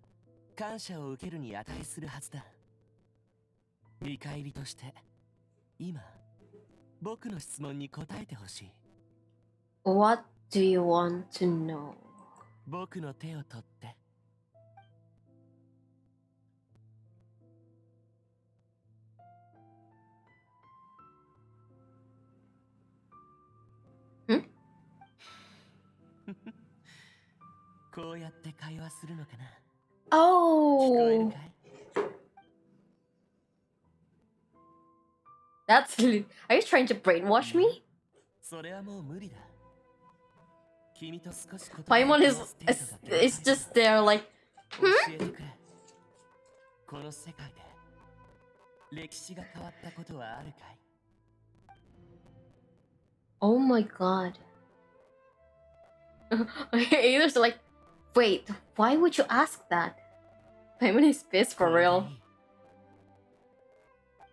感謝を受けるに値するはずだ。見返りとして今僕の質問に答えてほしい。 What do you want to know? 僕の手を取って。こうやって会話するのかな。聞こえる Oh, かい？ that's. Are you trying to brainwash me? それはもう無理だ。君と少し言葉を Paimon 交 is わす程度だけど is just there like. 教えてくれ。この世界で歴史が変わったことはあるかい？ Oh my god. Either's like, wait, why would you ask that? Paimon is pissed for real.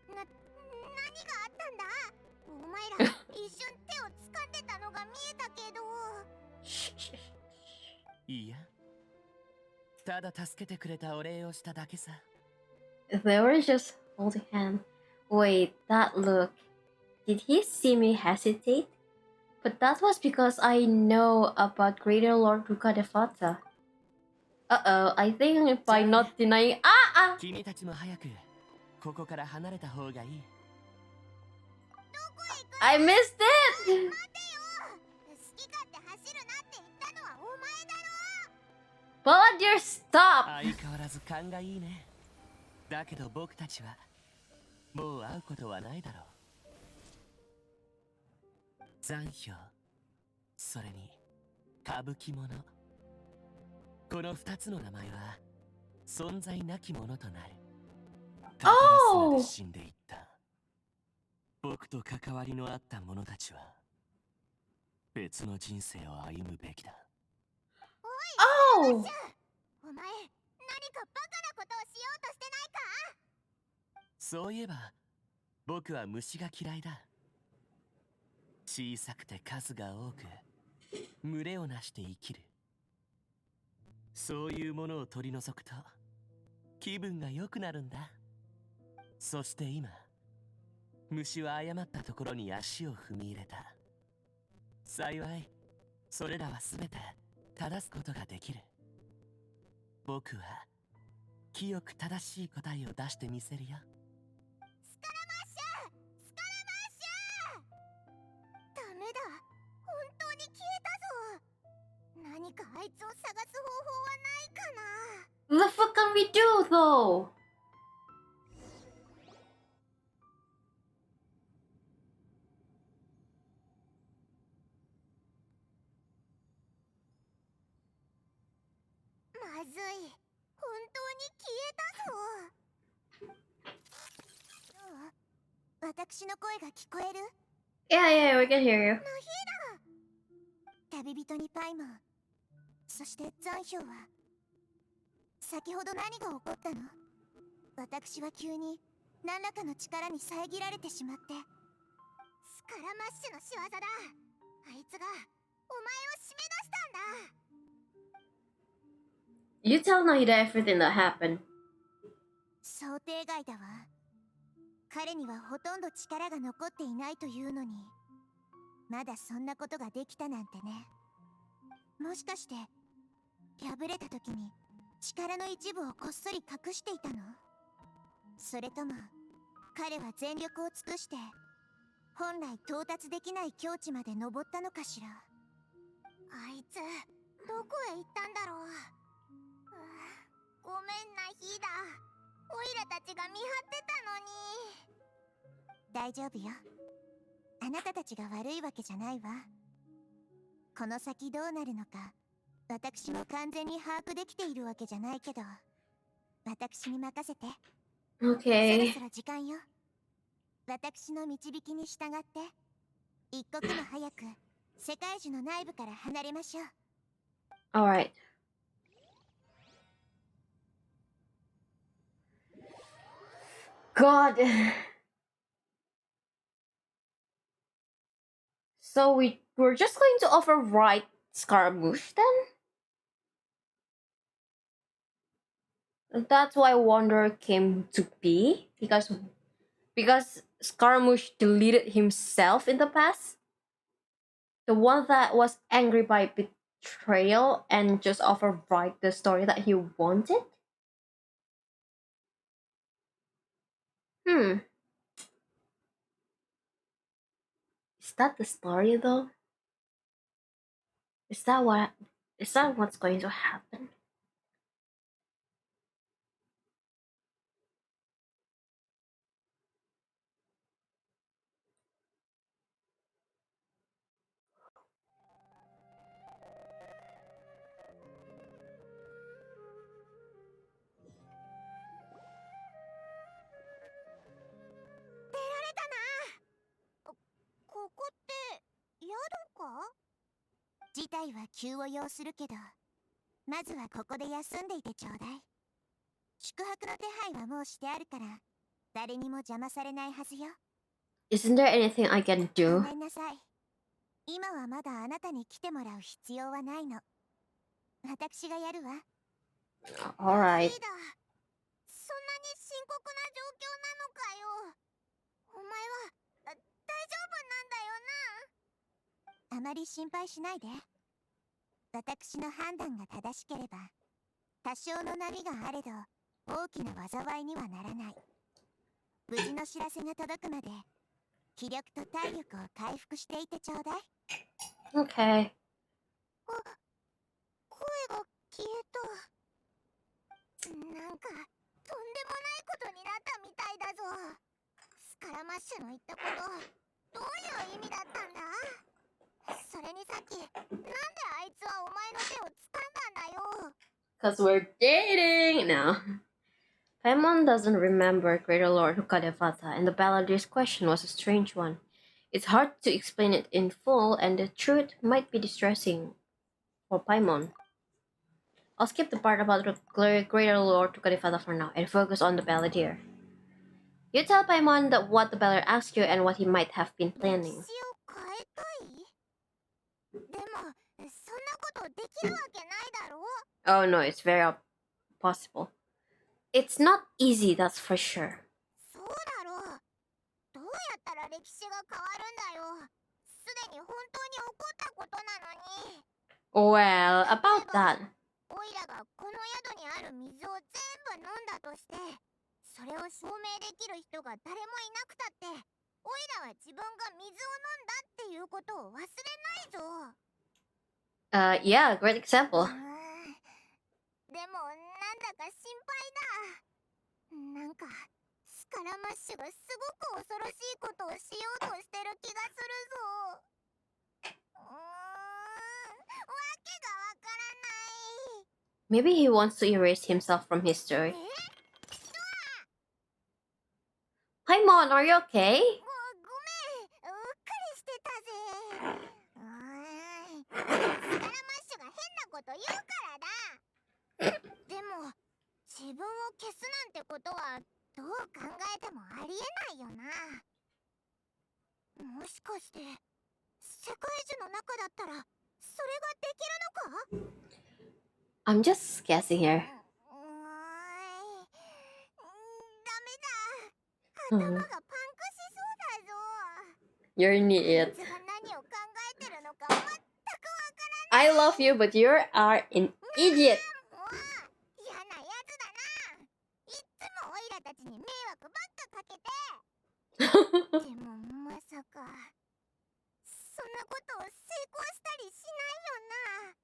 何があったんだ？いいや。ただ助けてくれたお礼をしただけさ。They were just holding hands. Wait, that look. Did he see me hesitate? But that was because I know about Greater Lord Ruka Devata. Uh-oh, I think by not denying... Ah! 君たちも早くここから離れた方がいい。I missed it! 好き勝手走るなって言ったのはお前だろ。 Balladeer, stop! 相変わらず勘がいいね。だけど僕たちはもう会うことはないだろう。残響、それにkabukimono。この2つの名前は存在なきものとなる。宝すらで死んでいった。僕と関わりのあった者たちは別の人生を歩むべきだ。Oh! お前何かバカなことをしようとしてないか。そういえば僕は虫が嫌いだ。小さくて数が多く群れをなして生きる。そういうものを取り除くと気分が良くなるんだ。そして今虫は誤ったところに足を踏み入れた。幸いそれらはすべて正すことができる。僕は清く正しい答えを出してみせるよ。スカラマッシュスカラマッシュ。ダメだ、本当に消えたぞ。何かあいつを探す方法はないかな。 What the fuck can we do, though? まずい、本当に消えたぞ。どう？私の声が聞こえる？ Yeah, we can hear you. ナヒーだ。旅人にパイモン、そして残響は先ほど何が起こったの？私は急に何らかの力に遮られてしまって。スカラマッシュの仕業だ。あいつがお前を締め出したんだ。 You tell Nahida everything that happened. 想定外だわ。彼にはほとんど力が残っていないというのに、まだそんなことができたなんてね。もしかして破れた時に力の一部をこっそり隠していたの？それとも彼は全力を尽くして本来到達できない境地まで登ったのかしら。あいつどこへ行ったんだろう。ごめんなヒーダ、オイラたちが見張ってたのに。大丈夫よ、あなたたちが悪いわけじゃないわ。この先どうなるのか私も完全に把握できているわけじゃないけど、私に任せて。そろ Okay. そろ時間よ。私の導きに従って一刻も早く世界樹の内部から離れましょう。 Alright. God. So we're just going to override Scaramouche then? That's why Wonder came to be? Because Scaramouche deleted himself in the past? The one that was angry by betrayal and just override the story that he wanted? Is that the story though? Is that what's going to happen?「ここって宿か？」事態は急を要するけど、まずはここで休んでいてちょうだい。宿泊の手配はもうしてあるから、誰にも邪魔されないはずよ。 Isn't there anything I can ご do? めんなさい。今はまだあなたに来てもらう必要はないの。私がやるわ。 Alright. リーダー、そんなに深刻な状況なのかよ。お前は大丈夫なんだよな。あまり心配しないで。私の判断が正しければ多少の波があれど大きな災いにはならない。無事の知らせが届くまで気力と体力を回復していてちょうだい。 Okay. 声が消えた。なんかとんでもないことになったみたいだぞ。スカラマッシュの言ったことどういう意味だったんだ。それにさっきなんであいつはお前の手を掴んだんだよ。 Because we're dating now. Paimon doesn't remember Greater Lord Hukadevata, and the balladeer's question was a strange one. It's hard to explain it in full, and the truth might be distressing for Paimon. I'll skip the part about the Greater Lord Hukadevata for now and focus on the balladeer. You tell Paimon that what the balladeer asked you and what he might have been 歴 planning. 史を変えたい。でもそんなことできるわけないだろう。 Oh no, it's very possible. It's not easy, that's for sure. そうだろう。どうやったら歴史が変わるんだよ。すでに本当に起こったことなのに。 Well, about that. オイラがこの宿にある水を全部飲んだとして、それを証明できる人が誰もいなくたって、オイラは自分が水を飲んだっていうことを忘れないぞ。 Yeah, great example. でもなんだか心配だ。なんかスカラマッシュがすごく恐ろしいことをしようとしてる気がするぞ。わけがわからない。 Maybe he wants to erase himself from history. Paimon, are you okay? ごめん、うっかりしてたぜ。スカラマッシュが変なこと言うからだ。でも自分を消すなんてことはどう考えてもありえないよな。もしかして世界樹の中だったらそれができるのか。 I'm just guessing here. ダメだ。頭がパンクしそうだぞ。 You're an あい idiot. つが何を考えてるのか全くわからない。 I love you, but you are an idiot. もう嫌なやつだな。いっつもオイラたちに迷惑ばっかかけて。でもまさかそんなことを成功したりしないよな。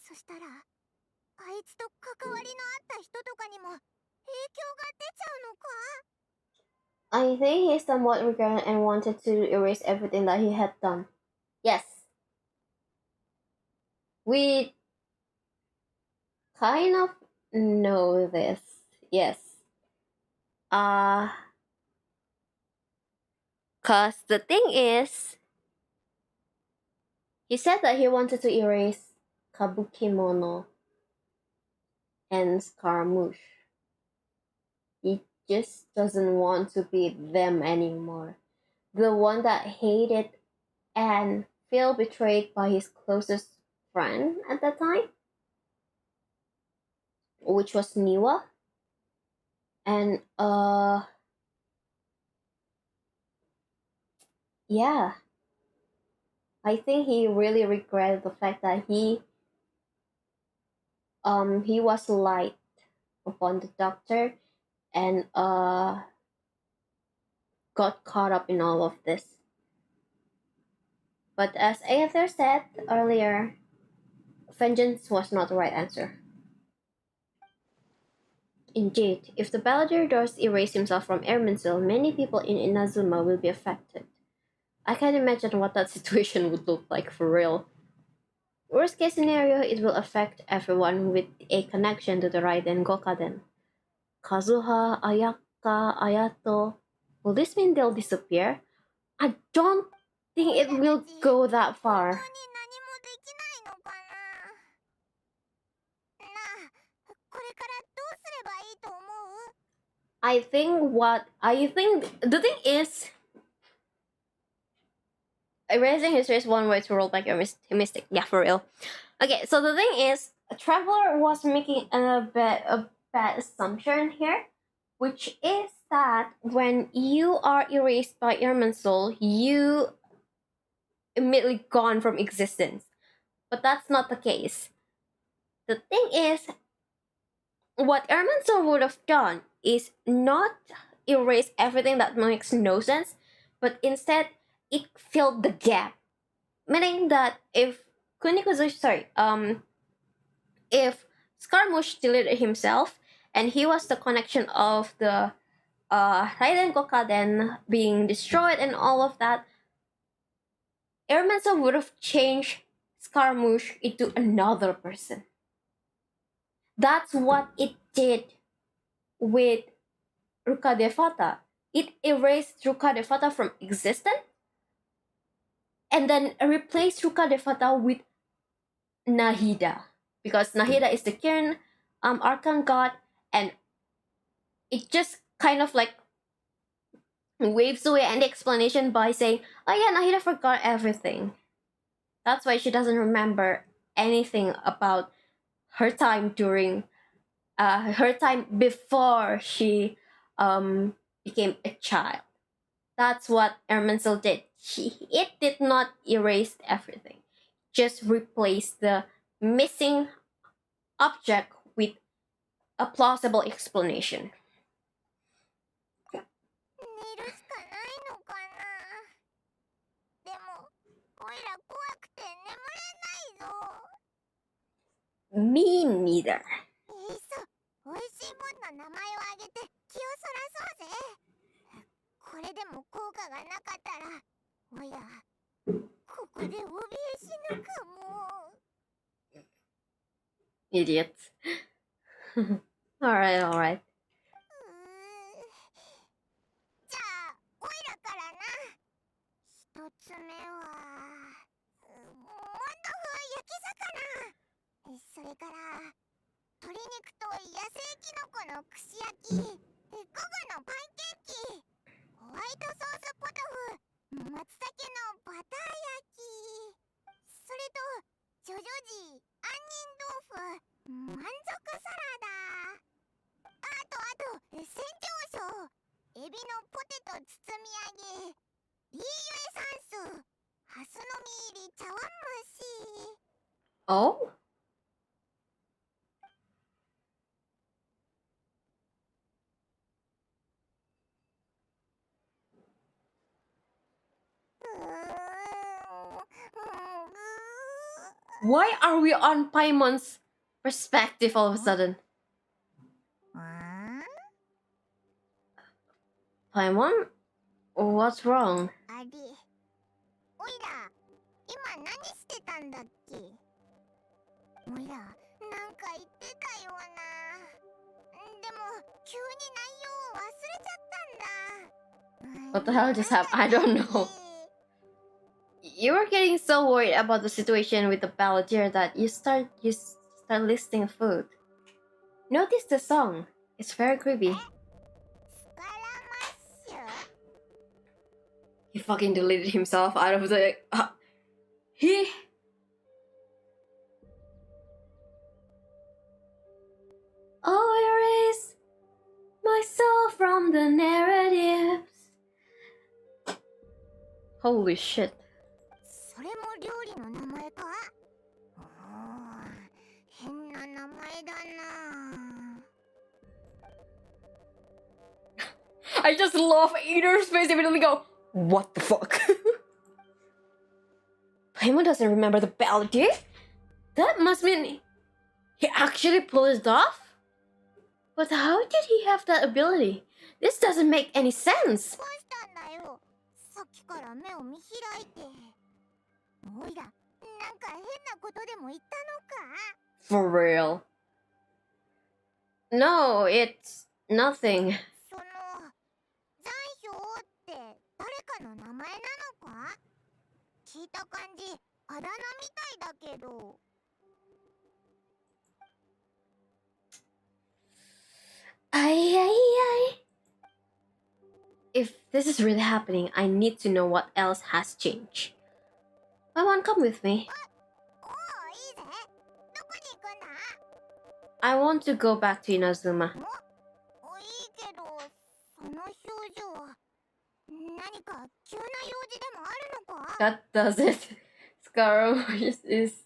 そしたらあいつと関わりのあった人とかにも影響が出ちゃうのか。 I think he somewhat regretted and wanted to erase everything that he had done. Yes. We kind of know this. Yes. Cause the thing is, he said that he wanted to erase kabukimono and scaramouche. He just doesn't want to be them anymore. The one that hated and felt betrayed by his closest friend at that time, which was Niwa. And yeah, I think he really regretted the fact that he was light upon the doctor and got caught up in all of this. But as Aether said earlier, vengeance was not the right answer. Indeed, if the balladeer does erase himself from Erminsul, many people in Inazuma will be affected. I can't imagine what that situation would look like for real. Worst case scenario, it will affect everyone with a connection to the Raiden Gokaden. Kazuha, Ayaka, Ayato. Will this mean they'll disappear? I don't think it will go that far. 本当に何もできないのかな。なあ、これからどうすればいいと思う？ I think the thing is, erasing history is one way to roll back your mystic. Yeah, for real. Okay, so the thing is, Traveler was making a bad assumption here, which is that when you are erased by Irman's soul, you immediately gone from existence. But that's not the case. The thing is, what Irman's soul would have done is not erase everything that makes no sense, but instead it filled the gap. Meaning that if kunikuzushi, if Scaramouche deleted himself and he was the connection of the Raiden Kokaden being destroyed and all of that, Airmanson would have changed Scaramouche into another person. That's what it did with Ruka Defata. It erased Ruka Defata from existence and then replaced Ruka Defata with Nahida. Because Nahida is the current archon god, and it just kind of like waves away any explanation by saying, oh yeah, Nahida forgot everything. That's why she doesn't remember anything about her time during her time before she became a child. That's what Ermansel did. It did not erase everything, just replaced the missing object with a plausible explanation. 寝るしかないのかな。でもおいら怖くて眠れないぞ。 Me neither. いっそおいしいもんの名前をあげて気をそらそうぜ。これでも効果がなかったらおやここで怯え死ぬかも。 Idiots. Alright, alright. じゃあおいらからな。一つ目はモンドフ焼き魚。それから鶏肉と野生キノコの串焼き、午後のパンケーキ、ホワイトソースポトフ、松茸のバター焼き、それとジョジョジ杏仁豆腐、満足サラダ、あと船長賞、エビのポテト包み揚げ、リーユエサンス、ハスの実入り茶碗蒸し。 Oh? Why are we on Paimon's perspective all of a sudden? Paimon? What's wrong? あれ、おいら、今何してたんだっけ？おいら、なんか言ってたような。でも、急に内容を忘れちゃったんだ。 What the hell just happened? I don't know. You were getting so worried about the situation with the balladeer that you start listing food. Notice the song. It's very creepy. スカラマッシュ？ He fucking deleted himself out of the... he... Oh, erase myself from the narratives. Holy shit. それも料理の名前か？おー、変な名前だな。 I just love Eater's face immediately go, what the fuck? Paimon doesn't remember the balladeer? That must mean he actually pulled it off? But how did he have that ability? This doesn't make any sense. どうしたんだよ。さっきから目を見開いて。おいら、なんか変なことでも言ったのか？ For real. No, it's nothing. その残氷って誰かの名前なのか？聞いた感じあだ名みたいだけど。 If this is really happening, I need to know what else has changed. Come on, come with me. おお、いいぜ。どこに行くんだ？ I want to go back to Inazuma. お、いいけど、その表情、何か急な用事でもあるのか？ That does it. Scaramouche is.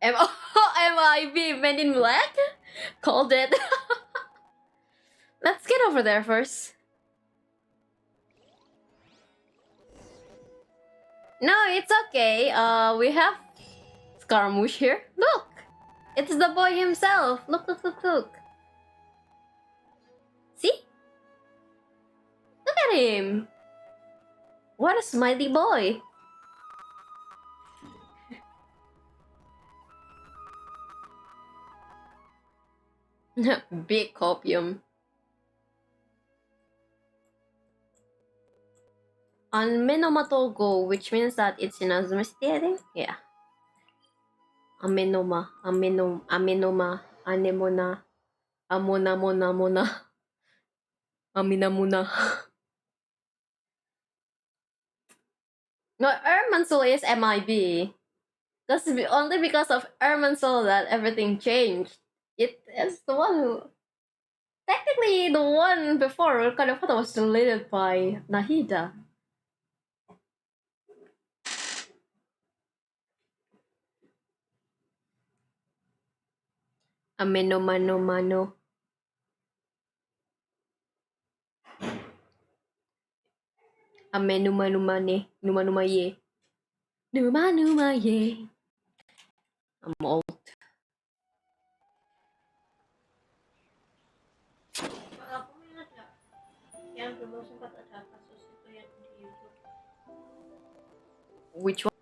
MIB Men in Black? Called it. Let's get over there first. No, it's okay. We have Scaramouche here. Look! It's the boy himself. Look, look, look, look. See? Look at him. What a smiley boy. Big copium. On Menoma Togo, which means that it's in Azuma City, I think? Yeah. Amenoma, Amenoma, Anemona, Amona Mona Mona, Aminamuna. No, Ermansul is MIB. That's only because of Ermansul that everything changed. It is the one who... Technically, the one before kind of thought was deleted by Nahida. Amenomano Mano. Amenumanumane. Numanumaye. Numanumaye. I'm old. Which one?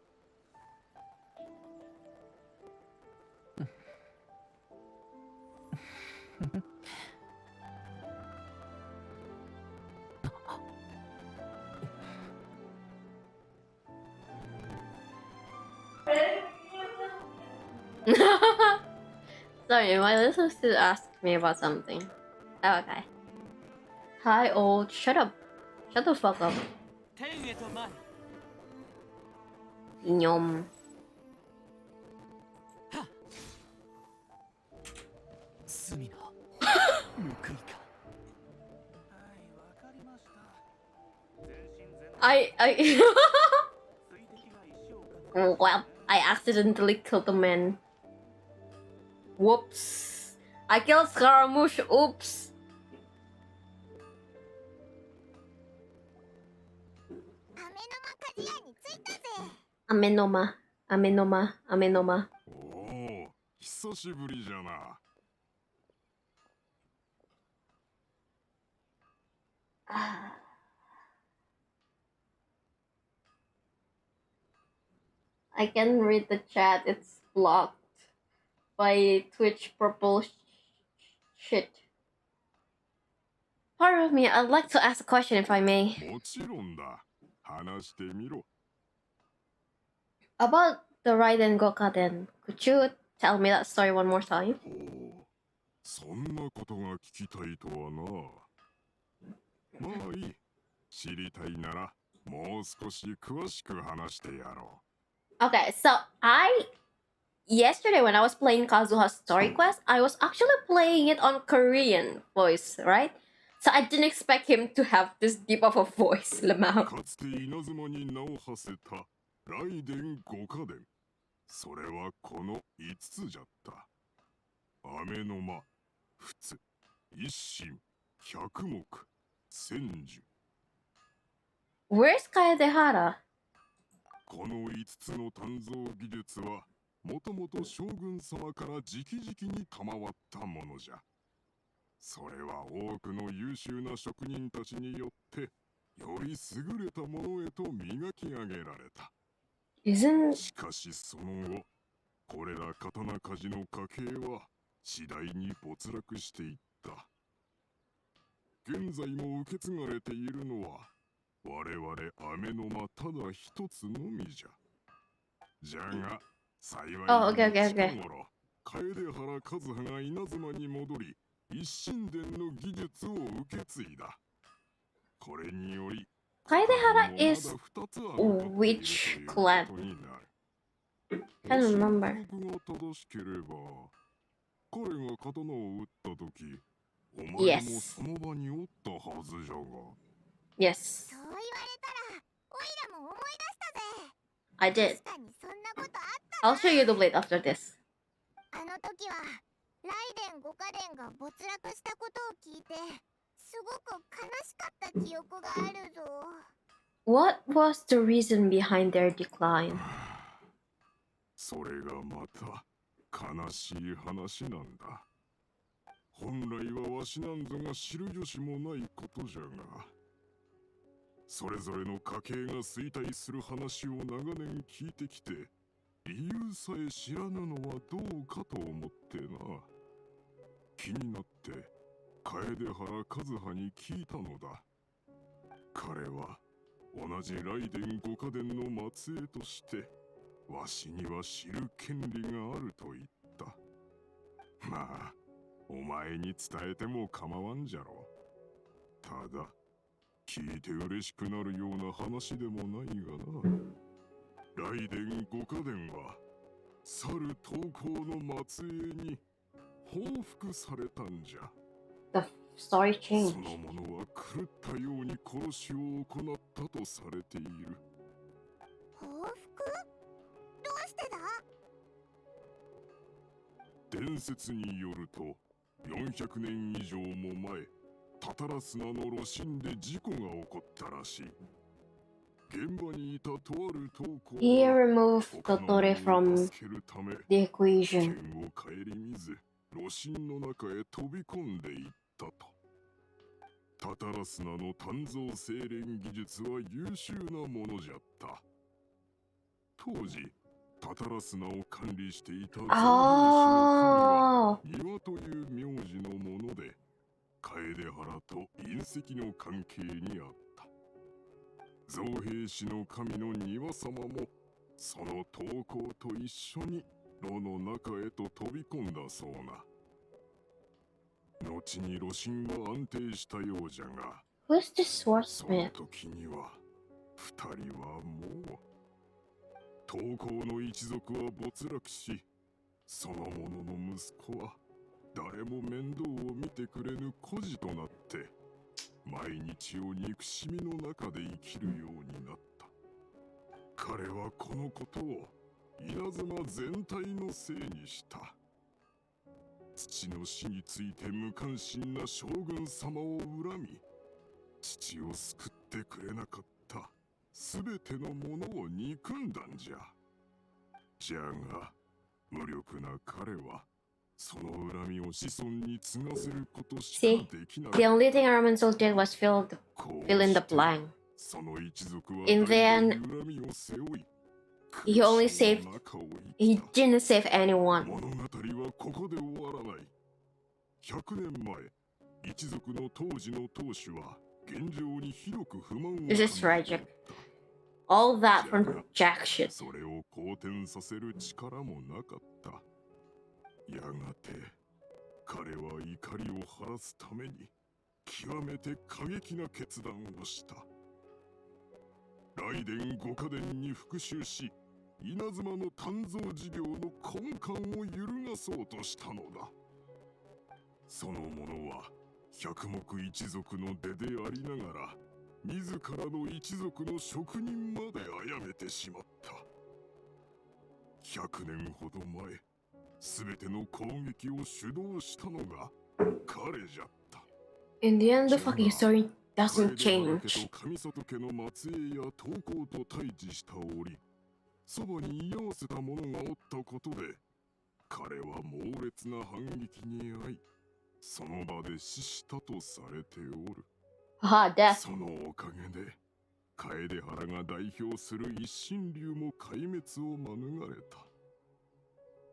Sorry, my listeners still ask me about something. Oh, okay. Hi, old. Shut up. Shut the fuck up. Nyom. I well, I accidentally killed the man. Whoops. I killed Scaramouche. Oops. Amenoma. Amenoma. Amenoma. Oh, 久しぶりじゃな。I can read the chat. It's blocked by Twitch purple shit. Pardon me, I'd like to ask a question if I may. もちろんだ。話してみろ。About the Raiden Gokaden, could you tell me that story one more time? ほう、そんなことが聞きたいとはな。まあいい。知りたいなら、もう少し詳しく話してやろう。Okay, so yesterday when I was playing Kazuha's Story Quest, I was actually playing it on Korean voice, right? So I didn't expect him to have this deep of a voice, Lamau. かつて稲妻に名を馳せたライデン五家伝。それはこの5つじゃった。雨の間、仏、一心、百目、千手。Where's Kaedehara? この5つの鍛造技術はもともと将軍様から直々に賜ったものじゃ。それは多くの優秀な職人たちによってより優れたものへと磨き上げられた。しかしその後、これら刀鍛冶の家系は次第に没落していった。現在も受け継がれているのは我々雨の間ただ一つのみじゃ。じゃが幸いに近頃、楓原和葉が稲妻に戻り、一神殿の技術を受け継いだ。これにより、Kaedehara まだ is 二つは残っている which という clan? ことになる。 Can't もし remember. 記憶が正しければ、彼が刀を打った時、お前も Yes. その場におったはずじゃが。 Yes, そう言われたらオイラも思い出したぜ。 I did. 確かにそんなことあっ I'll show you the blade after this. た。あの時はライデン五カ伝が没落したことを聞いてすごく悲しかった記憶があるぞ。 What was the reason behind their decline? それがまた悲しい話なんだ。本来はわしなんぞが知る由もないことじゃが、それぞれの家系が衰退する話を長年聞いてきて、理由さえ知らぬのはどうかと思ってな。気になって楓原和葉に聞いたのだ。彼は同じ雷電五家伝の末裔としてわしには知る権利があると言った。まあお前に伝えても構わんじゃろ。ただ聞いて嬉しくなるような話でもないがな。雷電五家伝は去る投稿の末裔に報復されたんじゃ。 The story そ changed. の者は狂ったように殺しを行ったとされている。報復？どうしてだ？伝説によると400年以上も前、タタラスナの炉心で事故が起こったらしい。現場にいたとある投稿 He は removed 他 the の Tore 者を from 助けるため the 危険 equation. を顧みず炉心の中へ飛び込んでいったと。タタラスナの鍛造精錬技術は優秀なものじゃった。当時タタラスナを管理していた造兵士の神は Oh, 庭という名字のもので、楓原と隕石の関係にあった。造兵士の神の庭様もその投稿と一緒に炉の中へと飛び込んだそうな。後に炉心は安定したようじゃが、 who's the その swordsmith? 時には二人はもう投稿の一族は没落し、その者の息子は誰も面倒を見てくれぬ孤児となって毎日を憎しみの中で生きるようになった。彼はこのことを稲妻全体のせいにした。父の死について無関心な将軍様を恨み、父を救ってくれなかったすべてのものを憎んだんじゃ。じゃが無力な彼はその恨みを子孫に継がせることし See, かできなか the った。 only thing Araminsul did wasこう fill in the して blank. その一族は In the 代 end, 々恨みを背負い、 he only 苦しみ saved- の中を生 He きた。 didn't save anyone. 物語はここで終わらない。100年前、一族の当時の当主は現状にひどく不満を感じ This is ておっ tragic. た。 All that from jack shit. それを好転させる力もなかった。やがて彼は怒りを晴らすために極めて過激な決断をした。雷電五家伝に復讐し、稲妻の鍛造事業の根幹を揺るがそうとしたのだ。その者は百目一族の出でありながら、自らの一族の職人まで殺めてしまった。100年ほど前、すべての攻撃を主導したのが彼じゃった。 In the end, the fucking story doesn't 楓原家 change. と上里家の末裔や投稿と対峙した折、そばに居合わせた者がおったことで、彼は猛烈な反撃に遭い、その場で死したとされておる。 Haha, death. そのおかげで楓原が代表する一神竜も壊滅を免れた。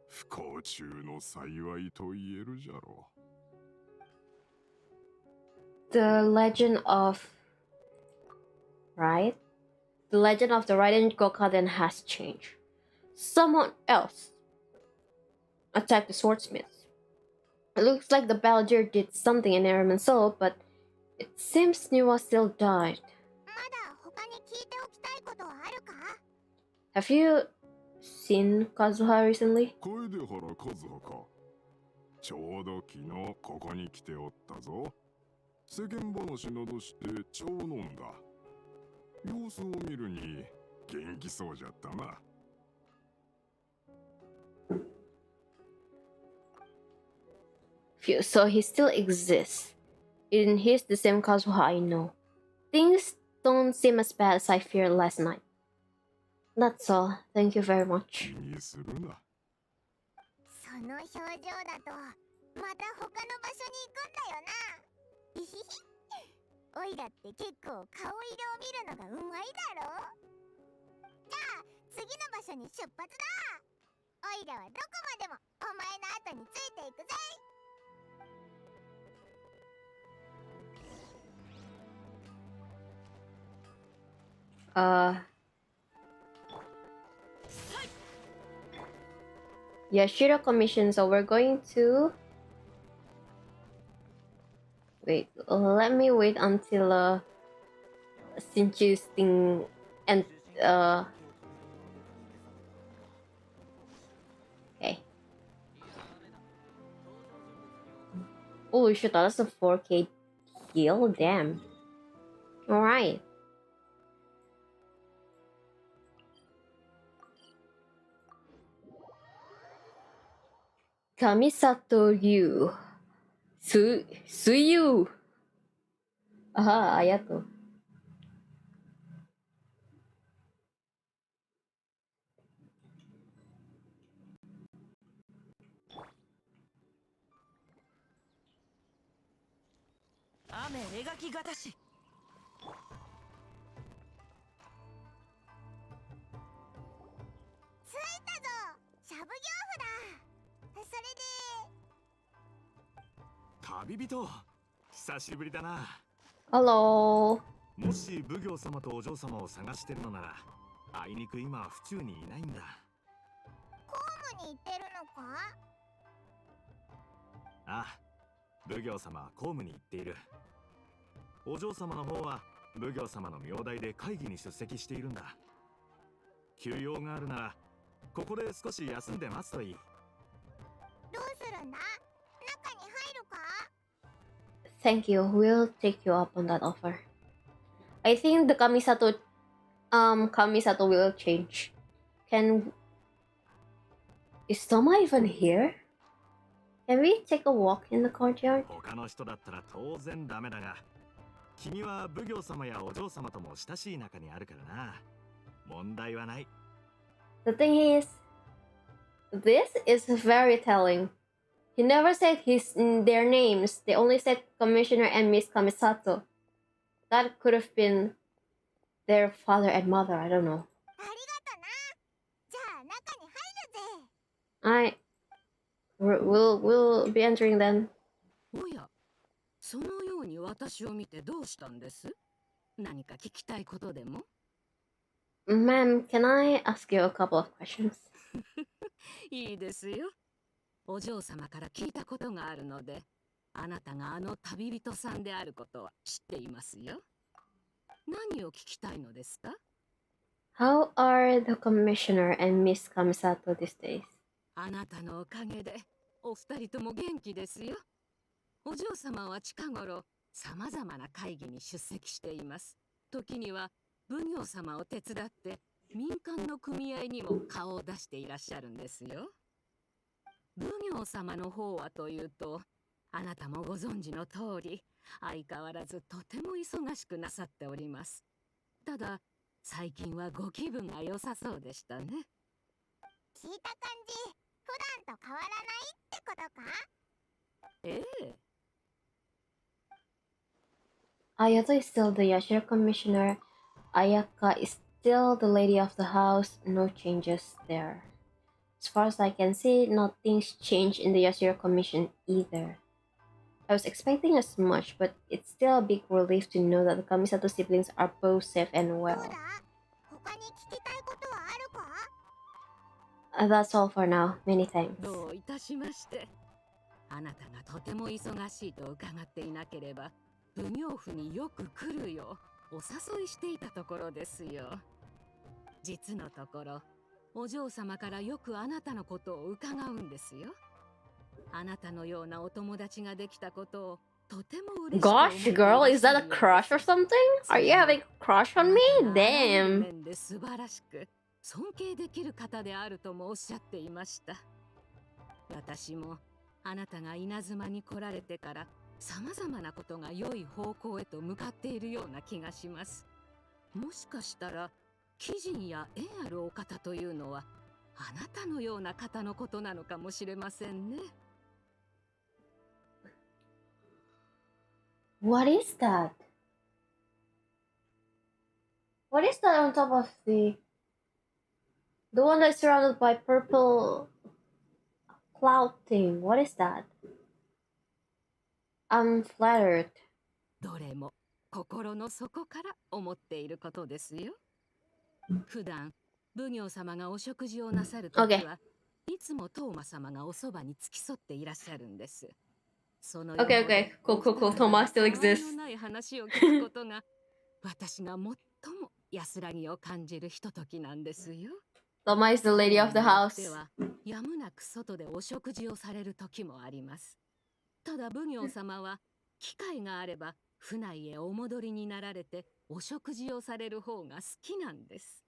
不幸中の幸いと言えるじゃろう。 The legend of... Right? The legend of the Raiden Gokaden has changed. Someone else attacked the swordsmith. It looks like the balladeer did something in Airman's soul, but it seems Niwa still died. まだ他に聞いておきたいことはあるか？ Have you seen Kazuha recently? 声で原和葉か。ちょうど昨日ここに来ておったぞ。世間話などして茶を飲んだ。様子を見るに元気そうじゃったな。So he still exists. And he's the same Kazuha I know. Things don't seem as bad as I feared last night. That's all. Thank you very much. 気にするな。その表情だとまた他の場所に行くんだよな。いひひ。おいらって結構顔色を見るのがうまいだろ。じゃあ次の場所に出発だ。おいらはどこまでもお前の後についていくぜ。Yashiro commission, so we're going to... Wait, let me wait until Sinchu's thing and okay. Oh shit, that's a 4K heal, damn. Alright. Kamisato Ryu. Suyu. Aha, Ayato. Ame egaki gatashi. 着いたぞ。しゃぶ業夫だ。それで旅人、久しぶりだな。Hello. もし奉行様とお嬢様を探してるのなら、あいにく今は府中にいないんだ。公務に行ってるのか？ああ、奉行様は公務に行っている。お嬢様の方は奉行様の名代で会議に出席しているんだ。休養があるならここで少し休んで待つといい。どうするんだ？中に入るか？ Thank you. We'll take you up on that offer. I think the Kamisato will change. Is Toma even here? Can we take a walk in the courtyard? 他の人だったら当然ダメだが、君は奉行様やお嬢様とも親しい仲にあるからな。問題はない。The thing is, this is very telling. He never said their names. They only said Commissioner and Miss Kamisato. That could have been their father and mother. I don't know. ありがとな。じゃあ中に入るぜ。Alright. We'll be entering then. おや、そのように私を見てどうしたんです？何か聞きたいことでも？ Ma'am, can I ask you a couple of questions? いいですよ。お嬢様から聞いたことがあるので、あなたがあの旅人さんであることは知っていますよ。何を聞きたいのですか？ How are the commissioner and Miss Kamisato these days? あなたのおかげでお二人とも元気ですよ。お嬢様は近頃さまざまな会議に出席しています。時には奉行様を手伝って民間の組合にも顔を出していらっしゃるんですよ。奉行様の方はというと、あなたもご存知の通り、相変わらずとても忙しくなさっております。ただ、最近はご気分が良さそうでしたね。聞いた感じ、普段と変わらないってことか？ええ。Ayato is still the Yashiro commissioner. Ayaka is still the lady of the house. No changes there. As far as I can see, nothing's changed in the Yashiro commission either. I was expecting as much, but it's still a big relief to know that the Kamisato siblings are both safe and どう well. だ？他に聞きたいことはあるか？ That's all for now. Many thanks. どういたしまして。あなたがとても忙しいと伺っていなければ、奉行府によく来るようお誘いしていたところですよ。実のところ、お嬢様からよくあなたのことを伺うんですよ。あなたのようなお友達ができたことをとても嬉しく思っていらっ Gosh, しゃ girl, る is that a ようです。 crush or something? Are you having a crush on me? あなたがあらゆる Damn. 面で素晴らしく尊敬できる方であるともおっしゃっていました。私もあなたが稲妻に来られてからさまざまなことが良い方向へと向かっているような気がします。もしかしたら貴人や縁あるお方というのはあなたのような方のことなのかもしれませんね。What is that? What is that on top of the one that's surrounded by purple cloud thing? What is that? I'm flattered. どれも心の底から思っていることですよ。普段奉行様がお食事をなさるときは、いつもトーマ様がおそばに付き添っていらっしゃるんです。その Okay, okay. Cool, cool, cool. Thomas still たわい exists. のない話を聞くことが私が最も安らぎを感じるひとときなんですよ。Thomas is the lady of the で house. はやむなく外でお食事をされる時もあります。ただ奉行様は機会があれば府内へお戻りになられてお食事をされる方が好きなんです。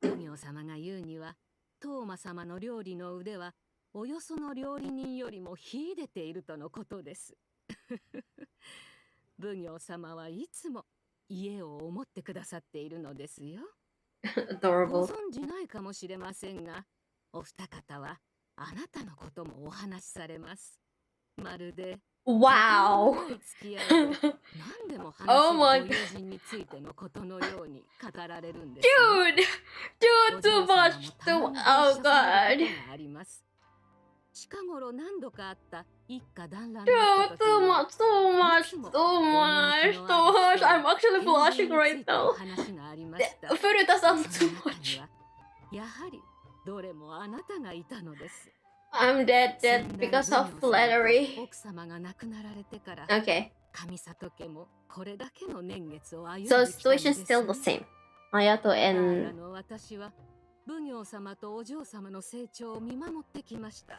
奉行様が言うには、トーマ様の料理の腕はおよその料理人よりも秀でているとのことです。奉行様はいつも家を思ってくださっているのですよ。ご Adorable. 存じないかもしれませんが、お二方はあなたのこともお話しされます。まるで Wow. とても長い付き合いで何でも Oh 話 my せるご god. 友人についてのことのように語られるんですよ。 Dude, お too 嬢様 much. もた Too. まにご Oh 一緒される god. ことがあります。近頃何度かあった一家団らんの Dude, ひととき too には much, too い much, つも too 趣 much, の too ある much. 人 I'm や actually 天 blushing 秤につ right いての now. 話がありました。 Furuta-san, そ too の中 much. にはやはりどれもあなたがいたのです。 I'm dead 先 dead 代 because 奉 of 行様と flattery. 奥様が亡くなられてから Okay, 上里家もこれだけの年月を歩ん so できたの situation's です still ね。 the same. Ayato あら and の私は奉行様とお嬢様の成長を見守ってきました。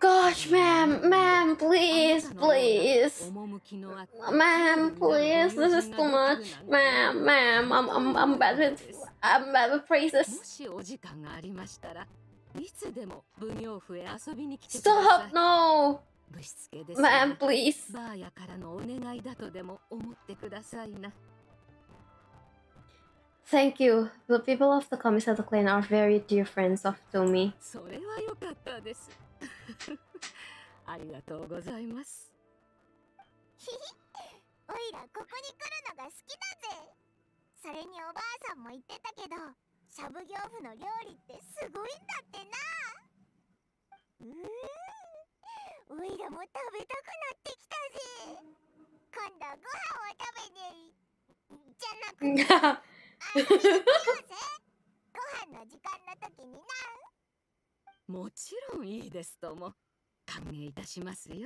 gosh, ma'am, please, あなたのような please. 趣のあった Ma'am, 頼りになる please, ご this 友 is 人 too がで much. きるなんて Ma'am, I'm bad with も phrases. しお時間がありましたらいつでも奉行府へ遊びに来てくださ Stop, い。 no. ぶしつけですが Ma'am, please. バーヤからのお願いだとでも思ってくださいな。 Thank you. The people of the Kamisato clan are very dear friends of Tomi. それはよかったです。ありがとうございます。おいらここに来るのが好きだぜ。それにおばあさんも言ってたけど、しゃぶ行府の料理ってすごいんだってな。おいらも食べたくなってきたぜ。今度ご飯を食べにじゃなくて遊びに行こうぜ。ご飯の時間の時にな。もちろんいいですとも歓迎いたしますよ。じ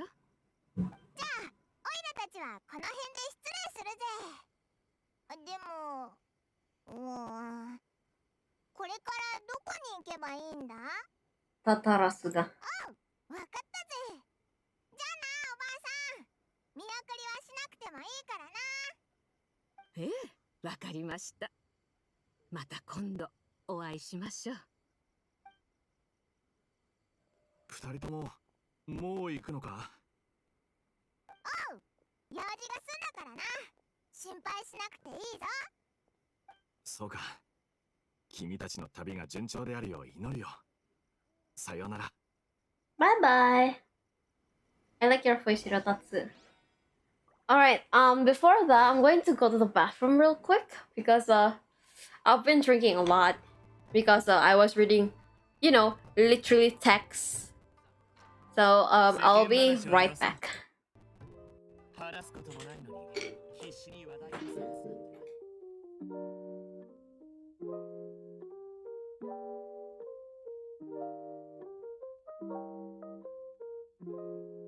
ゃあおいらたちはこの辺で失礼するぜ。でもこれからどこに行けばいいんだ？ Tatarasu だ。わかったぜ。じゃあな、おばあさん。見送りはしなくてもいいからな。ええ、わかりました。また今度お会いしましょう。二人とももう行くのか？用事が済んだからな。心配しなくていいぞ。そうか。君たちの旅が順調であるよう祈るよ。さようなら。Bye bye. I like your voice, Hirotatsu. Alright, before that, I'm going to go to the bathroom real quick because I've been drinking a lot because I was reading, literally texts. So I'll be right back. 話すこともないのに必死に話題を探すなんて。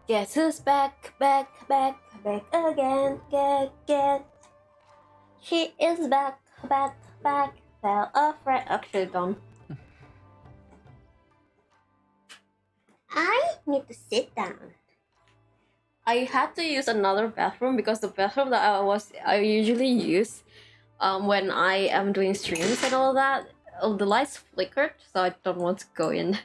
Guess who's back, back, back, back again, get. She is back, back, back, tell a friend. Actually, don't. I need to sit down. I had to use another bathroom because the bathroom that I usually use when I am doing streams and all that, the lights flickered, so I don't want to go in.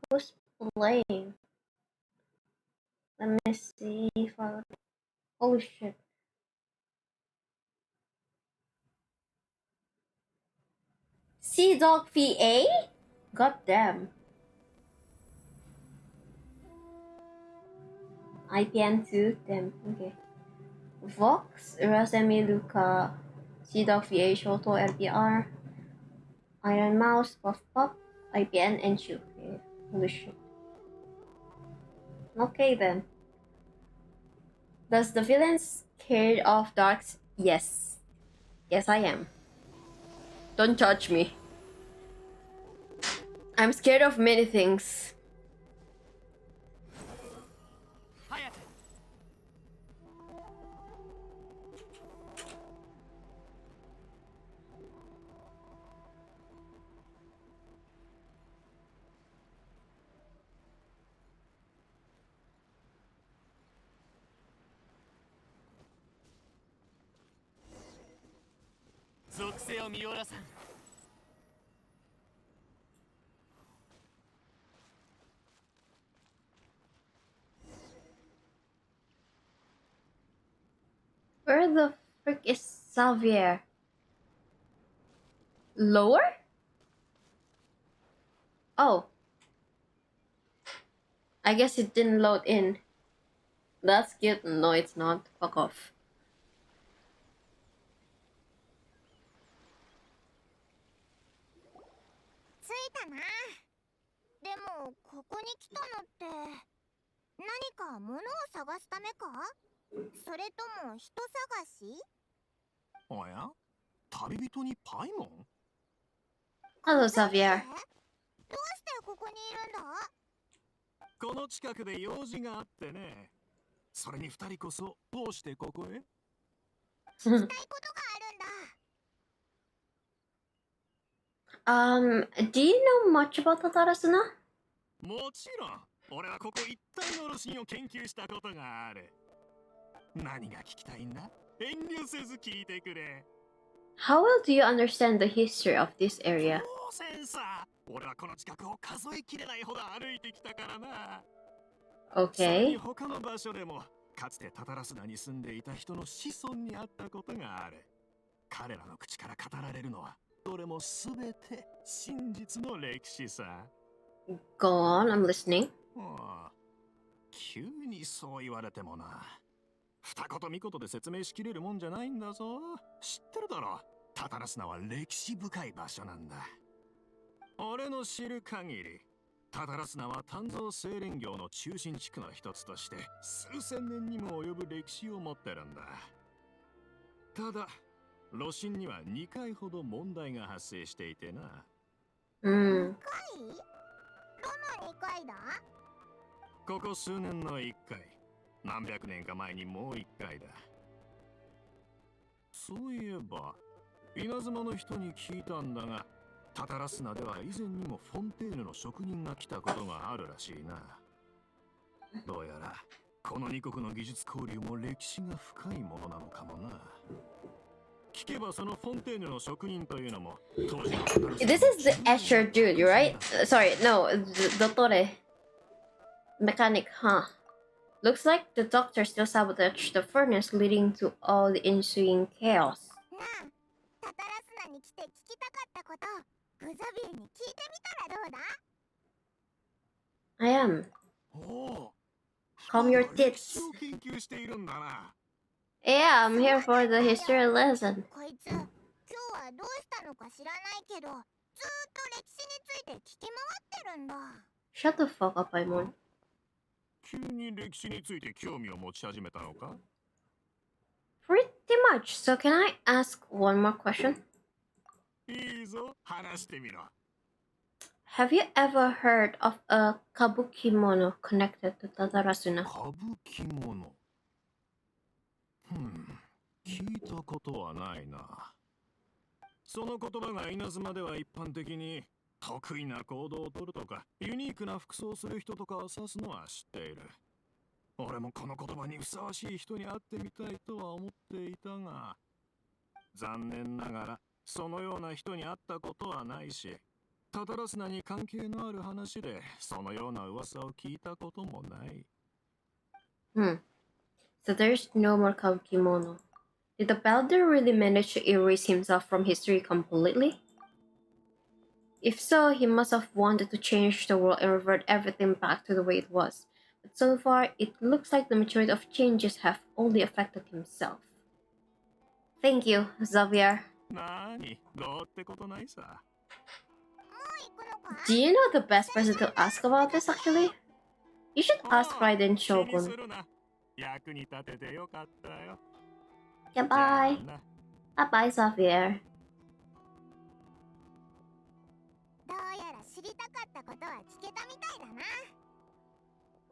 Who's playing? Let me see if I... Holy shit. Sea Dog VA? God damn. IPN2? Damn, okay. Vox, Rasemi Luca, Sea Dog VA, Shoto, LPR, Iron Mouse, Puff Puff, IPN, and Shu. Okay. Holy shit. Okay then. Does the villain scared of darks? Yes. Yes, I am. Don't judge me. I'm scared of many things. 属性を見おらさん。Where the frick is Xavier? Lower? Oh. I guess it didn't load in. That's cute. No, it's not. Fuck off. 着いたな。でもここに来たのって何か物を探すためか？それとも人探し？おや？旅人にパイモン？ Hello, Xavier. どうしてここにいるんだ？この近くで用事があってね。それに二人こそどうしてここへ？聞きたいことがあるんだ。Do you know much about Tatarasuna? もちろん。俺はここ一帯の路線を研究したことがある。何が聞きたいんだ？遠慮せず聞いてくれ。How well do you understand the history of this area? 当然さ。俺はこの近くを数えきれないほど歩いてきたからな。それに Okay. 他の場所でもかつてタタラスナに住んでいた人の子孫に会ったことがある。彼らの口から語られるのはどれもすべて真実の歴史さ。Go on, I'm listening. ああ、急にそう言われてもな。二言三言で説明しきれるもんじゃないんだぞ。知ってるだろ。タタラスナは歴史深い場所なんだ。俺の知る限り、タタラスナは鍛造精錬業の中心地区の一つとして数千年にも及ぶ歴史を持ってるんだ。ただ、炉心には2回ほど問題が発生していてな。Hmm. どの2回だ？ここ数年の1回、何百年か前にもう1回だ。そういえば、稲妻の人に聞いたんだが、タタラスナでは以前にもフォンテーヌの職人が来たことがあるらしいな。どうやら、この2国の技術交流も歴史が深いものなのかもな。聞けばそのフォンテーヌの職人というのも当時のタタラスナ This is the Escher dude, you right? Sorry, no, Dottore. Mechanic, huh? Looks like the doctor still sabotaged the furnace, leading to all the ensuing chaos. なあ、タタラスナに来て聞きたかったこと、グザビエに聞いてみたらどうだ？ I am. おお、 Calm your 歴史 tits. を研究しているんだな。Yeah, I'm here for the history lesson. こいつ、今日はどうしたのか知らないけど、ずーっと歴史について聞き回ってるんだ。 Shut the fuck up, Paimon. 急に歴史について興味を持ち始めたのか？ pretty much. So can I ask one more question? いいぞ、話してみろ。Have you ever heard of a kabukimono connected to Tatarasuna? 歌舞伎もの。聞いたことはないな。その言葉が稲妻では一般的に得意な行動をとるとかユニークな服装をする人とかを指すのは知っている。俺もこの言葉にふさわしい人に会ってみたいとは思っていたが、残念ながらそのような人に会ったことはないし、タタラスナに関係のある話でそのような噂を聞いたこともない。So there's no more kabukimono. Did the balladeer really manage to erase himself from history completely? If so, he must have wanted to change the world and revert everything back to the way it was. But so far, it looks like the majority of changes have only affected himself. Thank you, Xavier. なに、どうってことないさ。Do you know the best person to ask about this, actually? You should ask Raiden 気にす Shogun. るな。役に立ててよかったよ。 Yeah, じゃあ bye. な。 Bye-bye, Xavier. どうやら知りたかったことは聞けたみたいだな。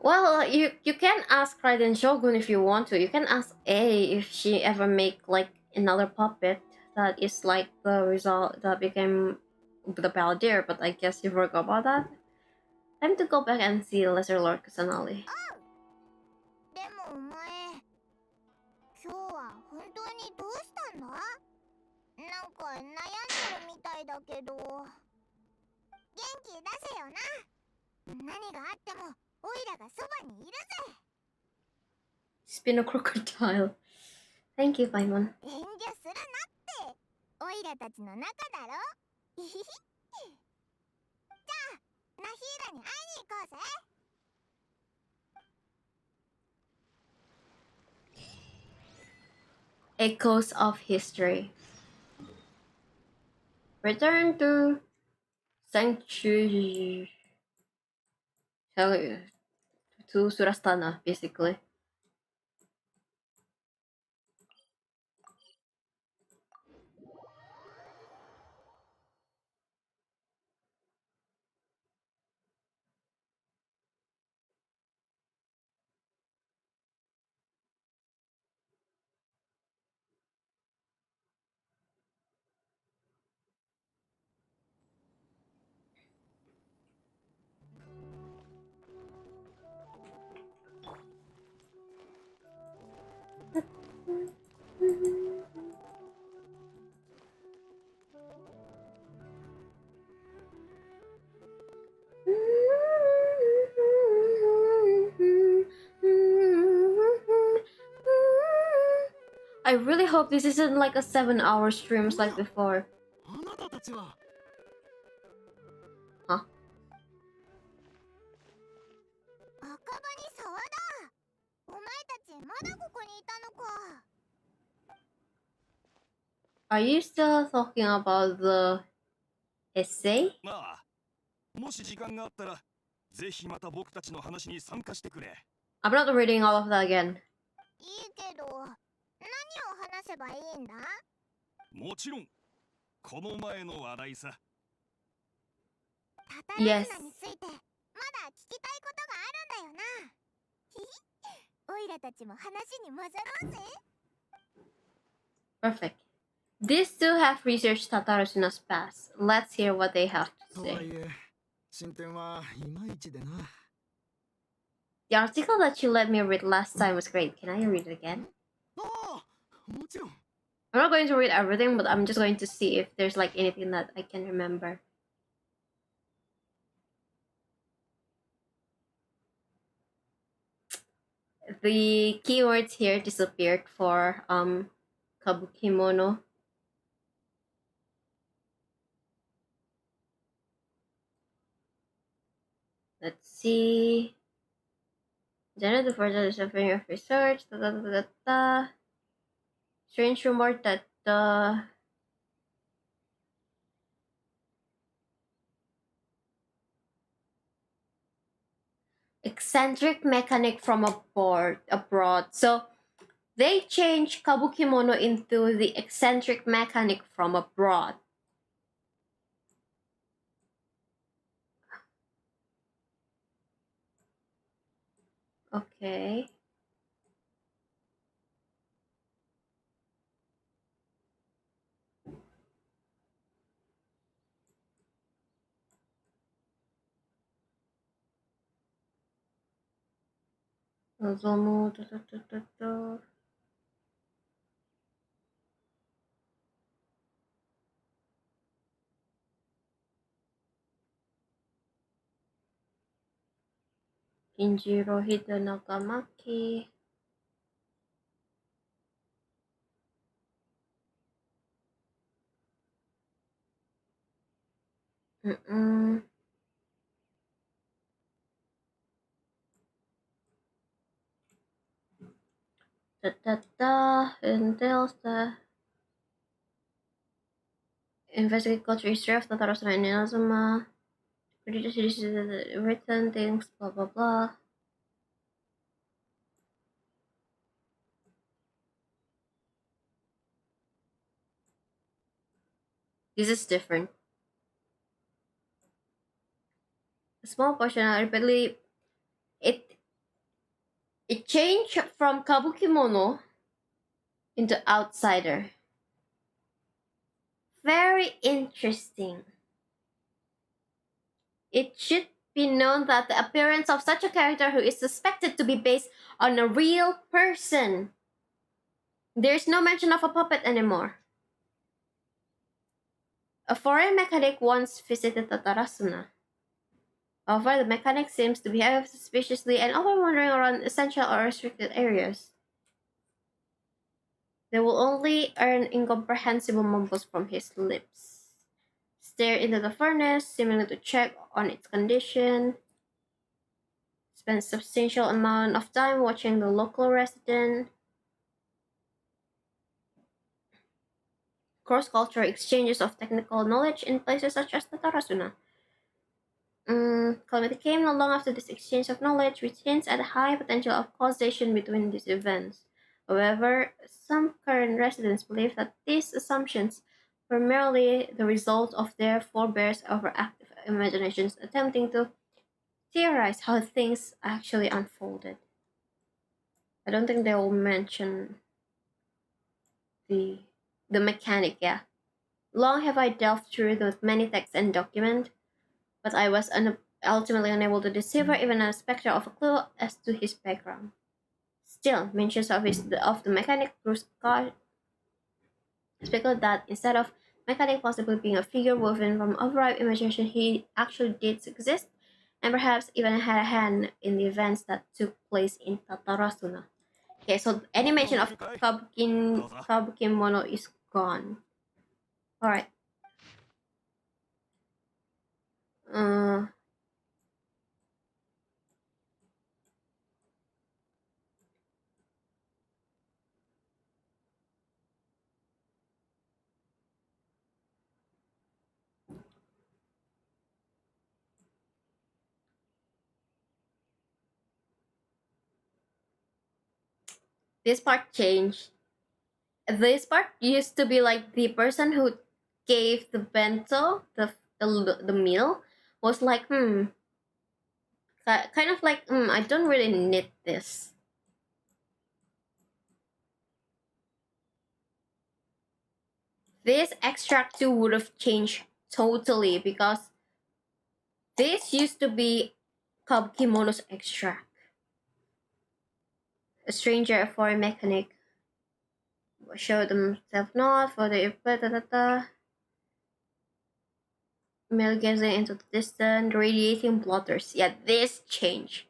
Well, you can ask Raiden Shogun if you want to. You can ask A if she ever make like another puppet that is like the result that became the Balladeer, but I guess you forgot about that. Time to go back and see Lesser Lord Kusanali. でもお前、今日は本当にどうしたんだ？なんか悩んでるみたいだけど。元気出せよな。何があってもオイラがそばにいるぜ。Spin a crocodile. Thank you, Paimon. 遠慮するなって。オイラたちの仲だろ。じゃあ、ナヒーラに会いに行こうぜ。Echoes of History. Return to Sanctuary. To Surastana, basically. I really hope this isn't like a 7-hour streams like before. あなたたちは。 Huh? 赤羽に沢だ。お前たちまだここにいたのか。 Are you still talking about the essay? まあ、もし時間があったら、ぜひまた僕たちの話に参加してくれ。 I'm not reading all of that again. いいけど、何を話せばいいんだ？もちろん、この前の話題さ。タタラスナについてまだ聞きたいことがあるんだよな。オイラたちも話に混ざろうぜ。 Perfect. These two have researched Tatarasuna's past. Let's hear what they have to とはい say. え、進展はいまいちでな。 The article that you let me read last time was great. Can I read it again? ああ、もちろん。 I'm not going to read everything, but I'm just going to see if there's like anything that I can remember. The keywords here disappeared for kabukimono. Let's see. Generate the further discovery of research. Da, da, da, da, da. Strange rumor that the eccentric mechanic from abroad. So They changed kabukimono into the eccentric mechanic from abroad. Okay. Nozomu. Injiro Hito Nagamaki. Entails the investigate culture history of Tatarosana and Inazuma. Written things, blah blah blah. This is different. A small portion, repeatedly, it changed from kabukimono into outsider. Very interesting. It should be known that the appearance of such a character who is suspected to be based on a real person. There's no mention of a puppet anymore. A foreign mechanic once visited Tatarasuna. However, the mechanic seems to behave suspiciously and often wandering around essential or restricted areas. They will only earn incomprehensible mumbles from his lips. Stare into the furnace, seemingly to check on its condition. Spend substantial amount of time watching the local resident. Cross-cultural exchanges of technical knowledge in places such as the Tarasuna. Calamity came not long after this exchange of knowledge, which hints at a high potential of causation between these events. However, some current residents believe that these assumptions were merely the result of their forebears' overactive imaginations attempting to theorize how things actually unfolded. I don't think they will mention the mechanic, yeah. Long have I delved through the many texts and documents, but I was ultimately unable to decipher even a spectre of a clue as to his background. Still, mentions of the mechanic speculate that instead of mechanic possibly being a figure woven from overripe imagination, he actually did exist, and perhaps even had a hand in the events that took place in Tatarasuna. Okay, so any mention of Kabukimono is gone. Alright. Uh, this part changed. This part used to be like the person who gave the bento, the meal, was like, kind of like, I don't really need this. This extract too would have changed totally because this used to be Kabukimono's extract. A stranger, a foreign mechanic, showed themselves not for the male gazing into the distant, radiating blotters. Yeah, this change.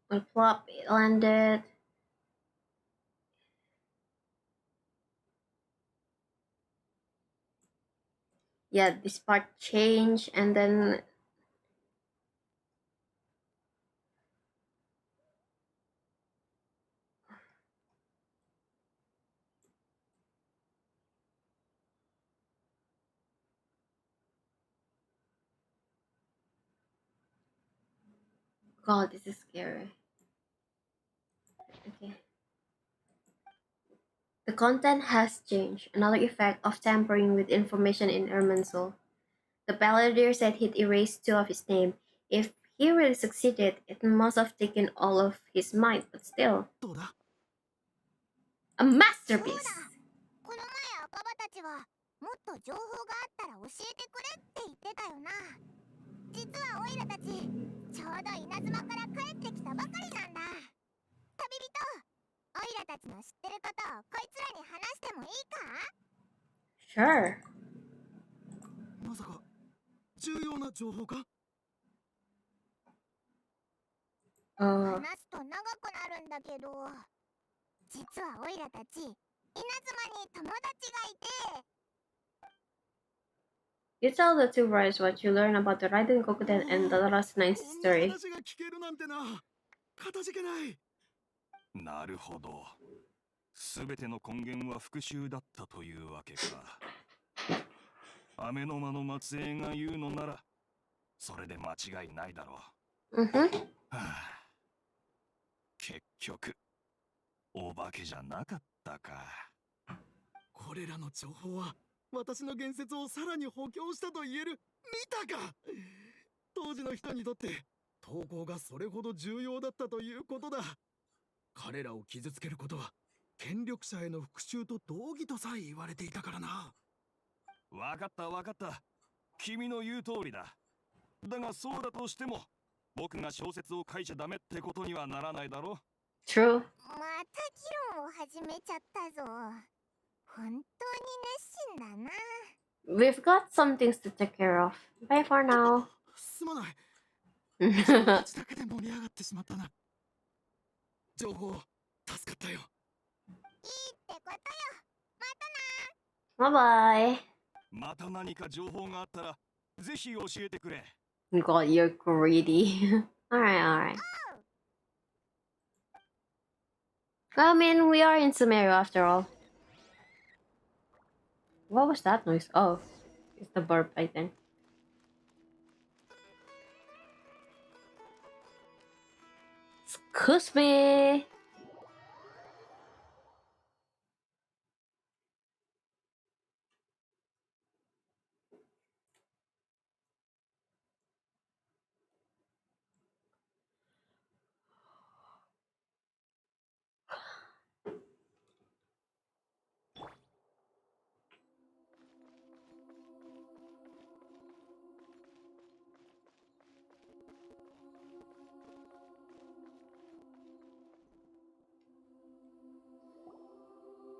When plop it landed. Yeah, this part changed, and then God, this is scary. Okay. The content has changed. Another effect of tampering with information in Ermansoul. The balladeer said he'd erased 2 of his name. If he really succeeded, it must have taken all of his mind, but still. どうだ A そう masterpiece! だ。この前赤羽たちはもっと情報があったら教えてくれって言ってたよな。実はオイラたちちょうど稲妻から帰ってきたばかりなんだ。旅人、オイラたちの知ってることをこいつらに話してもいいか？ Sure. まさか重要な情報か Uh, 話すと長くなるんだけど、実はオイラたち稲妻に友達がいて。 you tell the 2 brothers what you learn about the Raiden Kokuten and the last night's こんな story. 話が聞けるなんてな。かたじけない。なるほど。すべての根源は復讐だったというわけか。雨の間の末裔が言うのなら、それで間違いないだろう。Mm-hmm. はあ、結局、お化けじゃなかったか。これらの情報は私の言説をさらに補強したと言える。見たか。当時の人にとって投稿がそれほど重要だったということだ。彼らを傷つけることは権力者への復讐と同義とさえ言われていたからな。わかったわかった。君の言う通りだ。だがそうだとしても、僕が小説を書いちゃダメってことにはならないだろ。 True. また議論を始めちゃったぞ。本当に熱心だな。 We've got some things to take care of. Bye for now. すまない。自分たちだけで盛り上がってしまったな。情報助かったよ。いいってことよ。 Bye-bye. また何か情報があったら、ぜひ教えてくれ。God, you're greedy. Alright. I mean, we are in Sumeru after all. What was that noise? Oh, it's the burp, I think. Excuse me.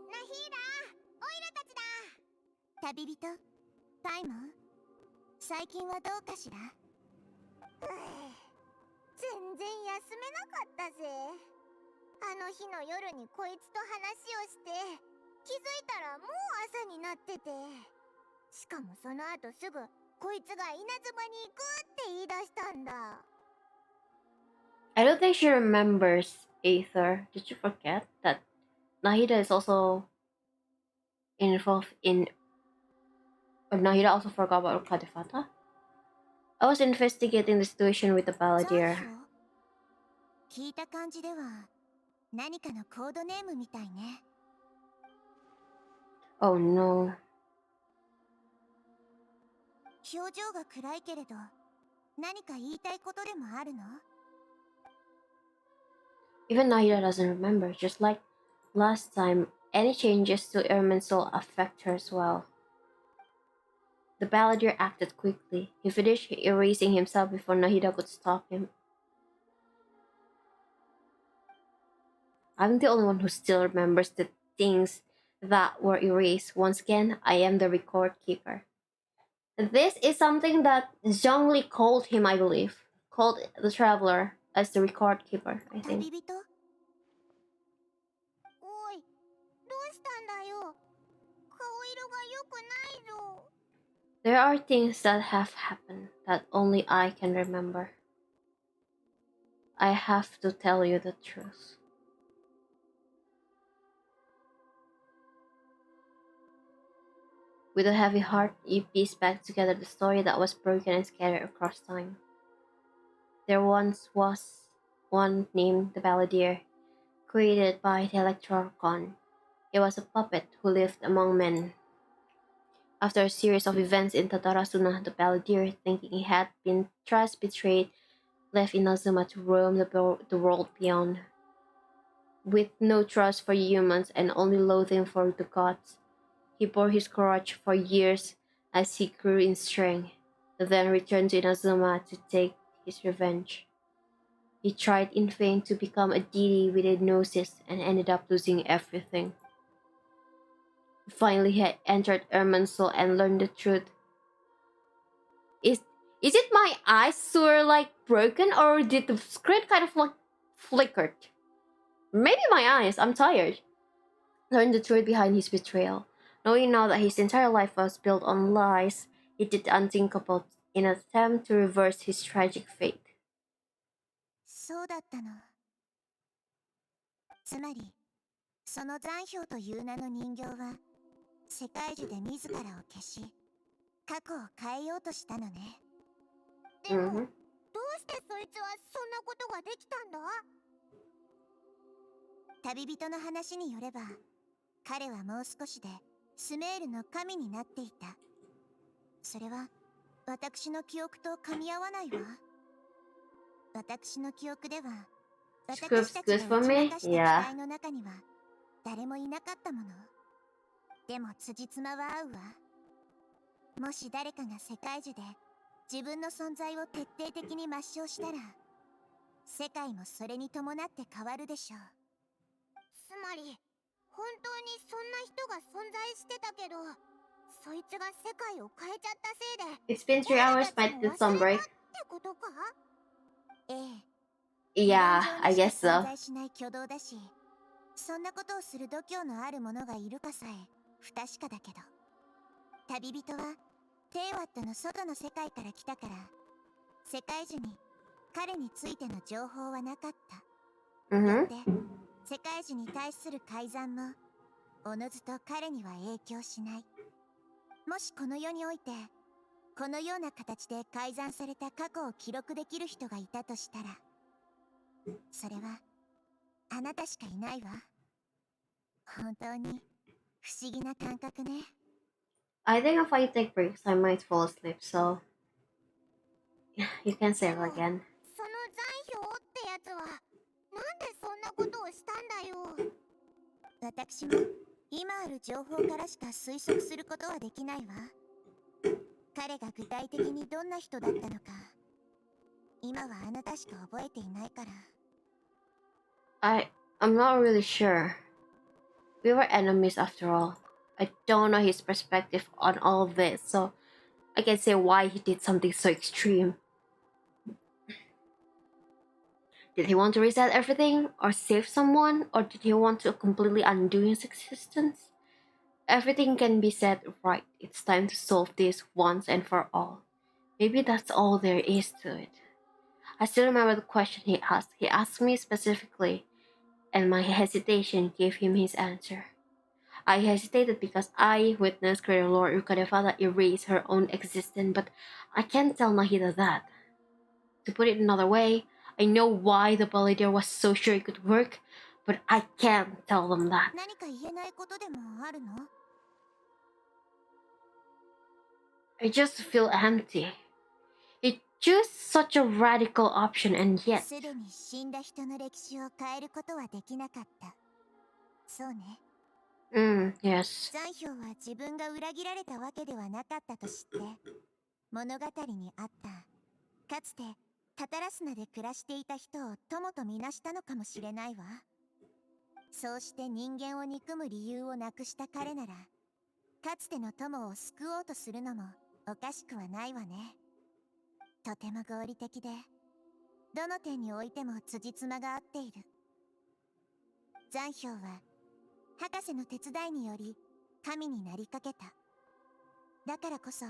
Nahida! オイラたちだ。旅人、タイモン、最近はどうかしら？全然休めなかったぜ。あの日の夜にこいつと話をして、気づいたらもう朝になってて、しかもその後すぐこいつが稲妻に行くって言い出したんだ。 I don't think she remembers Aether. Did you forget that Nahida is also involved in... Or Nahida also forgot about Kadifata? I was investigating the situation with the 残 balladeer. 暑？聞いた感じでは何かのコードネームみたいね。 Oh no. 表情が暗いけれど何か言いたいことでもあるの？ Even Nahida doesn't remember. Just like last time, any changes to Ermin's soul affect her as well. The balladeer acted quickly. He finished erasing himself before Nahida could stop him. I'm the only one who still remembers the things that were erased. Once again, I am the record keeper. This is something that Zhongli called him, I believe. Called the traveler as the record keeper, I 旅 think. 人？おい、どうしたんだよ。顔色が良くないぞ。 There are things that have happened that only I can remember. I have to tell you the truth. With a heavy heart, you piece back together the story that was broken and scattered across time. There once was one named the Balladeer, created by the Electrocon. He was a puppet who lived among men. After a series of events in Tatarasuna, the Balladeer, thinking he had been trust betrayed, left Inazuma to roam the world beyond. With no trust for humans and only loathing for the gods, he bore his grudge for years as he grew in strength, then returned to Inazuma to take his revenge. He tried in vain to become a deity with a gnosis and ended up losing everything. Finally, he had entered Erman's soul and learned the truth. Is is it my eyes were like broken, or did the screen kind of like flickered? Maybe my eyes. I'm tired. Learned the truth behind his betrayal. Knowing now that his entire life was built on lies, he did the unthinkable in an attempt to reverse his tragic fate. そうだったの。つまり、その残氷という名の人形は、世界中で自らを消し、過去を変えようとしたのね。でも、どうしてそいつはそんなことができたんだ？旅人の話によれば、彼はもう少しでスメールの神になっていた。それは私の記憶と噛み合わないわ。私の記憶では、私たちが打ち負かした機体の中には誰もいなかったもの。でも辻褄は合うわ。もし誰かが世界中で自分の存在を徹底的に抹消したら、世界もそれに伴って変わるでしょう。つまり、本当にそんな人が存在してたけど、そいつが世界を変えちゃったせいで、It's been 3 hours, might need some break. ってことか？ええ。Yeah, I guess so. 存在しない挙動だし、そんなことをする度胸のある者がいるかさえ不確かだけど、旅人はテーワットの外の世界から来たから、世界中に彼についての情報はなかった。よって世界中に対する改ざんもおのずと彼には影響しない。もしこの世においてこのような形で改ざんされた過去を記録できる人がいたとしたら、それはあなたしかいないわ。本当に不思議な感覚ね。I think if I take breaks, I might fall asleep, so you can say it again. その残氷ってやつはなんでそんなことをしたんだよ。私も今ある情報からしか推測することはできないわ。彼が具体的にどんな人だったのか、今はあなたしか覚えていないから。I'm not really sure. We were enemies after all. I don't know his perspective on all this, so I can't say why he did something so extreme. Did he want to reset everything, or save someone, or did he want to completely undo his existence? Everything can be set right. It's time to solve this once and for all. Maybe that's all there is to it. I still remember the question he asked. He asked me specifically, and my hesitation gave him his answer. I hesitated because I witnessed Greater Lord Ukadevada erase her own existence, but I can't tell Nahida that. To put it another way, I know why the balladeer was so sure it could work, but I can't tell them that. 何か言えないことでもあるの？ I just feel empty. He chose such a radical option, and yet... すでに死んだ人の歴史を変えることはできなかった。そうね。yes. 残氷は自分が裏切られたわけではなかったと知って、物語にあったかつてタタラスナで暮らしていた人を友とみなしたのかもしれないわ。そうして人間を憎む理由をなくした彼なら、かつての友を救おうとするのもおかしくはないわね。とても合理的で、どの点においても辻褄が合っている。残氷は博士の手伝いにより神になりかけた。だからこそ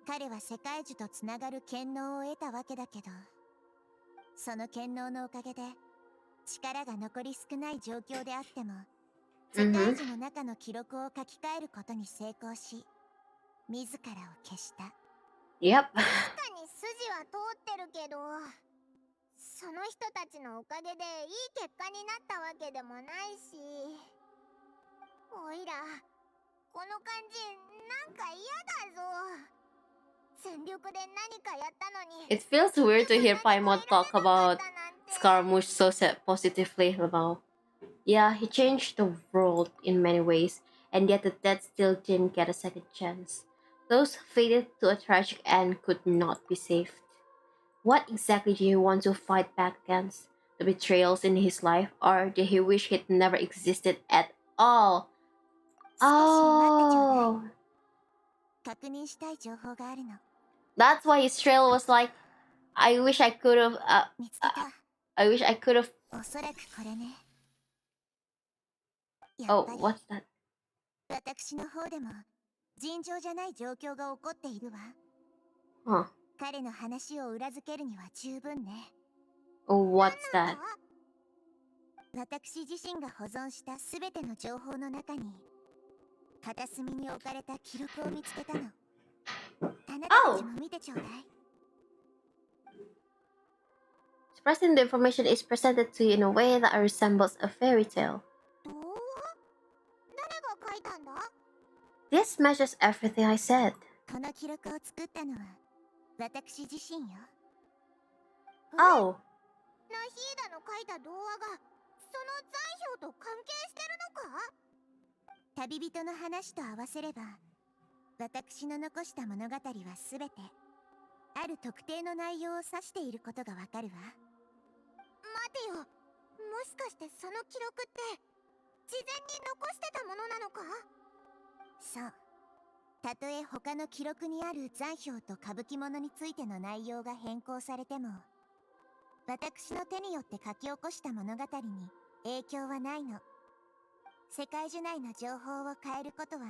彼は世界樹とつながる権能を得たわけだけど、その権能のおかげで力が残り少ない状況であっても、世界樹の中の記録を書き換えることに成功し、自らを消した。Yep. 確かに筋は通ってるけど、その人たちのおかげでいい結果になったわけでもないし、おいらこの感じなんか嫌だぞ。全力で何かやったのに。 It feels weird to hear Paimon talk about Scaramouche so positively, Lamau. Yeah, he changed the world in many ways, and yet the dead still didn't get a second chance. Those fated to a tragic end could not be saved. What exactly did he want to fight back against? The betrayals in his life, or did he wish he'd never existed at all? Oh, 確認したい情報があるの。 that's why his trail was like, I wish I could have. 見つけた。 I wish I could have. おそらくこれね。や Oh, っぱり what's that? 私の方でも尋常じゃない状況が起こっているわ。 Huh. 彼の話を裏付けるには十分ね。 Oh, what's that? 私自身が保存したすべての情報の中に片隅に置かれた記録を見つけたの。あなたたちも見てちょうだい。 Expressing the information is presented to you in a way that resembles a fairy tale. どう？誰が書いたんだ？ This matches everything I said. この記録を作ったのは私自身よ。 Oh, ナヒーダの書いた童話がその残氷と関係してるのか？旅人の話と合わせれば私の残した物語はすべてある特定の内容を指していることがわかるわ。待てよ、もしかしてその記録って事前に残してたものなのか？そう。たとえ他の記録にある残氷とkabukimonoについての内容が変更されても、私の手によって書き起こした物語に影響はないの。世界樹内の情報を変えることは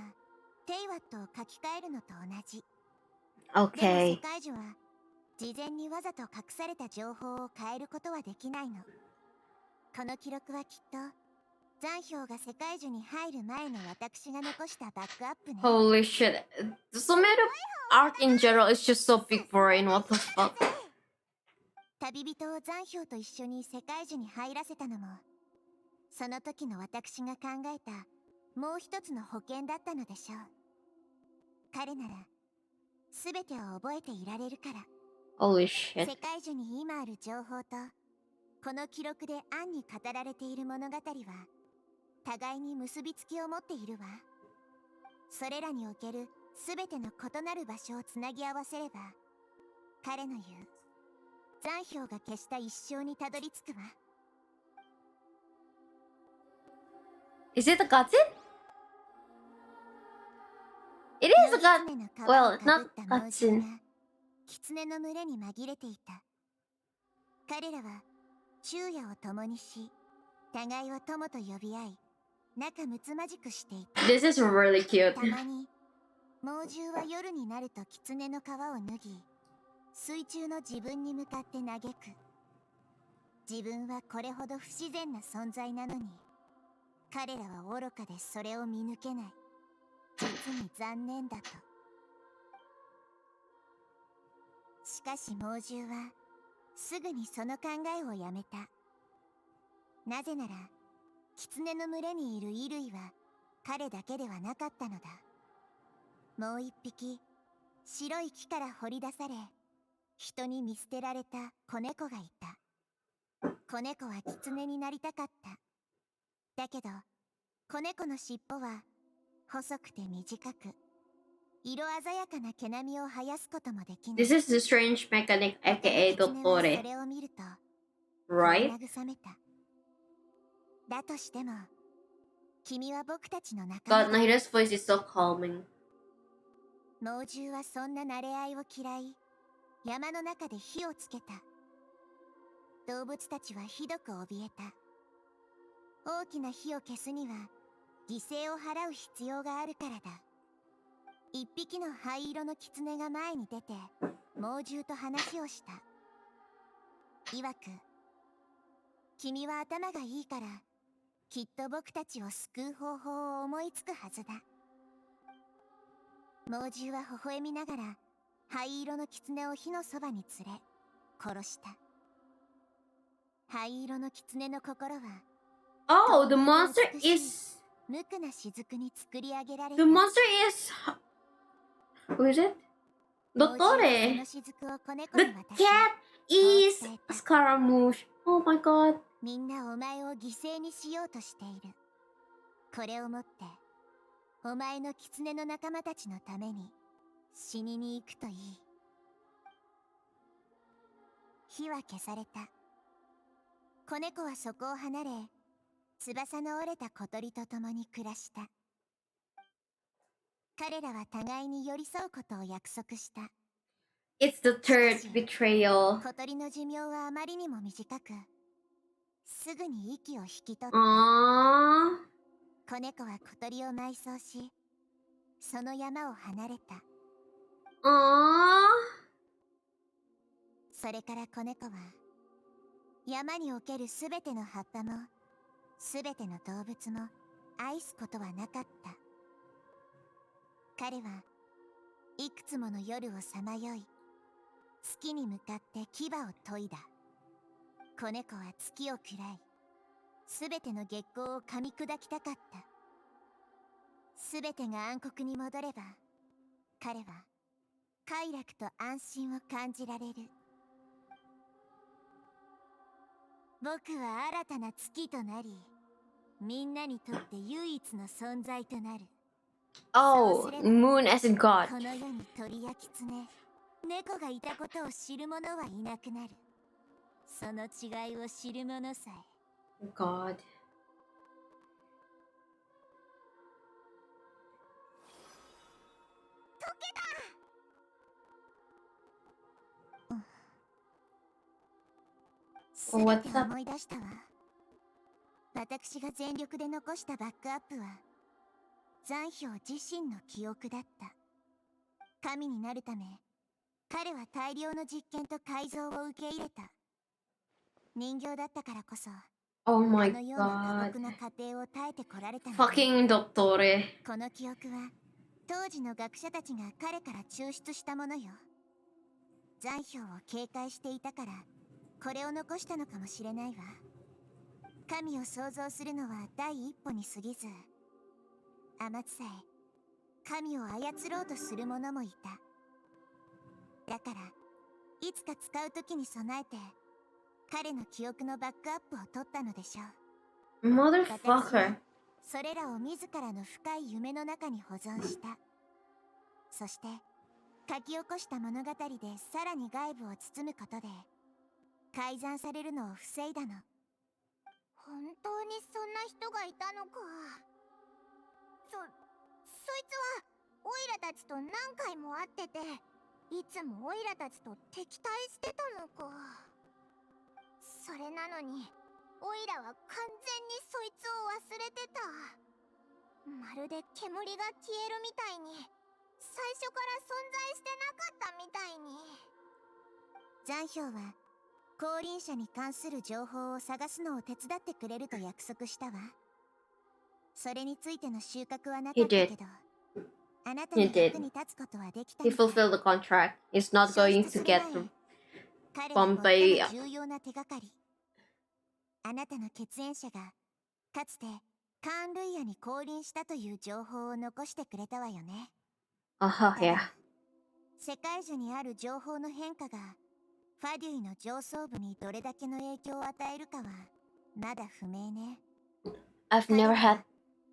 テイワットを書き換えるのと同じ。でも okay. 世界樹は事前にわざと隠された情報を変えることはできないの。この記録はきっと残氷が世界樹に入る前の私が残したバックアップね。 Holy shit. The summit arc in general is just so big brain. What the fuck? 旅人を残氷と一緒に世界樹に入らせたのもその時の私が考えたもう一つの保険だったのでしょう。彼なら全てを覚えていられるから。 Holy shit. 世界樹に今ある情報とこの記録で暗に語られている物語は互いに結びつきを持っているわ。それらにおける全ての異なる場所をつなぎ合わせれば彼の言う残氷が消した一生にたどり着くわ。 Is it a cutscene? It is a cutscene. Well, not cutscene. 狐の群れに紛れていた。彼らは昼夜を共にし互いを友と呼び合い仲睦まじくしていた。 This is really cute. たまに猛獣は夜になると狐の皮を脱ぎ水中の自分に向かって嘆く。自分はこれほど不自然な存在なのに彼らは愚かでそれを見抜けない。実に残念だと。しかし猛獣はすぐにその考えをやめた。なぜなら狐の群れにいる衣類は彼だけではなかったのだ。もう一匹白い木から掘り出され人に見捨てられた子猫がいた。子猫は狐になりたかった。だけど子猫の尻尾は細くて短く色鮮やかな毛並みを生やすこともできない。 This is the strange mechanic, aka 狐は Dottore. それを見ると Right? 慰めた。だとしても君は僕たちの仲間 God, だ。 Nahida's voice is so calming. 猛獣はそんな慣れ合いを嫌い山の中で火をつけた。動物たちはひどく怯えた。大きな火を消すには犠牲を払う必要があるからだ。一匹の灰色の狐が前に出て猛獣と話をした。いわく君は頭がいいからきっと僕たちを救う方法を思いつくはずだ。猛獣は微笑みながら灰色の狐を火のそばに連れ殺した。灰色の狐の心は Oh, the monster is 無垢な雫に作り上げられ the た。 monster is who is it? 王子はそ Dottore. の雫を子猫 The に渡し cat is scaramouche. Oh my god. みんなお前を犠牲にしようとしている。これをもってお前の狐の仲間たちのために死にに行くといい。火は消された。子猫はそこを離れ、翼の折れた小鳥と共に暮らした。彼らは互いに寄り添うことを約束した。 It's the third betrayal. 小鳥の寿命はあまりにも短く、すぐに息を引き取った。 Aww. 子猫は小鳥を埋葬し、その山を離れた。 Aww. それから子猫は山におけるすべての葉っぱもすべての動物も愛すことはなかった。彼はいくつもの夜をさまよい、月に向かって牙を研いだ。子猫は月を喰らい、すべての月光を噛み砕きたかった。すべてが暗黒に戻れば、彼は快楽と安心を感じられる。僕は新たな月となり、みんなにとって唯一の存在となる。 Oh, moon as a god. この世に鳥や狐、猫がいたことを知る者はいなくなる。その違いを知る者さえ。 God. すべて思い出したわ。私が全力で残したバックアップは残氷自身の記憶だった。神になるため彼は大量の実験と改造を受け入れた。人形だったからこそ Oh こ my のような過 god. 酷な過程を耐えてこられたのだ。 Fucking Dottore. この記憶は当時の学者たちが彼から抽出したものよ。残氷を警戒していたからこれを残したのかもしれないわ。神を創造するのは第一歩に過ぎず、天津さえ神を操ろうとする者もいた。だからいつか使う時に備えて彼の記憶のバックアップを取ったのでしょう。私 Motherfucker. はそれらを自らの深い夢の中に保存した。そして書き起こした物語でさらに外部を包むことで改ざんされるのを防いだの。本当にそんな人がいたのか。そいつはオイラたちと何回も会ってて、いつもオイラたちと敵対してたのか。それなのにオイラは完全にそいつを忘れてた。まるで煙が消えるみたいに、最初から存在してなかったみたいに。残氷は降臨者に関する情報を探すのを手伝ってくれると約束したわ。それについての収穫はなかったけど、あなたの He did. 役に立つことはできた He みたい。 fulfilled the contract. He's not 消 going 失 to する get 前 the 彼は bomb 最 by も重要な手がかり。あなたの血縁者がかつてカーン・ルイヤに降臨したという情報を残してくれたわよね。 Uh-huh, た yeah. だ世界中にある情報の変化がファデュイの上層部にどれだけの影響を与えるかはまだ不明ね。 I've 彼 never は had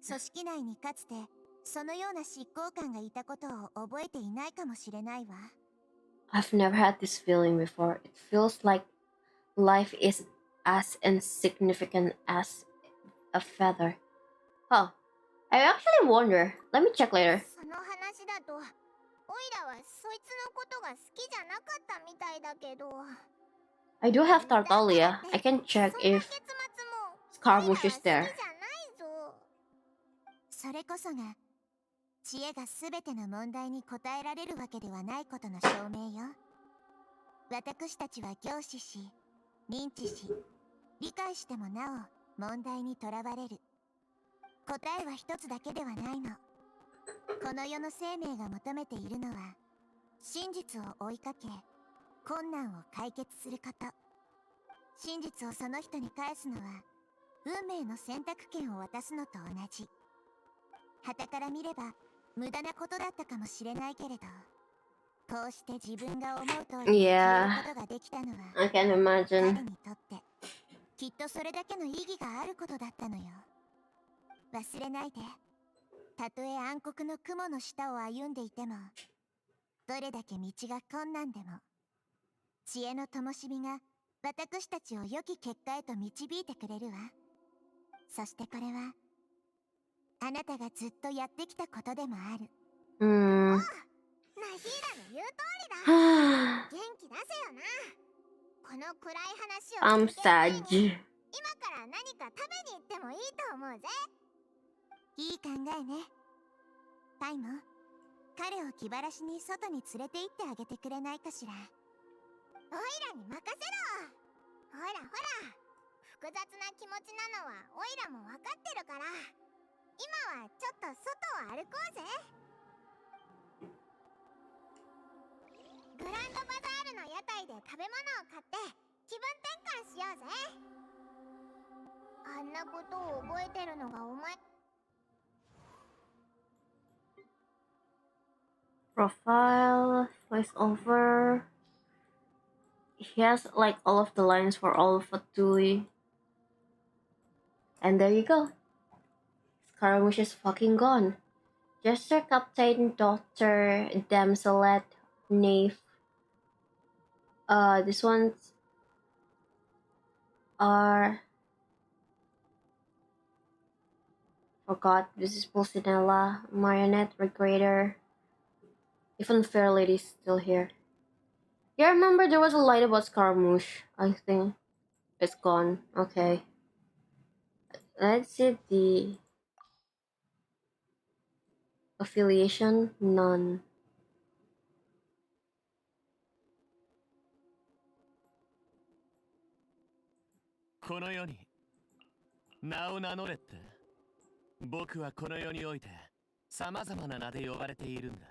組織内にかつてそのような執行官がいたことを覚えていないかもしれないわ。 I've never had this feeling before. It feels like life is as insignificant as a feather. Oh, I actually wonder. Let me check later. その話だとオイラはそいつのことが好きじゃなかったみたいだけど。 I do have Tartaglia. I can check そんな if 結末も Scaramouche is オイラ there. は好きじゃないぞ。それこそが知恵が全ての問題に答えられるわけではないことの証明よ。私たちは凝視し認知し理解してもなお問題にとらわれる。答えは一つだけではないの。この世の生命が求めているのは真実を追いかけ困難を解決すること。真実をその人に返すのは運命の選択権を渡すのと同じ。傍から見れば無駄なことだったかもしれないけれど、こうして自分が思う通りに消えることができたのは I can 彼 imagine. にとってきっとそれだけの意義があることだったのよ。忘れないで、たとえ暗黒の雲の下を歩んでいても、どれだけ道が困難でも、知恵の灯火が私たちを良き結果へと導いてくれるわ。そしてこれはあなたがずっとやってきたことでもある。Hmm. ナヒーラの言う通りだ。元気出せよな。この暗い話を I'm 続ける前 sad. に今から何か食べに行ってもいいと思うぜ。いい考えね。タイも彼を気晴らしに外に連れて行ってあげてくれないかしら。オイラに任せろ。ほらほら、複雑な気持ちなのはオイラも分かってるから、今はちょっと外を歩こうぜ。グランドバザールの屋台で食べ物を買って気分転換しようぜ。あんなことを覚えてるのがお前。 Profile, voiceover. He has like all of the lines for all of Fatui. And there you go. Scaramouche is fucking gone. Jester, Captain, Doctor, Damselet, Knave. These ones are... Forgot. This is Pulcinella, Marionette, Recreator. Even Fair Lady's still here. Yeah, I remember there was a line about Scaramouche. I think it's gone. Okay. Let's see the affiliation. None. この世に名を名乗れって。僕はこの世において様々な名で呼ばれているんだ。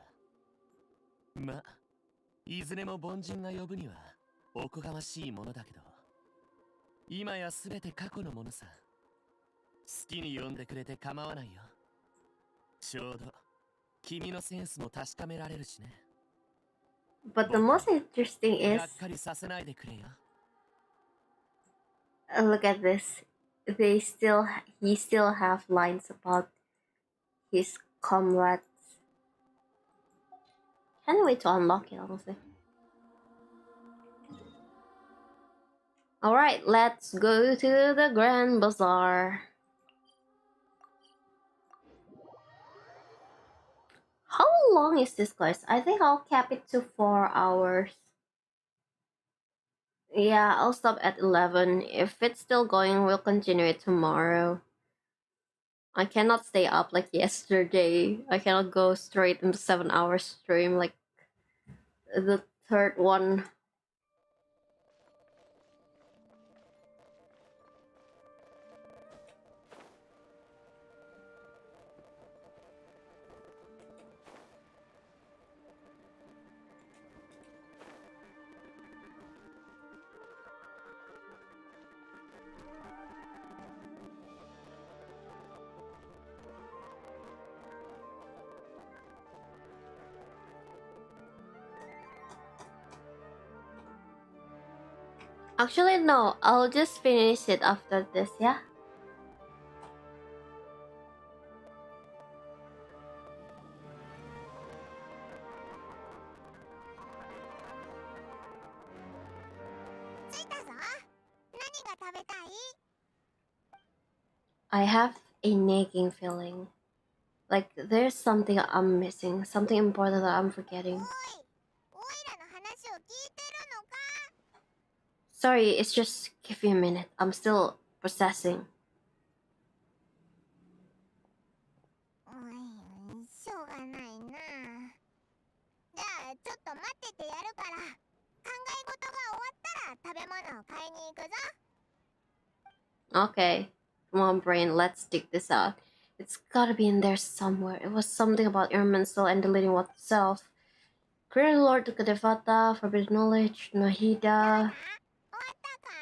ま、いずれも凡人が呼ぶにはおこがましいものだけど、今やすべて過去のものさ。好きに呼んでくれて構わないよ。ちょうど君のセンスも確かめられるしね。 But the most interesting が is... っかりさせないでくれよ。 Look at this. He still have lines about his comrades. Can't wait to unlock it, honestly. Alright, let's go to the Grand Bazaar. How long is this, guys? I think I'll cap it to 4 hours. Yeah, I'll stop at 11. If it's still going, we'll continue it tomorrow. I cannot stay up like yesterday. I cannot go straight into 7 hour stream like the third one. Actually, no. I'll just finish it after this, yeah? I have a nagging feeling. Like, there's something I'm missing. Something important that I'm forgetting. Sorry, it's just... Give me a minute. I'm still processing. しょうがないな。じゃあちょっと待っててやるから、考え事が終わったら食べ物を買いに行くぞ。 Okay. Come on, brain. Let's dig this out. It's gotta be in there somewhere. It was something about Irminsul and deleting oneself. Great Lord Kadevata, Forbidden Knowledge, Nahida. 終わったか？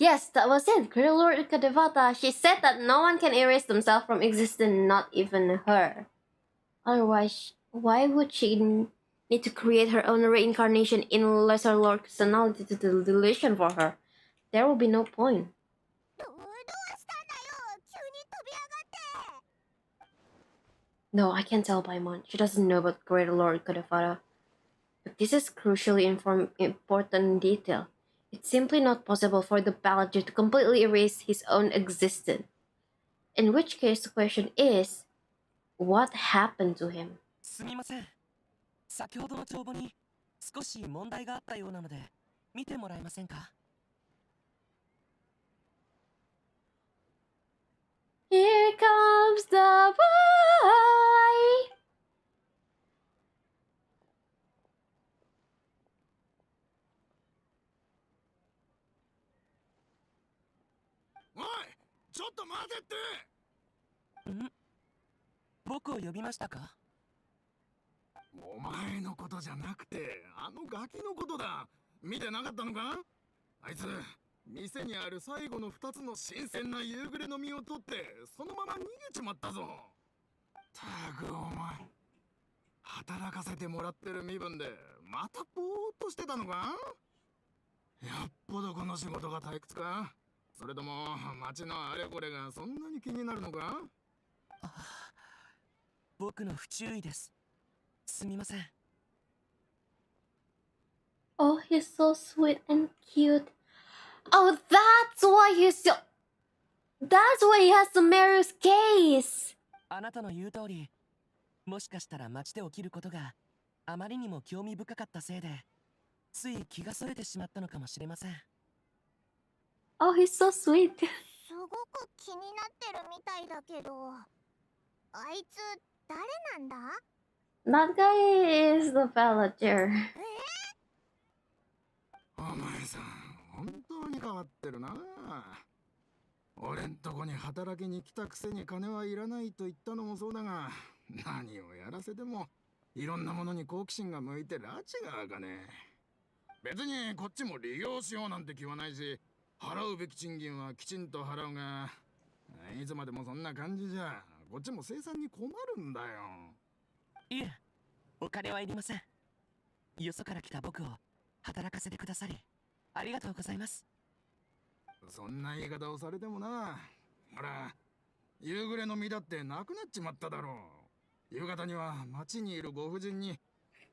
Yes, that was it. Great Lord Kadevata. She said that no one can erase themselves from existence, not even her. Otherwise, why would she need to create her own reincarnation in Lesser Lord personality to do the delusion for her? There will be no point. どうしたんだよ、急に飛び上がって。 No, I can't tell Paimon. She doesn't know about Great Lord Kadevata. But this is crucially important detail. It's simply not possible for the balladeer to completely erase his own existence. In which case, the question is, what happened to him? すみません。先ほどの帳簿に少し問題があったようなので見てもらえませんか？ Here comes the boy! おい、ちょっと待てって。ん？僕を呼びましたか？お前のことじゃなくて、あのガキのことだ。見てなかったのか？あいつ、店にある最後の2つの新鮮な夕暮れの実を取って、そのまま逃げちまったぞ。たくお前、働かせてもらってる身分で、またぼーっとしてたのか？やっぽどこの仕事が退屈か？それとも街のあれこれがそんなに気になるのか？僕の不注意です。すみません。Oh, he's so sweet and cute. Oh, that's why he has the Marius case. あなたの言う通り、もしかしたら街で起きることがあまりにも興味深かったせいで、つい気がそれてしまったのかもしれません。Oh, he's so sweet. すごく気になってるみたいだけど、あいつ誰なんだ？ That guy is the balladeer. お前さん、本当に変わってるな。俺んとこに働きに来たくせに金はいらないと言ったのもそうだが、何をやらせてもいろんなものに好奇心が向いて拉致が開かねえ。別にこっちも利用しようなんて気はないし、払うべき賃金はきちんと払うが、いつまでもそんな感じじゃこっちも生産に困るんだよ。いえ、お金はいりません。よそから来た僕を働かせてくださりありがとうございます。そんな言い方をされてもな。ほら、夕暮れの実だってなくなっちまっただろう。夕方には町にいるご婦人に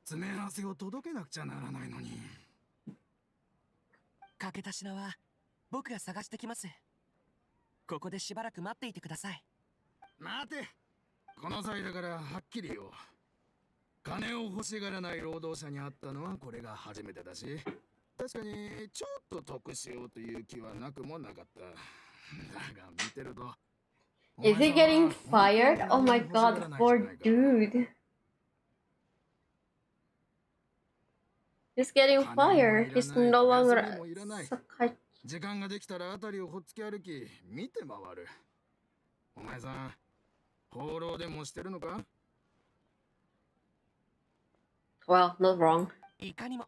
詰め合わせを届けなくちゃならないのに。欠けた品は僕が探してきます。ここでしばらく待っていてください。待て、この際だからはっきりよ。金を欲しがらない労働者に会ったのはこれが初めてだし、確かにちょっと得しようという気はなくもなかった。だが見てると Is he getting fired? Oh my god, poor dude. He's getting fired. He's no longer a psychiatrist. 時間ができたらあたりをほっつき歩き見て回る。お前さん、放浪でもしてるのか？ Well, not wrong. いかにも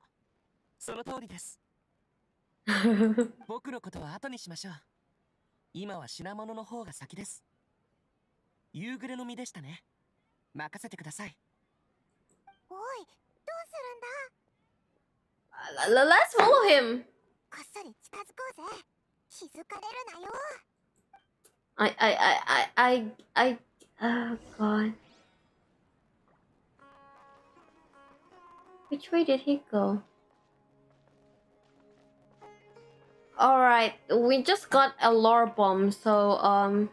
その通りです。僕のことは後にしましょう。今は品物の方が先です。夕暮れの実でしたね。任せてください。おい、どうするんだ？ Let's follow him. こっそり近づこうぜ。気づかれるなよ。Oh god. Which way did he go? Alright, we just got a lore bomb, so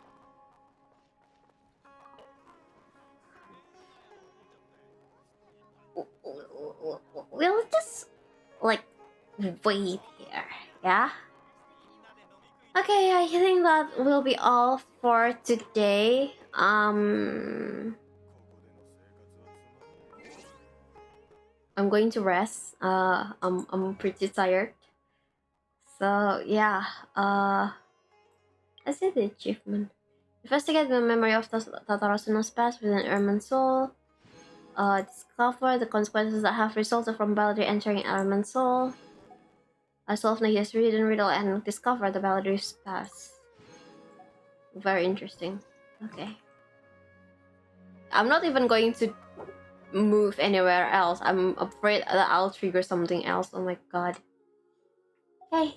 we'll just like wait here, yeah? Okay, I think that will be all for today. I'm going to rest. I'm pretty tired. So yeah, I see the achievement. Investigate the memory of Tatarasuno's past within Erman's soul. Discover the consequences that have resulted from Balladeer entering Erman's soul. I solved the hidden riddle and discovered the balladeer's pass. Very interesting. Okay. I'm not even going to move anywhere else. I'm afraid that I'll trigger something else. Oh my god. Hey.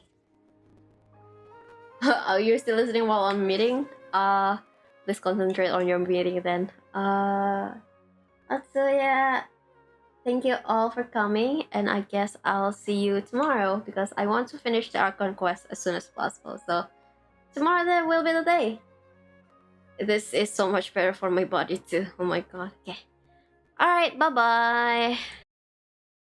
Oh, you're still listening while I'm meeting? Please concentrate on your meeting then. So yeah. Thank you all for coming, and I guess I'll see you tomorrow because I want to finish the Archon quest as soon as possible. So tomorrow there will be the day. This is so much better for my body too. Oh my god. Okay. Alright, bye-bye.